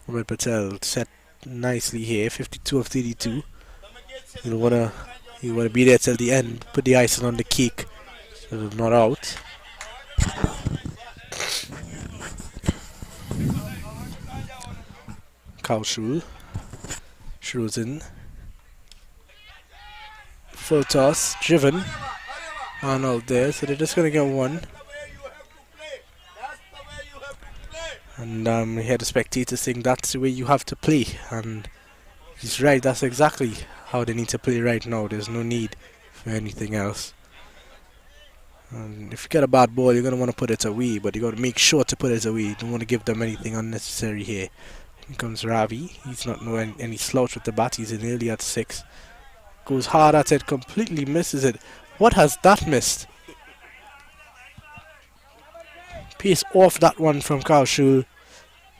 Ahmed Patel set nicely here. 52 of 32. You wanna be there till the end. Put the icing on the cake, so they're not out. Kaushal throws in. Full toss, driven, and out there, so they're just gonna get one. And we hear the spectators saying that's the way you have to play, and he's right. That's exactly how they need to play right now. There's no need for anything else. And if you get a bad ball, you're gonna want to put it away, but you got to make sure to put it away. You don't want to give them anything unnecessary here. Here comes Ravi. He's not knowing any slouch with the bat. He's in early at 6. Goes hard at it, completely misses it. What has that missed? Pace off that one from Kaushul.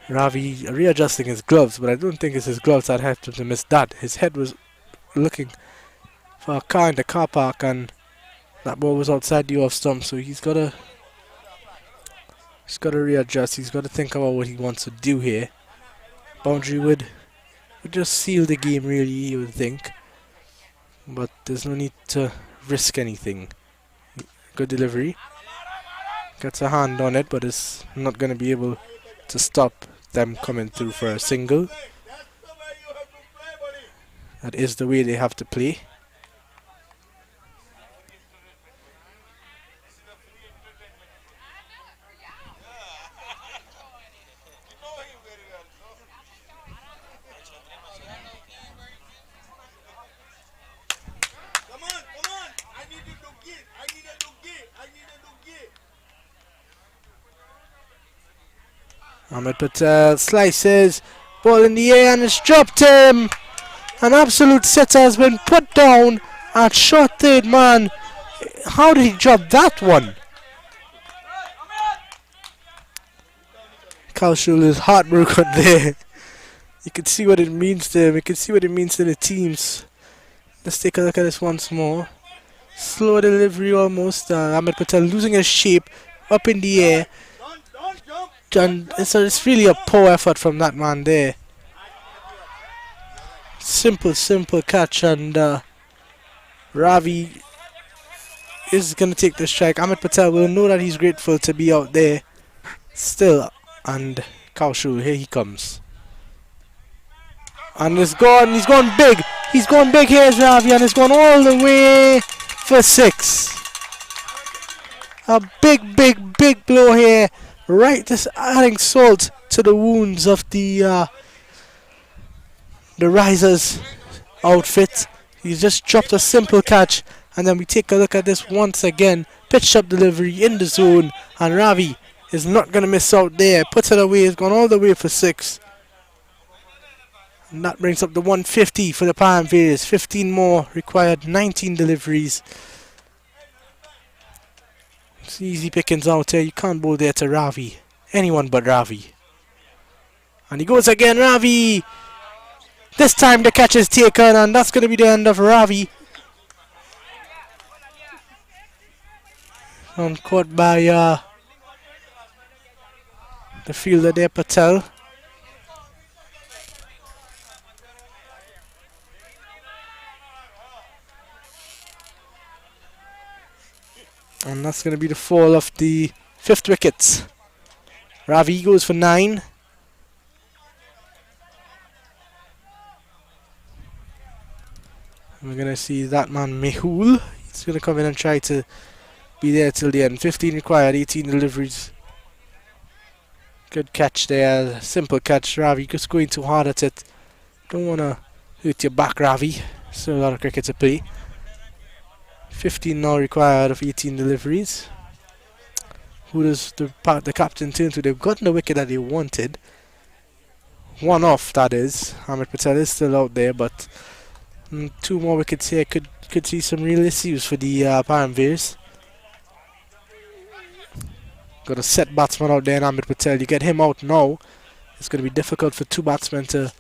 Ravi readjusting his gloves, but I don't think it's his gloves that helped him to miss that. His head was looking for a car in the car park, and that ball was outside the off stump, so he's gotta readjust. He's gotta think about what he wants to do here. Boundary would just seal the game, really, you would think, but there's no need to risk anything. Good delivery. Gets a hand on it, but it's not gonna be able to stop them coming through for a single. That is the way they have to play. Ahmed Patel slices, ball in the air and it's dropped him. An absolute sitter has been put down at short third man. How did he drop that one? Kaushul is heartbroken there. You can see what it means to him. You can see what it means to the teams. Let's take a look at this once more. Slow delivery almost. Ahmed Patel losing his shape up in the air. And it's really a poor effort from that man there. Simple catch, and Ravi is going to take the strike. Ahmed Patel will know that he's grateful to be out there still. And Kaushul, here he comes. And it's gone. He's gone big. He's gone big. Here's Ravi, and it's gone all the way for 6. A big blow here. Right, just adding salt to the wounds of the Risers outfit. He's just dropped a simple catch, and then we take a look at this once again. Pitch up delivery in the zone, and Ravi is not going to miss out there. Puts it away. It's gone all the way for 6. And that brings up the 150 for the Param Veers. 15 more required, 19 deliveries. It's easy pickings out there. You can't bowl there to Ravi. Anyone but Ravi. And he goes again, Ravi! This time the catch is taken, and that's going to be the end of Ravi. And caught by the fielder there, Patel. And that's going to be the fall of the 5th wicket. Ravi goes for 9. We're going to see that man Mehul. He's going to come in and try to be there till the end. 15 required, 18 deliveries. Good catch there. Simple catch. Ravi just going too hard at it. Don't want to hurt your back, Ravi. Still a lot of cricket to play. 15 now required of 18 deliveries. Who does the captain turn to? They've gotten the wicket that they wanted. One off, that is. Ahmed Patel is still out there, but 2 more wickets here could see some real issues for the Param Veers. Got a set batsman out there in Ahmed Patel. You get him out now, it's going to be difficult for 2 batsmen to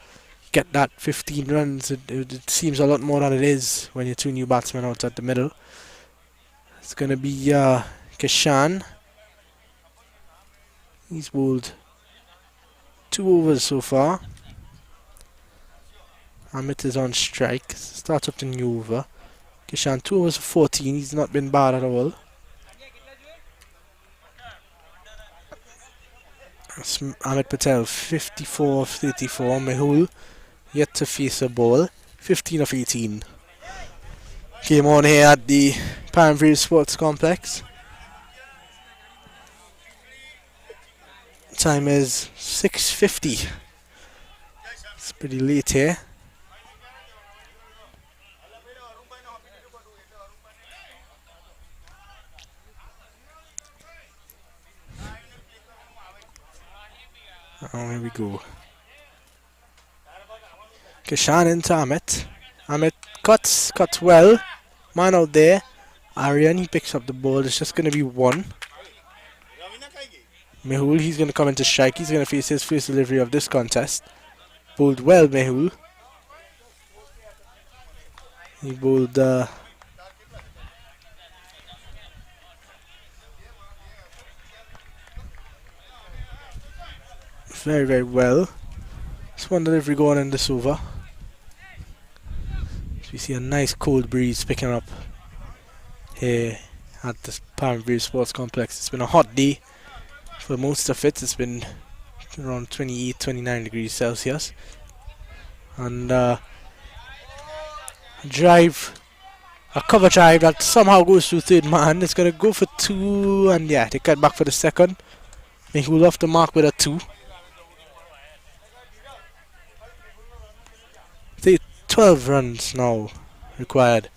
get that 15 runs. It seems a lot more than it is when you're 2 new batsmen out at the middle. It's going to be Kishan. He's bowled 2 overs so far. Amit is on strike. Starts up the new over. Kishan 2 overs for 14. He's not been bad at all. Ahmed Patel 54 of 34. Mehul yet to face a ball. 15 of 18. Game on here at the Param Veers Sports Complex. Time is 6:50. It's pretty late here. Oh, here we go. Kishan into Amit. Amit Cuts well. Man out there. Aryan, he picks up the ball. It's just going to be one. Mehul, he's going to come into strike. He's going to face his first delivery of this contest. Bowled well, Mehul. He bowled very, very well. Just one delivery going in this over. So we see a nice cold breeze picking up here at the Param Veers Sports Complex. It's been a hot day for most of it. It's been around 28, 29 degrees Celsius. And a cover drive that somehow goes through third man. It's going to go for two, and yeah, they cut back for the second. Mehul off the mark with a two. 12 runs now required.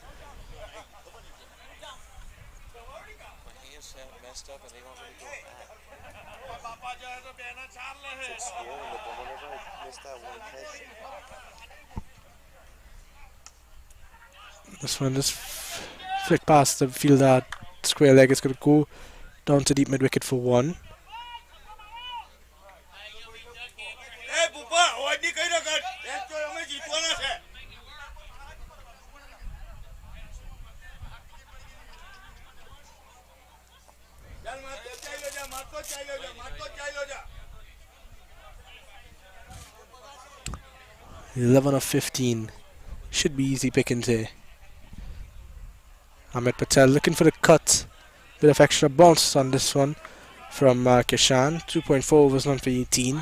This flick past the fielder, square leg is going to go down to deep mid wicket for one. The 11 of 15 should be easy pickings here. Ahmed Patel looking for the cut. Bit of extra bounce on this one from Kishan. 2.4 overs, none for 18.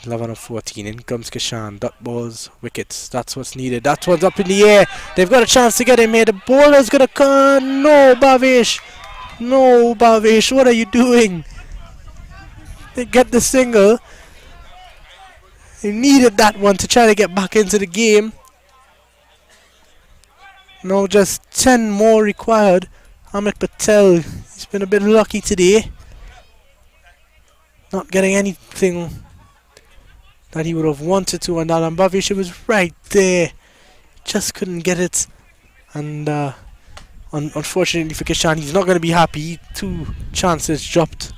11 of 14. In comes Kishan. Dot balls, wickets. That's what's needed. That's what's up in the air. They've got a chance to get him here. The bowler's going to come. No, Bhavesh. No, Bhavesh. What are you doing? They get the single. They needed that one to try to get back into the game. No, just 10 more required. Ahmed Patel, he's been a bit lucky today. Not getting anything that he would have wanted to, and Alan Bhavesh was right there. Just couldn't get it. And unfortunately for Kishan, he's not going to be happy. 2 chances dropped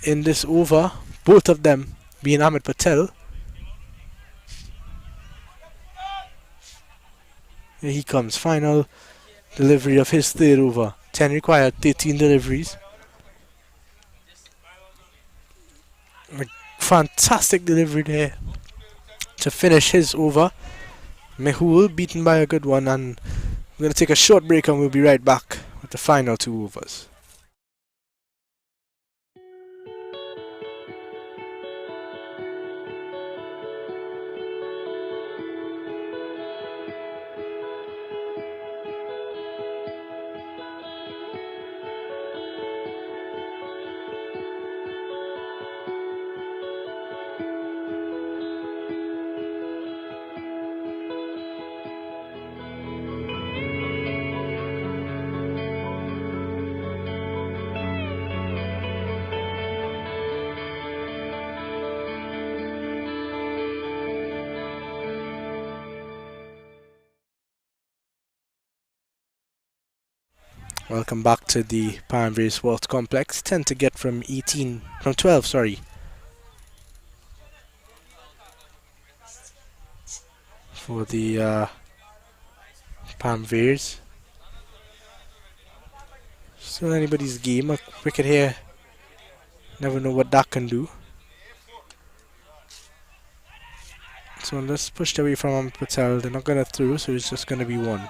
in this over. Both of them being Ahmed Patel. Here he comes. Final delivery of his third over. 10 required, 13 deliveries. A fantastic delivery there to finish his over. Mehul beaten by a good one, and we're going to take a short break and we'll be right back with the final 2 overs. Welcome back to the Param Veers Sports Complex. 10 to get from 12, sorry. For the Param Veers. Still anybody's game. A wicket here. Never know what that can do. So let's push away from Patel. They're not going to throw, so it's just going to be one.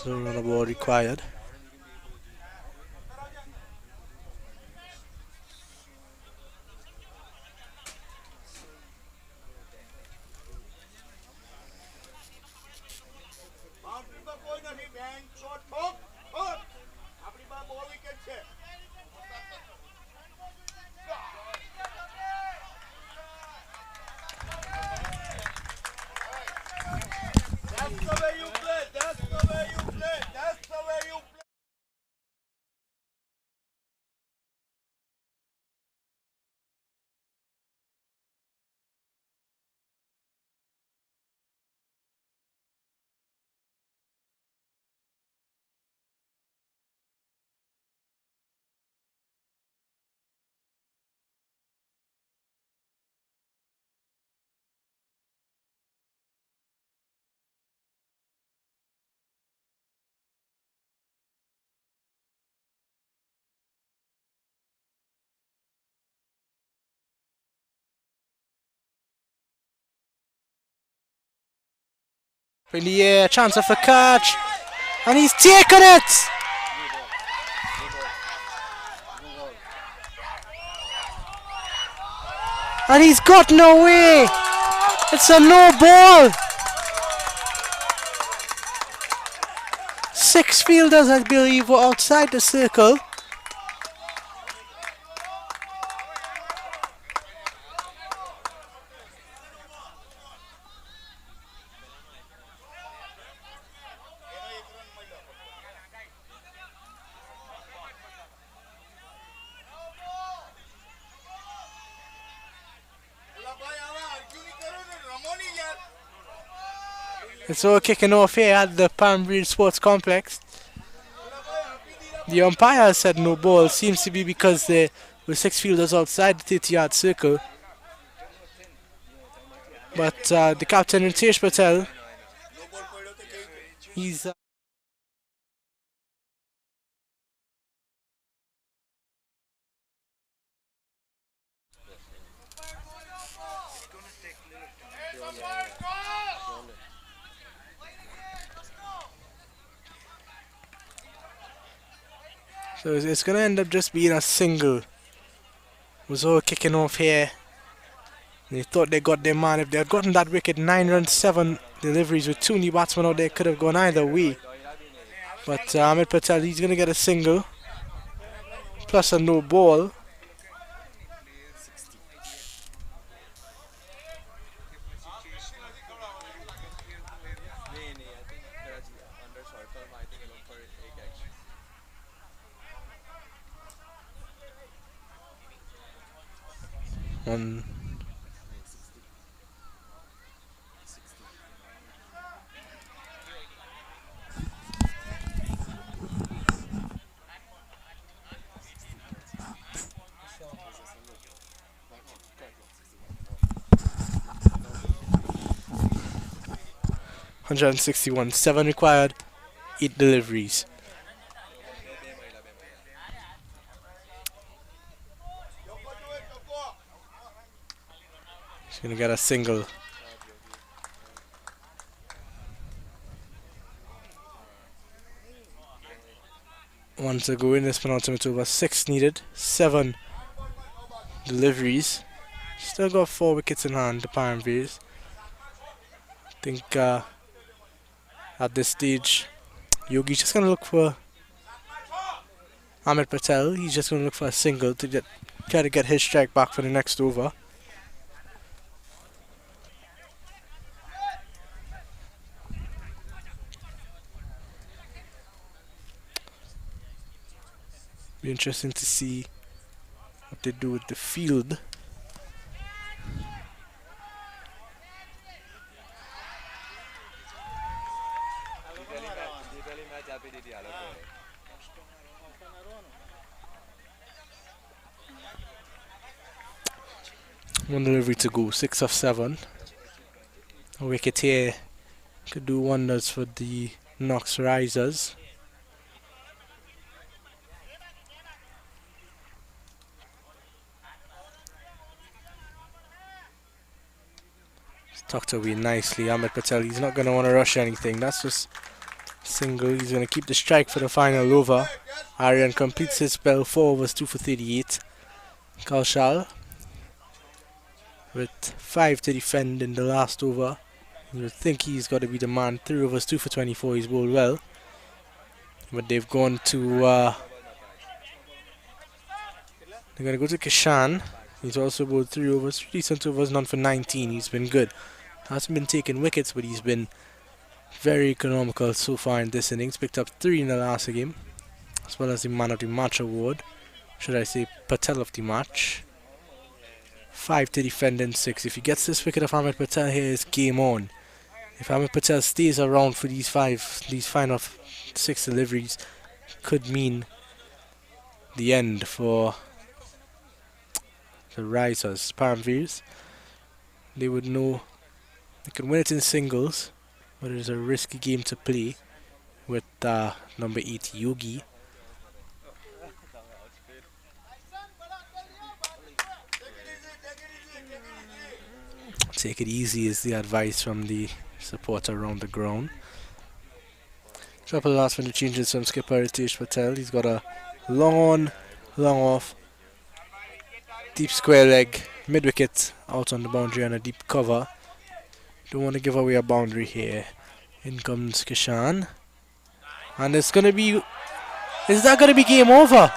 So another ball required. In the air, chance of a catch, and he's taken it! And he's gotten away! It's a no ball! 6 fielders, I believe, were outside the circle. It's all kicking off here at the Param Veers Sports Complex. The umpire said no ball. Seems to be because there were 6 fielders outside the 30-yard circle. But the captain, Ritesh Patel, he's... So it's going to end up just being a single. It was all kicking off here. They thought they got their man. If they had gotten that wicket, 9 runs, 7 deliveries with 2 new batsmen out there, could have gone either way. But Ahmed Patel, he's going to get a single. Plus a no ball. And 161, 7 required, 8 deliveries. He's going to get a single. One to go in this penultimate over. 6 needed, 7 deliveries. Still got 4 wickets in hand, the Param Veers. I think at this stage, Yogi's just going to look for Ahmed Patel. He's just going to look for a single to try to get his strike back for the next over. Be interesting to see what they do with the field. One delivery to go, 6 of 7. A wicket here could do wonders for the Knox Risers. It's tucked away nicely. Ahmed Patel, he's not going to want to rush anything. That's just Single, he's going to keep the strike for the final over. Aryan completes his spell, 4 overs, 2 for 38. Kaushal with 5 to defend in the last over. You would think he's got to be the man. 3 overs, 2 for 24, he's bowled well. But they've gone to... they're going to go to Kishan. He's also bowled 3 overs, 3 decent overs, none for 19. He's been good. Hasn't been taking wickets, but he's been very economical so far in this innings. Picked up 3 in the last game, as well as the man of the match award. Should I say Patel of the match. 5 to defend and 6. If he gets this wicket of Ahmed Patel here, it's game on. If Ahmed Patel stays around for these final 6 deliveries, could mean the end for the Risers. Param Veers, they would know they could win it in singles, but it is a risky game to play with number 8 Yogi. Take it easy is the advice from the supporter around the ground. Couple of last minute changes from skipper Ritesh Patel. He's got a long on, long off, deep square leg, mid wicket out on the boundary and a deep cover. Don't want to give away a boundary here. In comes Kishan. And it's going to be... Is that going to be game over?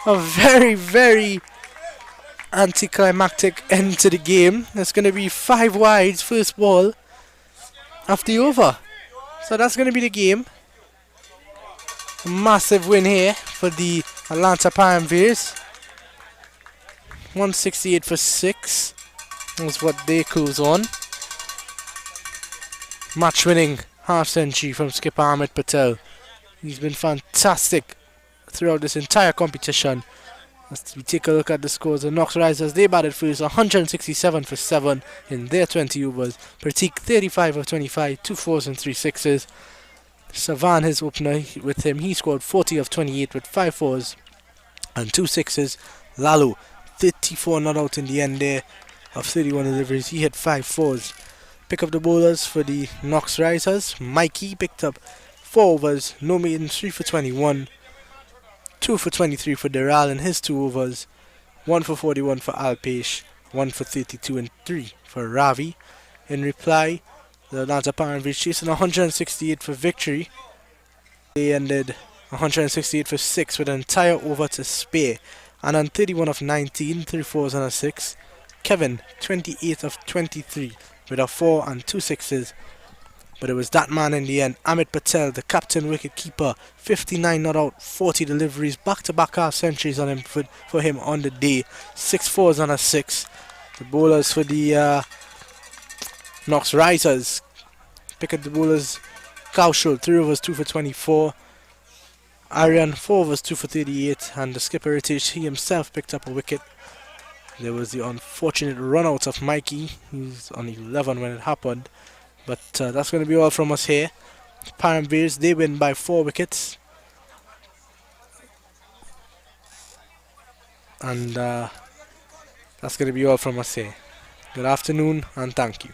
A very, very anticlimactic end to the game. It's going to be 5 wides, first ball, after the over. So that's going to be the game. A massive win here for the Atlanta Param Veers. 168 for 6 was what they close on. Match winning half century from skipper Ahmed Patel. He's been fantastic throughout this entire competition. As we take a look at the scores, the Knox Risers, they batted first, 167 for 7 in their 20 overs. Pratik 35 of 25, 2 fours and 3 sixes. Savan, his opener, with him, he scored 40 of 28 with 5 fours and 2 sixes. Lalu, 34 not out in the end there of 31 deliveries. He hit 5 fours. Pick up the bowlers for the Knox Risers. Mikey picked up 4 overs, no maidens, 3 for 21. 2 for 23 for Deral in his 2 overs. 1 for 41 for Alpesh. 1 for 32 and 3 for Ravi. In reply, the Atlanta Param Veers chasing 168 for victory. They ended 168 for 6 with an entire over to spare. And on 31 of 19, 3 fours and a 6. Kevin, 28 of 23 with a 4 and 2 sixes. But it was that man in the end, Ahmed Patel, the captain wicket keeper, 59 not out, 40 deliveries, back-to-back half centuries on him for him on the day, 6 fours and a 6. The bowlers for the Knox Risers, pick up the bowlers, Kaushal, 3 overs, 2 for 24. Aryan, 4 overs, 2 for 38, and the skipper Ritesh, he himself picked up a wicket. There was the unfortunate run out of Mikey, he was on 11 when it happened. But that's going to be all from us here. Param Veers, they win by 4 wickets. And that's going to be all from us here. Good afternoon and thank you.